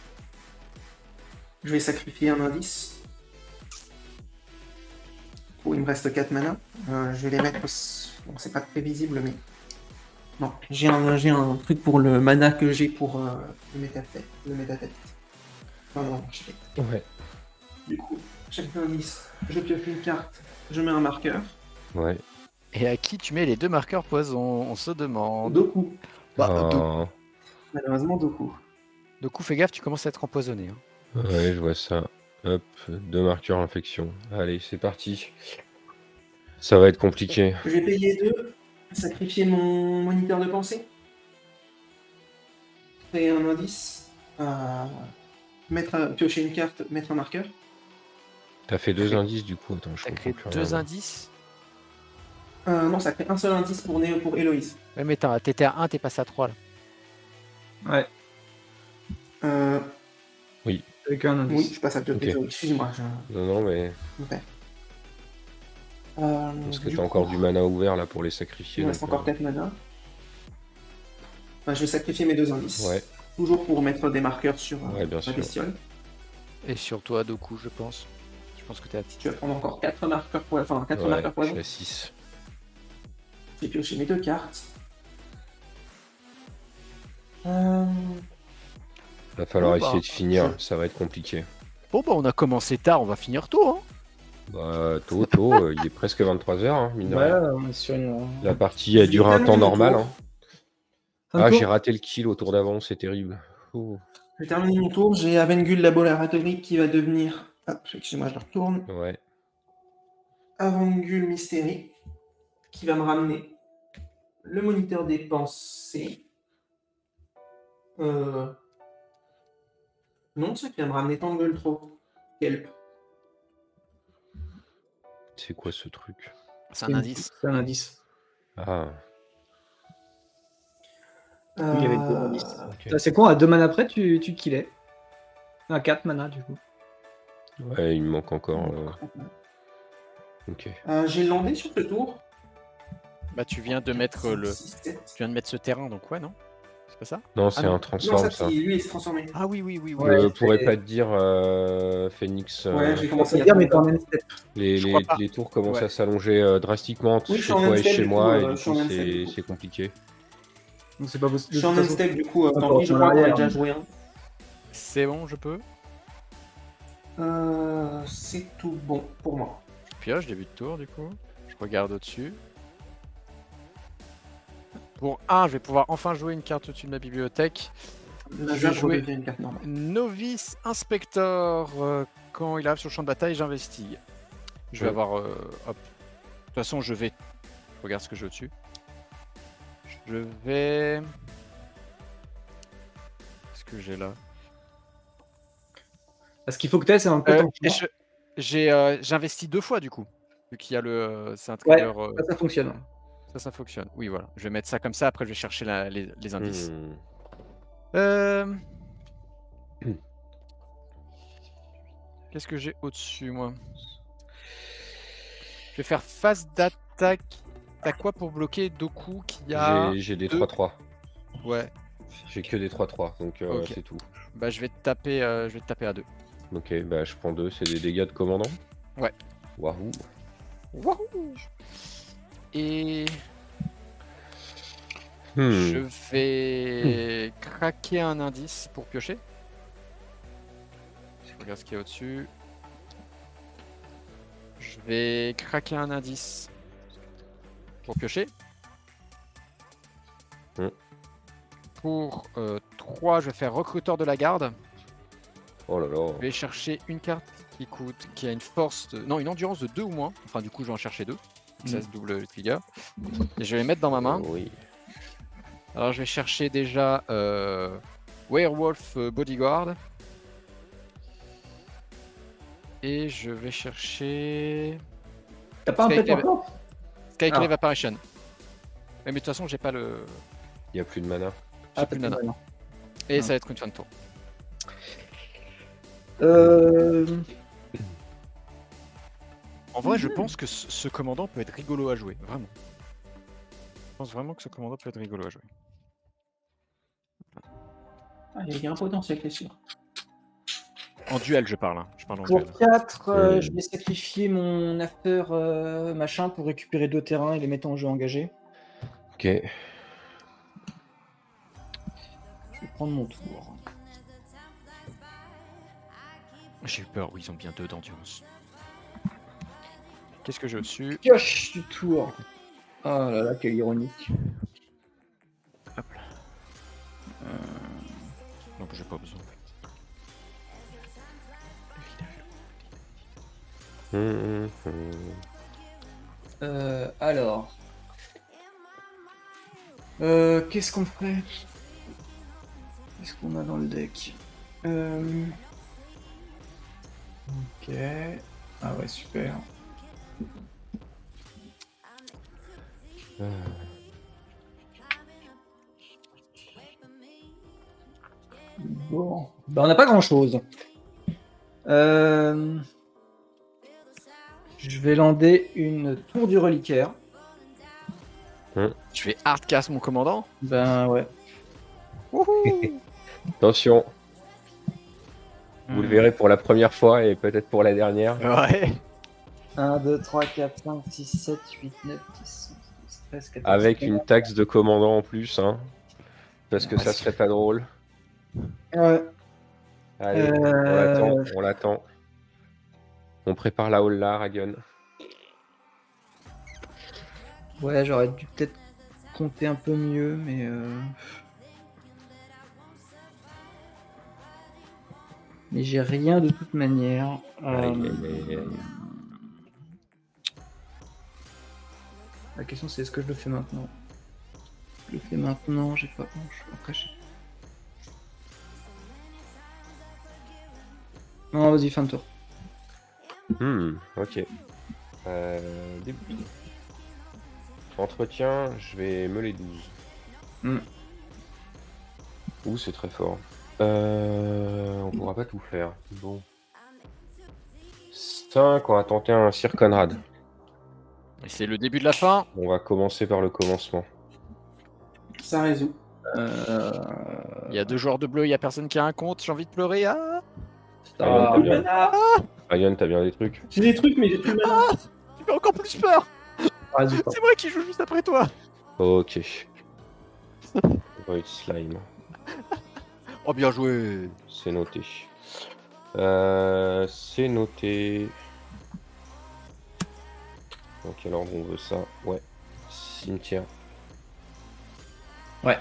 [SPEAKER 3] Je vais sacrifier un indice. Il me reste 4 mana. Je vais les mettre. Bon, c'est pas très visible, mais. Non, j'ai un truc pour le mana que j'ai pour le métatête. Non, architecte.
[SPEAKER 2] Ouais.
[SPEAKER 3] Du coup, chaque indice, je pioche une carte, je mets un marqueur.
[SPEAKER 2] Ouais.
[SPEAKER 4] Et à qui tu mets les 2 marqueurs poison? On se demande.
[SPEAKER 3] Doku.
[SPEAKER 4] Bah,
[SPEAKER 2] Oh.
[SPEAKER 3] Malheureusement, Doku.
[SPEAKER 4] Doku, fais gaffe, tu commences à être empoisonné. Hein.
[SPEAKER 2] Ouais, je vois ça. Hop, 2 marqueurs infection. Allez, c'est parti. Ça va être compliqué.
[SPEAKER 3] Je vais payer 2, sacrifier mon moniteur de pensée. Créer un indice. Piocher une carte, mettre un marqueur.
[SPEAKER 2] T'as fait 2 indices du coup. Attends, je
[SPEAKER 4] T'as
[SPEAKER 2] comprends
[SPEAKER 4] créé
[SPEAKER 2] plus
[SPEAKER 4] 2
[SPEAKER 2] rien.
[SPEAKER 4] indices?
[SPEAKER 3] Non, ça crée un seul indice pour Héloïse.
[SPEAKER 4] Ouais, mais t'étais à 1, t'es passé à 3 là.
[SPEAKER 1] Ouais.
[SPEAKER 2] Oui.
[SPEAKER 1] Avec un indice.
[SPEAKER 3] Oui, je passe à piocher.
[SPEAKER 2] Ok.
[SPEAKER 3] Excusez-moi,
[SPEAKER 2] Non, mais.
[SPEAKER 3] Ok.
[SPEAKER 2] Parce que
[SPEAKER 3] Du
[SPEAKER 2] t'as encore
[SPEAKER 3] coup,
[SPEAKER 2] du mana ouvert là pour les sacrifier.
[SPEAKER 3] il me reste
[SPEAKER 2] donc,
[SPEAKER 3] encore 4 mana. Enfin, je vais sacrifier mes 2 indices.
[SPEAKER 2] Ouais.
[SPEAKER 3] Toujours pour mettre des marqueurs sur
[SPEAKER 2] Ouais, bien
[SPEAKER 3] ma
[SPEAKER 2] sûr.
[SPEAKER 3] bestiole.
[SPEAKER 4] Et sur toi, Doku, je pense. Je pense que t'es à petite.
[SPEAKER 3] Je vais prendre encore 4 marqueurs poison. Enfin, 4
[SPEAKER 2] Ouais,
[SPEAKER 3] marqueurs
[SPEAKER 2] je
[SPEAKER 3] poison.
[SPEAKER 2] suis à 6.
[SPEAKER 3] J'ai pioché mes 2 cartes. Euh,
[SPEAKER 2] Va falloir
[SPEAKER 4] Bon,
[SPEAKER 2] essayer
[SPEAKER 4] bah,
[SPEAKER 2] de finir, ça va être compliqué.
[SPEAKER 4] Bon, bah, on a commencé tard, on va finir tôt, hein.
[SPEAKER 2] Bah, tôt, il est presque 23h, hein, mine de
[SPEAKER 1] Ouais,
[SPEAKER 2] rien.
[SPEAKER 1] on est sur une.
[SPEAKER 2] La partie a
[SPEAKER 3] Je
[SPEAKER 2] duré
[SPEAKER 3] vais
[SPEAKER 2] un temps
[SPEAKER 3] terminer mon
[SPEAKER 2] normal.
[SPEAKER 3] tour.
[SPEAKER 2] Hein.
[SPEAKER 1] Fin de
[SPEAKER 2] Ah,
[SPEAKER 1] tour.
[SPEAKER 2] j'ai raté le kill au tour d'avant, c'est terrible. Oh.
[SPEAKER 3] Je vais terminer mon tour. J'ai Avengul Laboratorique qui va devenir. Ah, excusez-moi, je le retourne.
[SPEAKER 2] Ouais.
[SPEAKER 3] Avengul Mystery qui va me ramener le moniteur des pensées. Non, c'est qui va me ramener Tangle Trop. Kelp.
[SPEAKER 2] C'est quoi ce truc?
[SPEAKER 4] C'est un indice.
[SPEAKER 1] C'est un indice.
[SPEAKER 2] Ah,
[SPEAKER 1] Il y avait 2 indices.
[SPEAKER 2] ok.
[SPEAKER 1] Ça, c'est con, à 2 mana après, tu killais. À 4 mana, du coup.
[SPEAKER 2] Ouais, il me manque encore. Ok.
[SPEAKER 3] J'ai landé sur ce tour.
[SPEAKER 4] Bah, tu viens de mettre le.
[SPEAKER 3] 6, 7.
[SPEAKER 4] Tu viens de mettre ce terrain, donc ouais, non? C'est pas ça?
[SPEAKER 2] Non, c'est
[SPEAKER 3] non.
[SPEAKER 2] un transform,
[SPEAKER 3] Non,
[SPEAKER 2] ça.
[SPEAKER 3] lui, il s'est transformé.
[SPEAKER 4] Ah oui, oui, oui, oui.
[SPEAKER 1] Ouais,
[SPEAKER 2] Je pourrais
[SPEAKER 1] c'est-
[SPEAKER 2] pas te dire, Phoenix.
[SPEAKER 3] Ouais, j'ai
[SPEAKER 1] Je
[SPEAKER 3] commencé
[SPEAKER 1] pensais
[SPEAKER 3] à
[SPEAKER 1] dire, mais
[SPEAKER 3] faire
[SPEAKER 1] t'en as step.
[SPEAKER 4] Je crois pas.
[SPEAKER 2] Les tours commencent
[SPEAKER 4] Ouais.
[SPEAKER 2] à s'allonger drastiquement
[SPEAKER 3] Oui, je
[SPEAKER 2] chez
[SPEAKER 3] suis en
[SPEAKER 2] toi et
[SPEAKER 3] unstep,
[SPEAKER 2] chez
[SPEAKER 3] du
[SPEAKER 2] moi,
[SPEAKER 3] coup,
[SPEAKER 2] et
[SPEAKER 3] je
[SPEAKER 2] du
[SPEAKER 3] suis en
[SPEAKER 2] coup,
[SPEAKER 3] unstep, du coup.
[SPEAKER 2] c'est compliqué.
[SPEAKER 1] Donc c'est pas possible.
[SPEAKER 3] Je suis en unstep, du coup, tant
[SPEAKER 1] Encore
[SPEAKER 3] pis, je
[SPEAKER 1] en
[SPEAKER 3] crois qu'on a
[SPEAKER 1] arrière.
[SPEAKER 3] déjà joué un.
[SPEAKER 4] C'est bon, je peux?
[SPEAKER 3] C'est tout bon pour moi.
[SPEAKER 4] Je pioche, début de tour, du coup. Je regarde au-dessus. Pour 1, je vais pouvoir enfin jouer une carte au-dessus de ma bibliothèque.
[SPEAKER 3] La
[SPEAKER 4] Je
[SPEAKER 3] Zap
[SPEAKER 4] vais jouer-
[SPEAKER 3] redevient une carte normale.
[SPEAKER 4] Novice Inspector. Quand il arrive sur le champ de bataille, j'investigue. Je vais
[SPEAKER 2] Ouais.
[SPEAKER 4] avoir. Hop. De toute façon, je vais. Regarde ce que j'ai au-dessus. Je vais. Qu'est-ce que j'ai là?
[SPEAKER 1] Ce qu'il faut que tu aies, c'est un code
[SPEAKER 4] J'investis 2 fois du coup. Vu qu'il y a le. C'est un trigger.
[SPEAKER 1] Ça fonctionne.
[SPEAKER 4] Ça fonctionne. Oui, voilà. Je vais mettre ça comme ça. Après, je vais chercher les indices.
[SPEAKER 2] Hmm.
[SPEAKER 4] Qu'est-ce que j'ai au-dessus, moi? Je vais faire phase d'attaque. T'as quoi pour bloquer Doku qui a.
[SPEAKER 2] J'ai des
[SPEAKER 4] deux.
[SPEAKER 2] 3-3.
[SPEAKER 4] Ouais.
[SPEAKER 2] J'ai que des 3-3, donc
[SPEAKER 4] Ok.
[SPEAKER 2] c'est tout.
[SPEAKER 4] Bah, je vais te taper à 2.
[SPEAKER 2] Ok, bah je prends 2, c'est des dégâts de commandant?
[SPEAKER 4] Ouais.
[SPEAKER 2] Wahoo.
[SPEAKER 4] Wouhou! Et
[SPEAKER 2] Hmm.
[SPEAKER 4] je vais craquer un indice pour piocher. Je regarde ce qu'il y a au-dessus. Je vais craquer un indice pour piocher.
[SPEAKER 2] Hmm.
[SPEAKER 4] Pour 3, je vais faire recruteur de la garde.
[SPEAKER 2] Oh là là.
[SPEAKER 4] Je vais chercher une carte qui a une force non, une endurance de 2 ou moins. Enfin, du coup, je vais en chercher 2. Ça se double le trigger. Et je vais les mettre dans ma main.
[SPEAKER 2] Oui.
[SPEAKER 4] Alors, je vais chercher déjà Werewolf Bodyguard. Et je vais chercher
[SPEAKER 1] T'as pas un
[SPEAKER 4] Skyclave.
[SPEAKER 1] pet encore?
[SPEAKER 4] Skyclave Apparition. Mais de toute façon, j'ai pas le.
[SPEAKER 2] Il n'y a plus de mana.
[SPEAKER 4] J'ai plus de mana. Et ça va être une fin de tour. En vrai, je pense que ce commandant peut être rigolo à jouer, vraiment. Je pense vraiment que ce commandant peut être rigolo à jouer.
[SPEAKER 3] Ah, il y a un potentiel, c'est sûr.
[SPEAKER 4] En duel, je parle. Hein. Je parle en
[SPEAKER 1] Pour
[SPEAKER 4] duel.
[SPEAKER 1] 4, je vais sacrifier mon after machin pour récupérer 2 terrains et les mettre en jeu engagé.
[SPEAKER 2] Ok.
[SPEAKER 1] Je vais prendre mon tour.
[SPEAKER 4] J'ai eu peur, oui, ils ont bien 2 d'endurance. Qu'est-ce que j'ai au-dessus?
[SPEAKER 1] Pioche du tour. Oh là là, quelle ironique.
[SPEAKER 4] Hop là. Non, j'ai pas besoin.
[SPEAKER 1] Alors. Qu'est-ce qu'on fait? Qu'est-ce qu'on a dans le deck? Ok. Ah ouais, super. Bon. Bah, on n'a pas grand chose. Je Je vais lander une tour du reliquaire.
[SPEAKER 4] Je vais hardcast mon commandant.
[SPEAKER 1] Ben ouais.
[SPEAKER 4] Wouhou.
[SPEAKER 2] Attention, vous le verrez pour la première fois et peut-être pour la dernière.
[SPEAKER 4] Ouais.
[SPEAKER 1] 1, 2, 3, 4, 5, 6, 7, 8, 9, 10, 11, 12, 13, 14.
[SPEAKER 2] Avec une taxe de commandant en plus, hein, parce que ça serait pas drôle.
[SPEAKER 1] Ouais.
[SPEAKER 2] Allez, on l'attend. On prépare la hall là, Ragon.
[SPEAKER 1] Ouais, j'aurais dû peut-être compter un peu mieux, mais. Mais j'ai rien de toute manière. La question c'est est-ce que je le fais maintenant? Je le fais maintenant, j'ai pas. Après, non, vas-y, fin de tour.
[SPEAKER 2] Ok. Début. Entretien, je vais meuler 12. Ouh, c'est très fort. On pourra pas tout faire. Bon. 5, on va tenter un Sir Conrad.
[SPEAKER 4] Et c'est le début de la fin.
[SPEAKER 2] On va commencer par le commencement.
[SPEAKER 3] Ça résout.
[SPEAKER 4] Il y a 2 joueurs de bleu, il y a personne qui a un compte, j'ai envie de pleurer. Ah,
[SPEAKER 2] Rayon, t'as bien des trucs.
[SPEAKER 3] J'ai des trucs, mais j'ai plus mal.
[SPEAKER 4] tu fais encore plus peur.
[SPEAKER 1] Vas-y, pas.
[SPEAKER 4] C'est moi qui joue juste après toi.
[SPEAKER 2] Ok. Void Slime,
[SPEAKER 4] Oh, bien joué.
[SPEAKER 2] c'est noté. C'est noté. Dans quel ordre on veut ça? Ouais. Cimetière.
[SPEAKER 1] Ouais.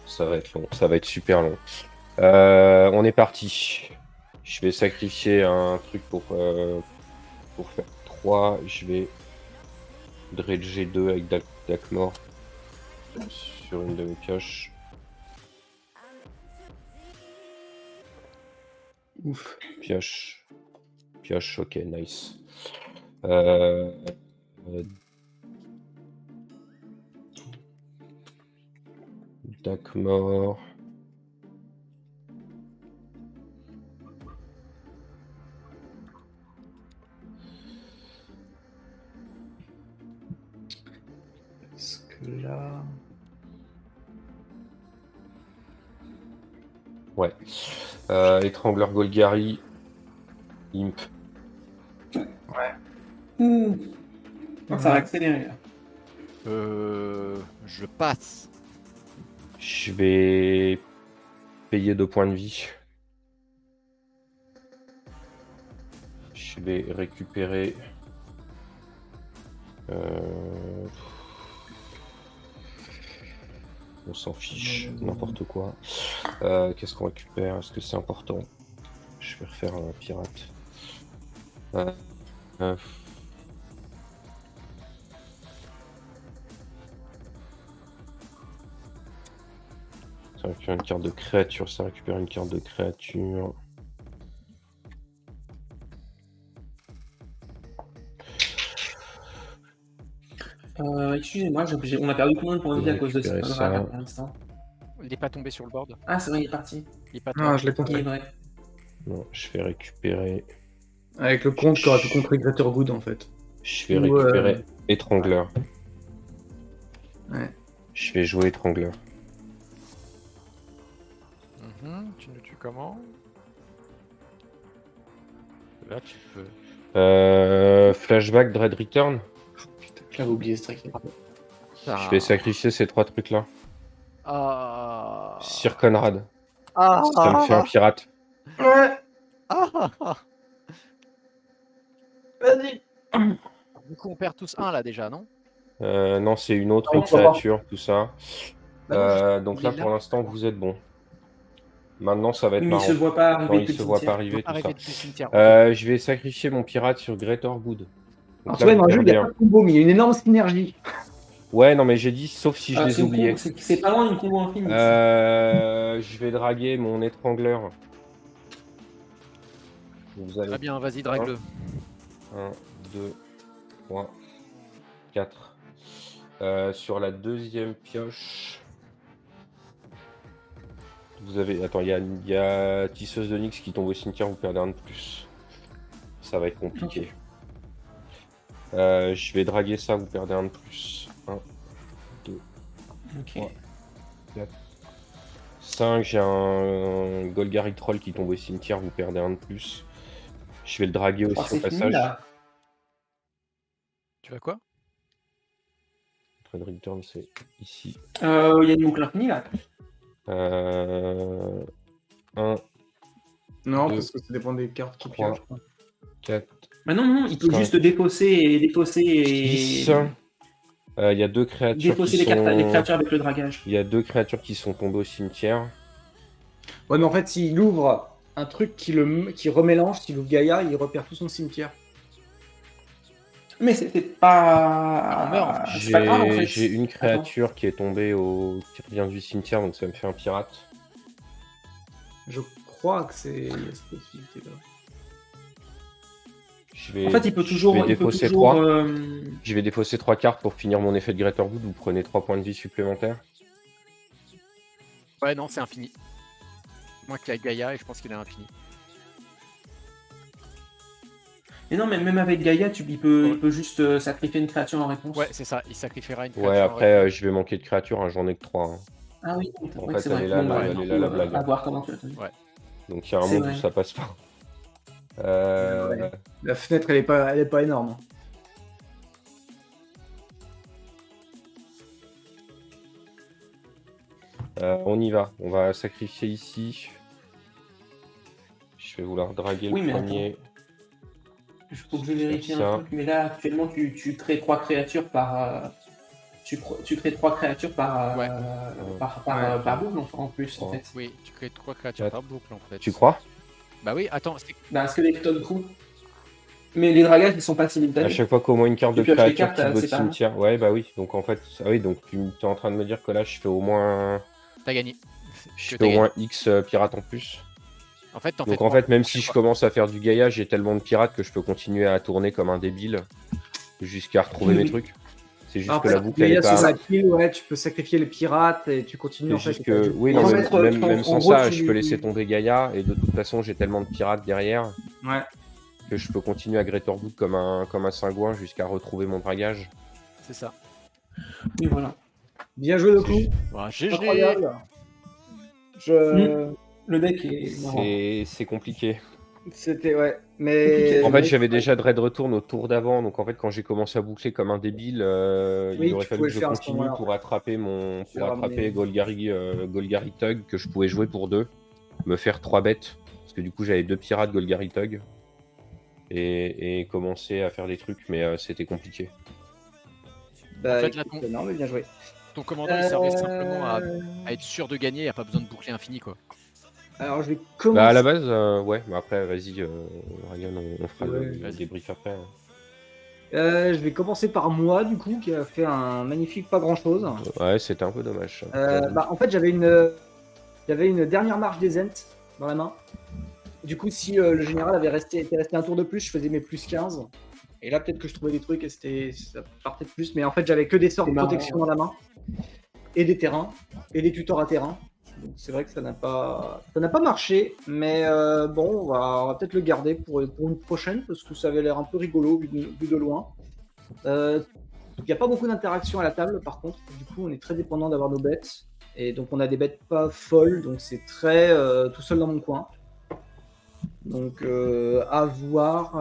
[SPEAKER 2] Ça va être long, ça va être super long. On est parti. Je vais sacrifier un truc pour faire 3. Je vais dredger 2 avec Dakmor sur une de mes pioches.
[SPEAKER 1] Ouf.
[SPEAKER 2] Pioche, ok, nice. Dakmor.
[SPEAKER 1] Est-ce que là.
[SPEAKER 2] Ouais. Étrangleur Golgari. Imp.
[SPEAKER 3] Ça va accélérer là.
[SPEAKER 4] Je passe.
[SPEAKER 2] Je vais payer 2 points de vie. Je vais récupérer. On s'en fiche, n'importe quoi. Qu'est-ce qu'on récupère? Est-ce que c'est important? Je vais refaire un pirate. Ça récupère une carte de créature, ça récupère une carte de créature.
[SPEAKER 3] Excusez-moi, on a perdu combien de points de vie à cause de ce
[SPEAKER 2] Récupérer
[SPEAKER 3] Conrad
[SPEAKER 2] ça.
[SPEAKER 3] pour l'instant?
[SPEAKER 4] Il n'est pas tombé sur le board.
[SPEAKER 3] Ah, c'est vrai, il est parti.
[SPEAKER 4] Il est pas
[SPEAKER 1] Non,
[SPEAKER 4] tombé.
[SPEAKER 1] je l'ai
[SPEAKER 3] Il
[SPEAKER 1] compté.
[SPEAKER 3] est vrai.
[SPEAKER 2] Non, je vais récupérer.
[SPEAKER 1] Avec le compte qui aurait pu contrer Greater Good en fait.
[SPEAKER 2] Je vais
[SPEAKER 1] Ou,
[SPEAKER 2] récupérer étrangleur.
[SPEAKER 1] Ouais.
[SPEAKER 2] Je vais jouer étrangleur.
[SPEAKER 4] Tu nous tues comment? Là, tu peux.
[SPEAKER 2] Flashback, Dread Return.
[SPEAKER 3] J'avais oublié ce truc.
[SPEAKER 2] Je vais sacrifier ces 3 trucs là.
[SPEAKER 4] Ah.
[SPEAKER 2] Sir Conrad.
[SPEAKER 4] Ah.
[SPEAKER 2] Ça me fait un pirate.
[SPEAKER 1] Ouais,
[SPEAKER 4] Ah.
[SPEAKER 1] vas-y.
[SPEAKER 4] Du coup, on perd tous un là déjà, non?
[SPEAKER 2] Non, c'est une autre
[SPEAKER 1] Non, ça va.
[SPEAKER 2] créature, tout ça.
[SPEAKER 4] Bah non,
[SPEAKER 2] Donc
[SPEAKER 4] il
[SPEAKER 2] là,
[SPEAKER 4] est là.
[SPEAKER 2] pour l'instant, vous êtes bon. Maintenant, ça va être
[SPEAKER 3] Mais il
[SPEAKER 2] marrant.
[SPEAKER 3] se voit pas arriver.
[SPEAKER 2] Non, il
[SPEAKER 3] depuis
[SPEAKER 2] se
[SPEAKER 3] le
[SPEAKER 2] voit pas
[SPEAKER 3] cimetière.
[SPEAKER 2] arriver, tout ça.
[SPEAKER 4] Arrivé depuis le cimetière.
[SPEAKER 2] Je vais sacrifier mon pirate sur Greater Good. Donc
[SPEAKER 1] Alors,
[SPEAKER 2] là,
[SPEAKER 1] tu vois,
[SPEAKER 2] vous
[SPEAKER 1] dans le jeu, il n'y
[SPEAKER 2] perdez
[SPEAKER 1] a pas de combo, mais il y a une énorme synergie.
[SPEAKER 2] Ouais, non, mais j'ai dit, sauf si je
[SPEAKER 3] Ah,
[SPEAKER 2] les
[SPEAKER 3] c'est une
[SPEAKER 2] oubliais.
[SPEAKER 3] combo- c'est pas loin d'une combo infinie.
[SPEAKER 2] Je vais draguer mon étrangleur. Vous allez
[SPEAKER 4] Très bien, vas-y, drague-le.
[SPEAKER 2] 1, 2, 3, 4. Sur la deuxième pioche, vous avez. Attends, il y a Tisseuse de Nyx qui tombe au cimetière, vous perdez un de plus. Ça va être compliqué. Je vais draguer ça, vous perdez un de plus. 1, 2,
[SPEAKER 3] Ok.
[SPEAKER 2] 3, 4, 5. J'ai un Golgari Troll qui tombe au cimetière, vous perdez un de plus. Je vais le draguer
[SPEAKER 1] Je crois que
[SPEAKER 2] aussi au
[SPEAKER 1] c'est fini
[SPEAKER 2] passage.
[SPEAKER 1] là.
[SPEAKER 4] Tu vois quoi?
[SPEAKER 2] Trade Return, c'est ici.
[SPEAKER 3] Il y a une boucle infinie là.
[SPEAKER 2] 1,
[SPEAKER 1] Non,
[SPEAKER 2] Deux,
[SPEAKER 1] parce que ça dépend des cartes qui
[SPEAKER 2] trois.
[SPEAKER 1] piochent. quoi.
[SPEAKER 2] 4,
[SPEAKER 3] Bah non, il peut
[SPEAKER 2] 5,
[SPEAKER 3] juste défausser et
[SPEAKER 2] 6. Il y a deux créatures
[SPEAKER 3] défausser
[SPEAKER 2] qui
[SPEAKER 3] les
[SPEAKER 2] sont...
[SPEAKER 3] créatures avec le dragage.
[SPEAKER 2] Il y a deux créatures qui sont tombées au cimetière.
[SPEAKER 1] Ouais, mais en fait, s'il ouvre un truc qui remélange, s'il ouvre Gaïa, il repère tout son cimetière.
[SPEAKER 3] Mais c'était pas.
[SPEAKER 4] On meurt, en fait.
[SPEAKER 3] C'est pas grave en fait.
[SPEAKER 2] J'ai une créature qui est tombée qui revient du cimetière, donc ça me fait un pirate.
[SPEAKER 1] Je crois que c'est. Il y a cette possibilité-là.
[SPEAKER 2] En
[SPEAKER 3] fait, il peut toujours.
[SPEAKER 2] Je vais défausser 3.
[SPEAKER 3] euh,
[SPEAKER 2] Je vais défausser 3 cartes pour finir mon effet de Greater Wood. Vous prenez 3 points de vie supplémentaires.
[SPEAKER 4] Ouais, non, c'est infini. Moi qui a Gaïa et je pense qu'il est infini.
[SPEAKER 3] Mais non, mais même avec Gaïa, il peut juste sacrifier une créature en réponse.
[SPEAKER 4] Ouais, c'est ça, il sacrifiera une créature.
[SPEAKER 2] Ouais,
[SPEAKER 4] en
[SPEAKER 2] après,
[SPEAKER 4] réponse.
[SPEAKER 2] je vais manquer de créatures, hein, j'en ai que 3.
[SPEAKER 3] Ah oui,
[SPEAKER 2] En
[SPEAKER 3] ouais,
[SPEAKER 2] fait,
[SPEAKER 3] c'est
[SPEAKER 2] elle
[SPEAKER 3] vrai.
[SPEAKER 2] est là,
[SPEAKER 3] Bon, bah,
[SPEAKER 2] elle est
[SPEAKER 3] du
[SPEAKER 2] là,
[SPEAKER 3] coup,
[SPEAKER 2] la blague.
[SPEAKER 3] à voir comment tu l'as tenu.
[SPEAKER 4] Ouais.
[SPEAKER 2] Donc il y a un
[SPEAKER 3] C'est
[SPEAKER 2] monde où
[SPEAKER 3] vrai.
[SPEAKER 2] ça passe pas.
[SPEAKER 1] Ouais. La fenêtre, elle est pas énorme.
[SPEAKER 2] On y va. On va sacrifier ici. Je vais vouloir draguer
[SPEAKER 3] Oui,
[SPEAKER 2] le
[SPEAKER 3] mais
[SPEAKER 2] premier.
[SPEAKER 3] Il faut que je vérifie
[SPEAKER 2] Ça.
[SPEAKER 3] un truc. Mais là, actuellement, tu crées 3 créatures par. Tu crées 3 créatures par.
[SPEAKER 4] Ouais.
[SPEAKER 3] Par boucle en plus, en
[SPEAKER 2] Ouais.
[SPEAKER 3] fait.
[SPEAKER 4] Oui, tu crées 3 créatures
[SPEAKER 2] Ouais.
[SPEAKER 4] par boucle en fait.
[SPEAKER 2] Tu crois?
[SPEAKER 4] Bah oui, attends,
[SPEAKER 3] Bah, parce que les Clone Crew. Mais les dragages, ils sont pas
[SPEAKER 2] À
[SPEAKER 3] simultanés.
[SPEAKER 2] chaque fois qu'au moins une carte
[SPEAKER 3] Tu
[SPEAKER 2] de
[SPEAKER 3] pioches les
[SPEAKER 2] créature
[SPEAKER 3] cartes,
[SPEAKER 2] quitte votre
[SPEAKER 3] séparément.
[SPEAKER 2] cimetière. Ouais, bah oui. Donc en fait, ah oui, donc tu es en train de me dire que là, je fais au moins,
[SPEAKER 4] t'as gagné.
[SPEAKER 2] je
[SPEAKER 4] Que
[SPEAKER 2] fais au
[SPEAKER 4] t'as
[SPEAKER 2] moins X pirates en plus.
[SPEAKER 4] En fait,
[SPEAKER 2] Donc en fait, même si je commence à faire du Gaïa, j'ai tellement de pirates que je peux continuer à tourner comme un débile jusqu'à retrouver mes trucs. C'est juste que la boucle, elle est
[SPEAKER 1] c'est ça
[SPEAKER 2] pas.
[SPEAKER 1] kill, ouais, tu peux sacrifier les pirates et tu continues en
[SPEAKER 2] C'est
[SPEAKER 1] fait.
[SPEAKER 2] juste que, oui,
[SPEAKER 1] En
[SPEAKER 2] non,
[SPEAKER 1] fait,
[SPEAKER 2] même
[SPEAKER 1] en
[SPEAKER 2] sans
[SPEAKER 1] gros,
[SPEAKER 2] ça,
[SPEAKER 1] tu-
[SPEAKER 2] je peux laisser tomber Gaïa et de toute façon, j'ai tellement de pirates derrière
[SPEAKER 1] Ouais.
[SPEAKER 2] que je peux continuer à Greater Wood comme un cingouin jusqu'à retrouver mon dragage.
[SPEAKER 4] C'est ça.
[SPEAKER 3] Oui, voilà.
[SPEAKER 1] Bien joué le coup.
[SPEAKER 4] Voilà, GG.
[SPEAKER 1] Incroyable.
[SPEAKER 3] Le deck est marrant.
[SPEAKER 2] C'est compliqué.
[SPEAKER 1] C'était ouais, mais
[SPEAKER 2] En fait, j'avais déjà Dread Return au tour d'avant, donc en fait, quand j'ai commencé à boucler comme un débile,
[SPEAKER 1] Oui,
[SPEAKER 2] il aurait
[SPEAKER 1] tu
[SPEAKER 2] fallu
[SPEAKER 1] pouvais
[SPEAKER 2] que je
[SPEAKER 1] le faire à ce
[SPEAKER 2] continue
[SPEAKER 1] moment-là.
[SPEAKER 2] pour attraper
[SPEAKER 1] Tu l'as ramené.
[SPEAKER 2] Golgari Tug que je pouvais jouer pour 2, me faire 3 bêtes, parce que du coup j'avais 2 pirates Golgari Tug, et commencer à faire des trucs, mais c'était compliqué.
[SPEAKER 1] Bah,
[SPEAKER 4] En fait, là,
[SPEAKER 1] écoute, non, mais bien joué.
[SPEAKER 4] Ton commandant, il servait simplement à être sûr de gagner, il n'y a pas besoin de boucler infini quoi.
[SPEAKER 1] Alors je vais commencer.
[SPEAKER 2] Bah à la base, ouais, mais après, vas-y, Ryan, on fera
[SPEAKER 1] Ouais,
[SPEAKER 2] le débrief après. Hein.
[SPEAKER 1] Je vais commencer par moi du coup, qui a fait un magnifique pas grand chose.
[SPEAKER 2] Ouais, c'était un peu dommage.
[SPEAKER 1] En fait, j'avais une dernière marche des Ents dans la main. Du coup, si le général était resté un tour de plus, je faisais mes plus 15. Et là, peut-être que je trouvais des trucs et ça partait de plus. Mais en fait, j'avais que des sorts de
[SPEAKER 3] C'est marrant.
[SPEAKER 1] protection dans la main. Et des terrains. Et des tutors à terrain. Donc c'est vrai que ça n'a pas marché. Mais bon, on va peut-être le garder pour une prochaine. Parce que ça avait l'air un peu rigolo vu de loin. Il n'y a pas beaucoup d'interactions à la table, par contre. Du coup, on est très dépendant d'avoir nos bêtes. Et donc, on a des bêtes pas folles. Donc, c'est très tout seul dans mon coin. Donc, à voir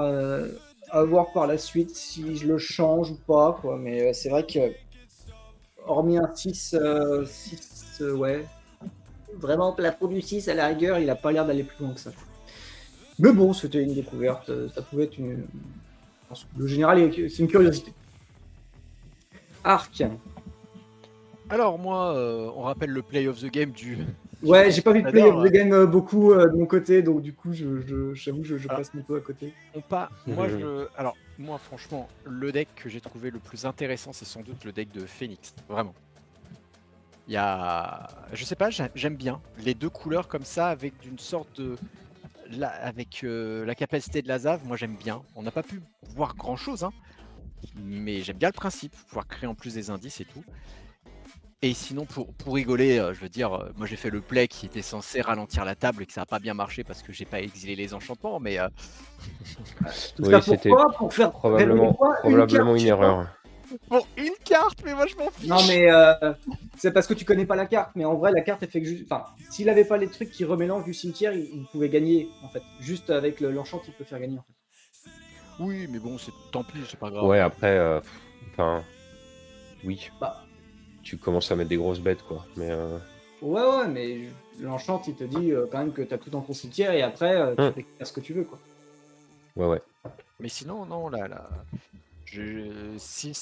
[SPEAKER 1] par la suite si je le change ou pas. Quoi. Mais c'est vrai que, hormis un 6, ouais. Vraiment, plafond du 6, à la rigueur, il n'a pas l'air d'aller plus loin que ça. Mais bon, c'était une découverte. Ça pouvait être une. Le général, c'est une curiosité. Arc.
[SPEAKER 4] Alors moi, on rappelle le play of the game du...
[SPEAKER 1] Ouais, j'ai pas vu de play
[SPEAKER 4] J'adore,
[SPEAKER 1] of the game beaucoup de mon côté, donc du coup, j'avoue, je passe un peu à côté.
[SPEAKER 4] Alors, moi, franchement, le deck que j'ai trouvé le plus intéressant, c'est sans doute le deck de Phoenix. Vraiment. Il y a... Je sais pas, j'aime bien. Les deux couleurs comme ça, avec une sorte de... avec la capacité de la Zave, moi j'aime bien. On n'a pas pu voir grand chose, hein, mais j'aime bien le principe, pouvoir créer en plus des indices et tout. Et sinon, pour rigoler, je veux dire, moi j'ai fait le play qui était censé ralentir la table et que ça n'a pas bien marché parce que j'ai pas exilé les enchantements, mais
[SPEAKER 1] Tout
[SPEAKER 2] Oui,
[SPEAKER 1] ça
[SPEAKER 2] c'était
[SPEAKER 1] pourquoi? Pour faire révéler quoi? Une carte
[SPEAKER 2] probablement une
[SPEAKER 1] chez toi?
[SPEAKER 2] erreur.
[SPEAKER 4] pour une carte, mais moi je m'en fiche.
[SPEAKER 1] Non, mais c'est parce que tu connais pas la carte. Mais en vrai, la carte, elle fait que juste. Enfin, s'il avait pas les trucs qui remélangent du cimetière, il pouvait gagner, en fait. Juste avec l'enchant, il peut faire gagner, en fait.
[SPEAKER 4] Oui, mais bon, tant pis, c'est pas grave.
[SPEAKER 2] Ouais, après, enfin, oui,
[SPEAKER 1] Bah,
[SPEAKER 2] tu commences à mettre des grosses bêtes, quoi. Mais
[SPEAKER 1] ouais, mais l'enchant, il te dit quand même que t'as tout dans ton cimetière et après, tu fais faire ce que tu veux, quoi.
[SPEAKER 2] ouais.
[SPEAKER 4] Mais sinon, non, là, si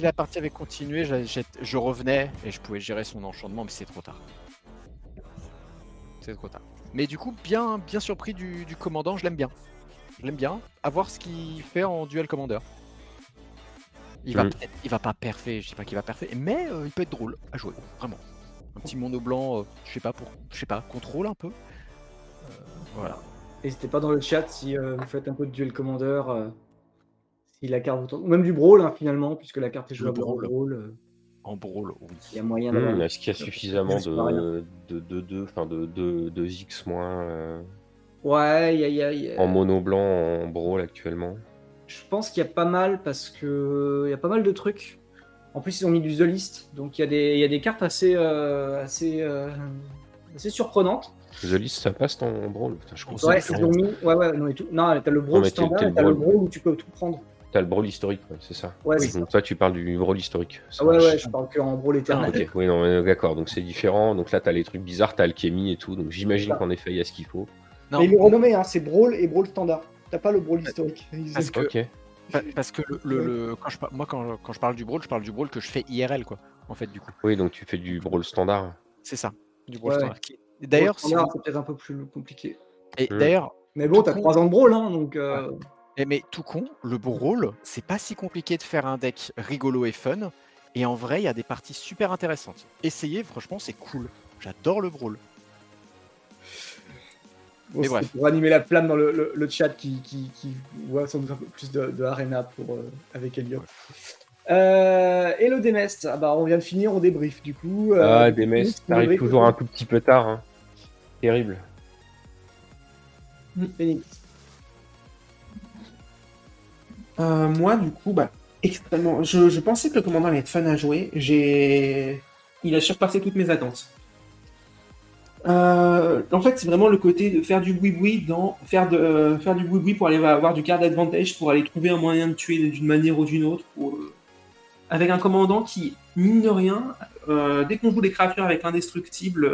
[SPEAKER 4] la partie avait continué, je revenais et je pouvais gérer son enchantement, mais c'est trop tard. C'est trop tard. Mais du coup, bien surpris du commandant, je l'aime bien. Je l'aime bien. À voir ce qu'il fait en duel commandeur. Il va pas parfait, je dis pas qu'il va parfait, mais il peut être drôle à jouer, vraiment. Un petit mono blanc, je sais pas, contrôle un peu. Voilà.
[SPEAKER 1] N'hésitez pas dans le chat si vous faites un peu de duel commandeur, si la carte vous tente. Ou même du brawl, hein, finalement, puisque la carte est jouable en
[SPEAKER 4] brawl.
[SPEAKER 1] brawl.
[SPEAKER 4] En brawl, oui.
[SPEAKER 1] Il y a moyen d'avoir.
[SPEAKER 2] Est-ce qu'il y a suffisamment
[SPEAKER 1] Juste par rien.
[SPEAKER 2] de X moins
[SPEAKER 1] Ouais, il y a.
[SPEAKER 2] en mono blanc en brawl actuellement?
[SPEAKER 1] Je pense qu'il y a pas mal parce que il y a pas mal de trucs. En plus, ils ont mis du The List, donc il y a des cartes assez surprenantes.
[SPEAKER 2] The List, ça passe en brawl? Putain, je comprends
[SPEAKER 1] Ouais,
[SPEAKER 2] plus
[SPEAKER 1] ils
[SPEAKER 2] rien.
[SPEAKER 1] ont mis. Ouais, non, et tout. Non, t'as le brawl
[SPEAKER 2] mais
[SPEAKER 1] standard
[SPEAKER 2] t'es le
[SPEAKER 1] et t'as le
[SPEAKER 2] brawl.
[SPEAKER 1] brawl où tu peux tout prendre.
[SPEAKER 2] T'as le brawl historique, ouais, c'est ça.
[SPEAKER 1] Ouais,
[SPEAKER 4] Oui.
[SPEAKER 1] c'est ça.
[SPEAKER 2] Donc toi, tu parles du brawl historique. Ça
[SPEAKER 1] Ah ouais,
[SPEAKER 2] marche.
[SPEAKER 1] je parle que en brawl éternel.
[SPEAKER 2] Ok, oui, non, mais d'accord, donc c'est différent. Donc là, t'as les trucs bizarres, t'as alchimie et tout. Donc j'imagine
[SPEAKER 1] Ça.
[SPEAKER 2] qu'en effet, il y a ce qu'il faut.
[SPEAKER 4] Non,
[SPEAKER 1] Mais ils l'ont renommé, hein, c'est brawl et brawl standard. T'as pas le brawl historique.
[SPEAKER 4] Parce que,
[SPEAKER 2] Ok.
[SPEAKER 4] parce que quand je parle du brawl, je parle du brawl que je fais IRL, quoi, en fait, du coup.
[SPEAKER 2] Oui, donc tu fais du brawl standard.
[SPEAKER 4] C'est ça, du brawl
[SPEAKER 1] Ouais.
[SPEAKER 4] standard. D'ailleurs,
[SPEAKER 1] Brawl standard, c'est peut-être un peu plus compliqué.
[SPEAKER 4] d'ailleurs,
[SPEAKER 1] Mais bon,
[SPEAKER 4] tout
[SPEAKER 1] t'as
[SPEAKER 4] con.
[SPEAKER 1] 3 ans de brawl, hein, donc.
[SPEAKER 4] Mais tout con, le brawl, c'est pas si compliqué de faire un deck rigolo et fun. Et en vrai, il y a des parties super intéressantes. Essayez, franchement, c'est cool. J'adore le brawl.
[SPEAKER 1] Bon,
[SPEAKER 4] Mais
[SPEAKER 1] c'était
[SPEAKER 4] bref.
[SPEAKER 1] pour animer la flamme dans le chat qui voit sans doute un peu plus de Arena avec Elliot. Hello Demest, ah bah on vient de finir, on débrief du coup.
[SPEAKER 2] Demes, t'arrives toujours un tout petit peu tard. Hein. Terrible.
[SPEAKER 1] Phoenix.
[SPEAKER 3] Moi, du coup, extrêmement. Je pensais que le commandant allait être fun à jouer. Il a surpassé toutes mes attentes. En fait, c'est vraiment le côté de faire du boui-boui faire du boui-boui pour aller avoir du card advantage, pour aller trouver un moyen de tuer d'une manière ou d'une autre. Avec un commandant qui, mine de rien, dès qu'on joue des créatures avec l'indestructible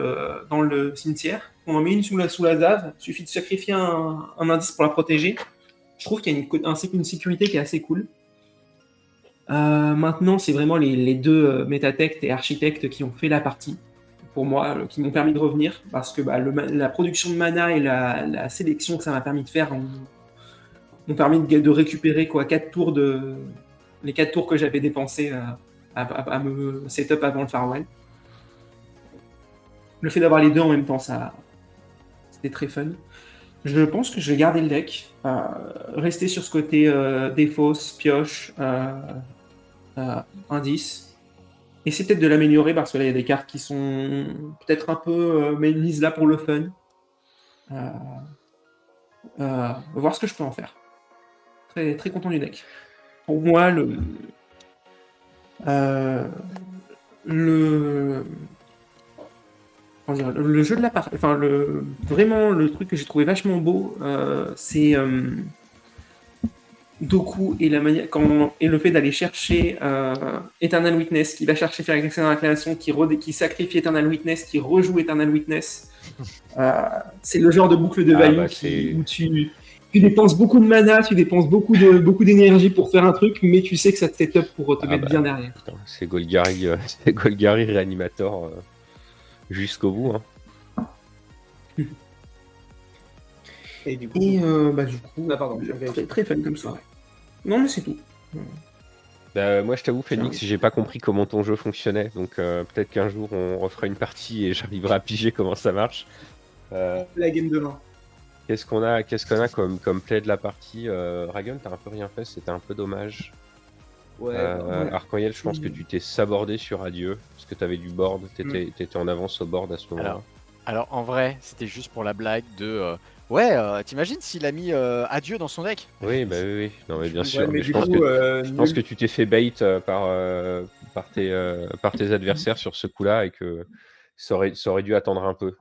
[SPEAKER 3] dans le cimetière, on en met une sous la zave, il suffit de sacrifier un indice pour la protéger. Je trouve qu'il y a une sécurité qui est assez cool. Maintenant, c'est vraiment les deux métatectes et architectes qui ont fait la partie, pour moi, qui m'ont permis de revenir, parce que la production de mana et la sélection que ça m'a permis de faire m'ont permis de récupérer les 4 tours que j'avais dépensés à me setup avant le Farewell. Le fait d'avoir les deux en même temps, c'était très fun. Je pense que je vais garder le deck, rester sur ce côté défausse, pioche, indice. Essayer peut-être de l'améliorer parce que là il y a des cartes qui sont peut-être un peu mises là pour le fun. Voir ce que je peux en faire. Très, très content du deck. Pour moi, le jeu de la partie, enfin vraiment le truc que j'ai trouvé vachement beau, c'est Doku et la manière et le fait d'aller chercher Eternal Witness, qui va chercher faire accès dans la création, qui sacrifie Eternal Witness, qui rejoue Eternal Witness. C'est le genre de boucle de value où tu dépenses beaucoup de mana, tu dépenses beaucoup d'énergie pour faire un truc, mais tu sais que ça te set up pour te mettre bien derrière.
[SPEAKER 2] Putain, c'est Golgari, Réanimator jusqu'au bout. Hein.
[SPEAKER 1] Et du coup,
[SPEAKER 3] très, très fun comme soirée. Non, mais c'est tout.
[SPEAKER 2] Moi, je t'avoue, Phoenix, j'ai pas compris comment ton jeu fonctionnait, donc peut-être qu'un jour on refera une partie et j'arriverai à piger comment ça marche.
[SPEAKER 1] La game de main.
[SPEAKER 2] Qu'est-ce qu'on a comme play de la partie Ragon, t'as un peu rien fait, c'était un peu dommage.
[SPEAKER 1] Ouais, ouais.
[SPEAKER 2] Arc-en-Ciel, je pense que tu t'es sabordé sur Adieu, parce que t'avais du board, t'étais en avance au board à ce moment-là.
[SPEAKER 4] Alors en vrai, c'était juste pour la blague de t'imagines s'il a mis Adieu dans son deck?
[SPEAKER 2] Oui, bah oui. Non, mais bien
[SPEAKER 1] Ouais,
[SPEAKER 2] sûr.
[SPEAKER 1] mais
[SPEAKER 2] Mais
[SPEAKER 1] du coup,
[SPEAKER 2] je pense
[SPEAKER 1] nul.
[SPEAKER 2] que tu t'es fait bait par tes adversaires sur ce coup-là et que ça aurait dû attendre un peu.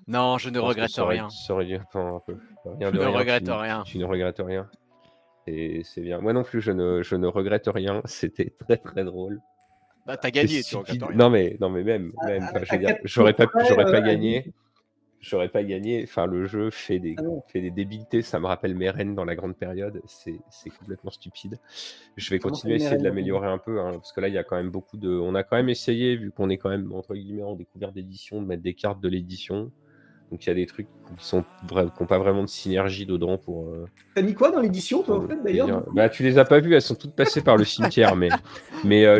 [SPEAKER 4] Non, je ne
[SPEAKER 2] Je pense que
[SPEAKER 4] regrette rien.
[SPEAKER 2] ça aurait dû attendre un peu. Rien
[SPEAKER 4] Je
[SPEAKER 2] de
[SPEAKER 4] ne
[SPEAKER 2] rien,
[SPEAKER 4] regrette rien.
[SPEAKER 2] tu ne regrettes rien. Et c'est bien. Moi non plus, je ne regrette rien. C'était très très drôle.
[SPEAKER 4] Bah t'as
[SPEAKER 2] C'est
[SPEAKER 4] gagné, tu regrettes
[SPEAKER 2] stupide.
[SPEAKER 4] rien.
[SPEAKER 2] Non mais même. Enfin, je veux dire,
[SPEAKER 1] 4 tours près,
[SPEAKER 2] j'aurais pas gagné. Enfin, le jeu fait
[SPEAKER 1] Ah non.
[SPEAKER 2] des débilités. Ça me rappelle mes reines dans la grande période. C'est complètement stupide. Je vais
[SPEAKER 1] Comment
[SPEAKER 2] continuer à
[SPEAKER 1] ça,
[SPEAKER 2] essayer de
[SPEAKER 1] mes reines,
[SPEAKER 2] l'améliorer un peu, hein, parce que là, il y a quand même beaucoup de. On a quand même essayé, vu qu'on est quand même entre guillemets en découverte d'édition, de mettre des cartes de l'édition. Donc il y a des trucs qui n'ont pas vraiment de synergie dedans pour.
[SPEAKER 1] T'as mis quoi dans l'édition, toi,
[SPEAKER 2] pour
[SPEAKER 1] au
[SPEAKER 2] le
[SPEAKER 1] fait, d'ailleurs?
[SPEAKER 2] plaisir. Bah, tu les as pas vues, elles sont toutes passées par le cimetière, mais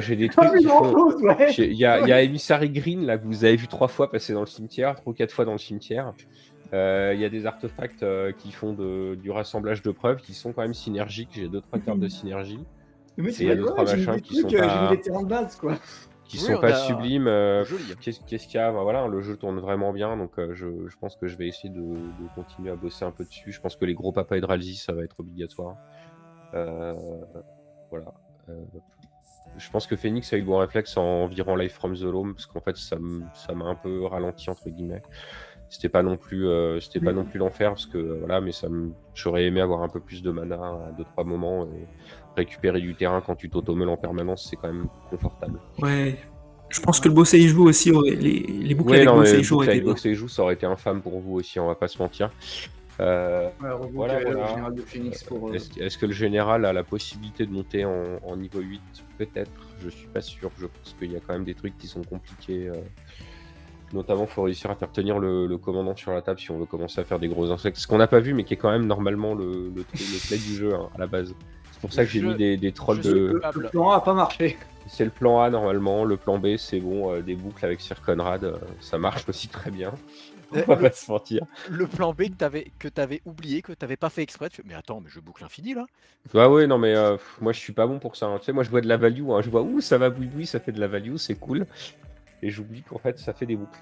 [SPEAKER 2] j'ai des
[SPEAKER 1] Pas
[SPEAKER 2] trucs
[SPEAKER 1] vu
[SPEAKER 2] qui font.
[SPEAKER 1] grand-chose, ouais.
[SPEAKER 2] Il y a Emissary Green là que vous avez vu 3 fois passer dans le cimetière, 3 ou 4 fois dans le cimetière. Il y a des artefacts qui font du rassemblage de preuves qui sont quand même synergiques. J'ai 2-3 cartes de synergie.
[SPEAKER 1] Mais
[SPEAKER 2] Et
[SPEAKER 1] tu
[SPEAKER 2] il y a
[SPEAKER 1] vois
[SPEAKER 2] 2-3
[SPEAKER 1] quoi, j'ai mis
[SPEAKER 2] machins
[SPEAKER 1] des
[SPEAKER 2] qui
[SPEAKER 1] trucs,
[SPEAKER 2] sont
[SPEAKER 1] j'ai mis
[SPEAKER 2] pas
[SPEAKER 1] des terrains de base, quoi.
[SPEAKER 2] qui
[SPEAKER 4] Oui,
[SPEAKER 2] sont
[SPEAKER 4] on
[SPEAKER 2] pas
[SPEAKER 4] a-
[SPEAKER 2] sublimes.
[SPEAKER 4] Joli.
[SPEAKER 2] Qu'est-ce qu'il y a? Bah, voilà, le jeu tourne vraiment bien, donc je pense que je vais essayer de continuer à bosser un peu dessus. Je pense que les gros papas et Dralzi, ça va être obligatoire. Voilà. Je pense que Phoenix a eu le bon réflexe en virant Life from the Loam, parce qu'en fait ça m'a un peu ralenti entre guillemets. C'était pas non plus l'enfer, parce que voilà, mais j'aurais aimé avoir un peu plus de mana à 2-3 moments et récupérer du terrain quand tu t'automeules en permanence, c'est quand même confortable.
[SPEAKER 3] Ouais. Je pense que le Bossé joue aussi, les boucles
[SPEAKER 2] Ouais,
[SPEAKER 3] avec
[SPEAKER 2] non, mais
[SPEAKER 3] Bossé
[SPEAKER 2] le
[SPEAKER 3] joue
[SPEAKER 2] boucle
[SPEAKER 3] auraient
[SPEAKER 2] avec
[SPEAKER 3] été bien.
[SPEAKER 2] Box et Joue, ça aurait été infâme pour vous aussi, on va pas se mentir. Voilà.
[SPEAKER 1] Le général de Phoenix pour.
[SPEAKER 2] Est-ce que le général a la possibilité de monter en niveau 8? Peut-être, je suis pas sûr. Je pense qu'il y a quand même des trucs qui sont compliqués. Notamment, il faut réussir à faire tenir le commandant sur la table si on veut commencer à faire des gros insectes. Ce qu'on n'a pas vu, mais qui est quand même normalement le play du jeu hein, à la base. C'est pour ça que j'ai mis des trolls
[SPEAKER 4] je suis
[SPEAKER 2] de.
[SPEAKER 4] coupable.
[SPEAKER 1] Le plan A a pas marché.
[SPEAKER 2] C'est le plan A normalement. Le plan B, c'est bon. Des boucles avec Sir Conrad, ça marche aussi très bien. On va pas se mentir.
[SPEAKER 4] Le plan B que t'avais oublié, que t'avais pas fait exprès. Tu fais, mais attends, mais je boucle infini là.
[SPEAKER 2] Ah ouais, non, mais moi je suis pas bon pour ça. Hein. Tu sais, moi je vois de la value. Hein. Je vois, ça va boui, ça fait de la value, c'est cool. Et j'oublie qu'en fait ça fait des boucles.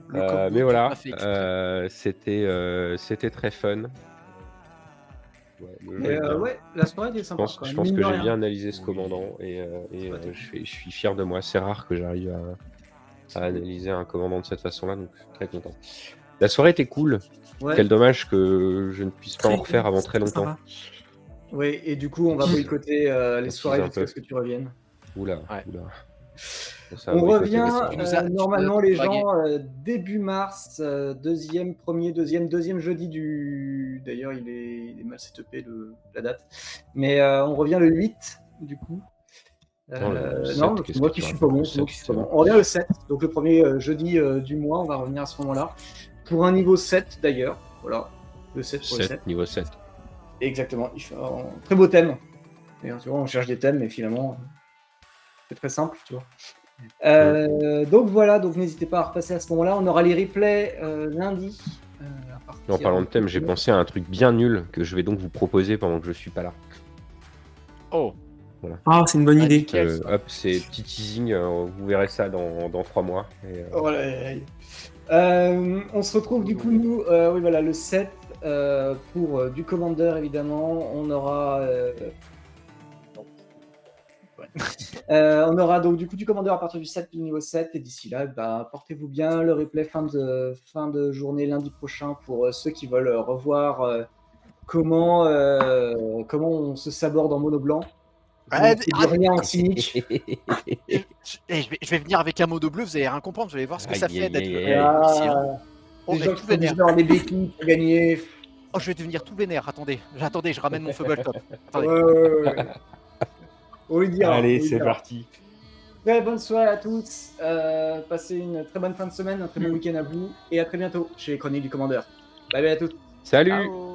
[SPEAKER 4] Le combo
[SPEAKER 2] Mais
[SPEAKER 4] que
[SPEAKER 2] voilà,
[SPEAKER 4] t'as fait exprès.
[SPEAKER 2] c'était très fun. Ouais, le jeu est bien.
[SPEAKER 1] Ouais, la soirée était sympa.
[SPEAKER 2] Je pense que j'ai bien analysé ce
[SPEAKER 4] Oui.
[SPEAKER 2] commandant et je suis fier de moi. C'est rare que j'arrive à analyser un commandant de cette façon-là, donc très content. La soirée était cool.
[SPEAKER 1] Ouais.
[SPEAKER 2] Quel dommage que je ne puisse pas en refaire avant très longtemps.
[SPEAKER 3] Sympa.
[SPEAKER 1] Ouais, et du coup, on va boycotter les soirées
[SPEAKER 2] un
[SPEAKER 1] jusqu'à
[SPEAKER 2] peu.
[SPEAKER 1] ce que tu reviennes.
[SPEAKER 2] Oula.
[SPEAKER 4] Ouais.
[SPEAKER 2] Ça va
[SPEAKER 1] On
[SPEAKER 2] boycotter
[SPEAKER 1] revient
[SPEAKER 2] les soirées.
[SPEAKER 4] Tu nous as
[SPEAKER 1] normalement
[SPEAKER 4] tout
[SPEAKER 1] les
[SPEAKER 4] dragué.
[SPEAKER 1] gens début mars, deuxième jeudi du. D'ailleurs, il est mal setupé la date. Mais on revient le 8 du coup.
[SPEAKER 2] Non, le 7,
[SPEAKER 1] non,
[SPEAKER 2] qu'est-ce
[SPEAKER 1] moi
[SPEAKER 2] que
[SPEAKER 1] qui
[SPEAKER 2] tu
[SPEAKER 1] suis pas
[SPEAKER 2] racontes,
[SPEAKER 1] bon,
[SPEAKER 2] le
[SPEAKER 1] c'est moi
[SPEAKER 2] 7,
[SPEAKER 1] qui suis pas
[SPEAKER 2] c'est
[SPEAKER 1] bon. On revient le 7, donc le premier jeudi du mois, on va revenir à ce moment-là. Pour un niveau 7 d'ailleurs. Voilà. Le 7 pour le 7.
[SPEAKER 2] Niveau 7.
[SPEAKER 1] Exactement. Il fait un très beau thème. D'ailleurs, tu vois, on cherche des thèmes, mais finalement, c'est très simple, tu vois. Donc voilà, donc n'hésitez pas à repasser à ce moment-là. On aura les replays lundi.
[SPEAKER 2] En parlant de thème, j'ai pensé à un truc bien nul que je vais donc vous proposer pendant que je suis pas là.
[SPEAKER 4] Oh,
[SPEAKER 3] Ah, c'est une bonne idée.
[SPEAKER 4] nickel.
[SPEAKER 2] Hop, c'est petit teasing, vous verrez ça dans 3 mois. Et,
[SPEAKER 1] Oh là là. On se retrouve du coup, nous, oui, voilà, le 7 pour du Commander évidemment. On aura. On aura donc du coup du Commander à partir du 7 du niveau 7 et d'ici là, bah, portez-vous bien. Le replay fin de journée lundi prochain pour ceux qui veulent revoir comment on se saborde en mono blanc.
[SPEAKER 4] Ouais,
[SPEAKER 1] Je ne dis rien en cynique.
[SPEAKER 4] Je vais venir avec un mot de bleu, vous allez rien comprendre, vous allez voir ce que ça
[SPEAKER 2] Aïe,
[SPEAKER 4] fait
[SPEAKER 2] aïe,
[SPEAKER 4] d'être
[SPEAKER 2] aïe, aïe.
[SPEAKER 4] ici. Hein. Oh,
[SPEAKER 1] Des
[SPEAKER 4] mais
[SPEAKER 1] gens
[SPEAKER 4] tout
[SPEAKER 1] qui font
[SPEAKER 4] vénère.
[SPEAKER 1] des béquilles pour gagner.
[SPEAKER 4] Oh, je vais devenir tout vénère. Attendez, je ramène mon Fubbletop. Attendez.
[SPEAKER 1] Ouais. On lui dira.
[SPEAKER 2] Allez,
[SPEAKER 1] on lui
[SPEAKER 2] c'est
[SPEAKER 1] dira.
[SPEAKER 2] parti.
[SPEAKER 1] Très bonne soirée à tous. Passez une très bonne fin de semaine, un très bon week-end à vous et à très bientôt chez les Chroniques du Commandeur. Bye bye à tous.
[SPEAKER 2] Salut.
[SPEAKER 4] Ciao.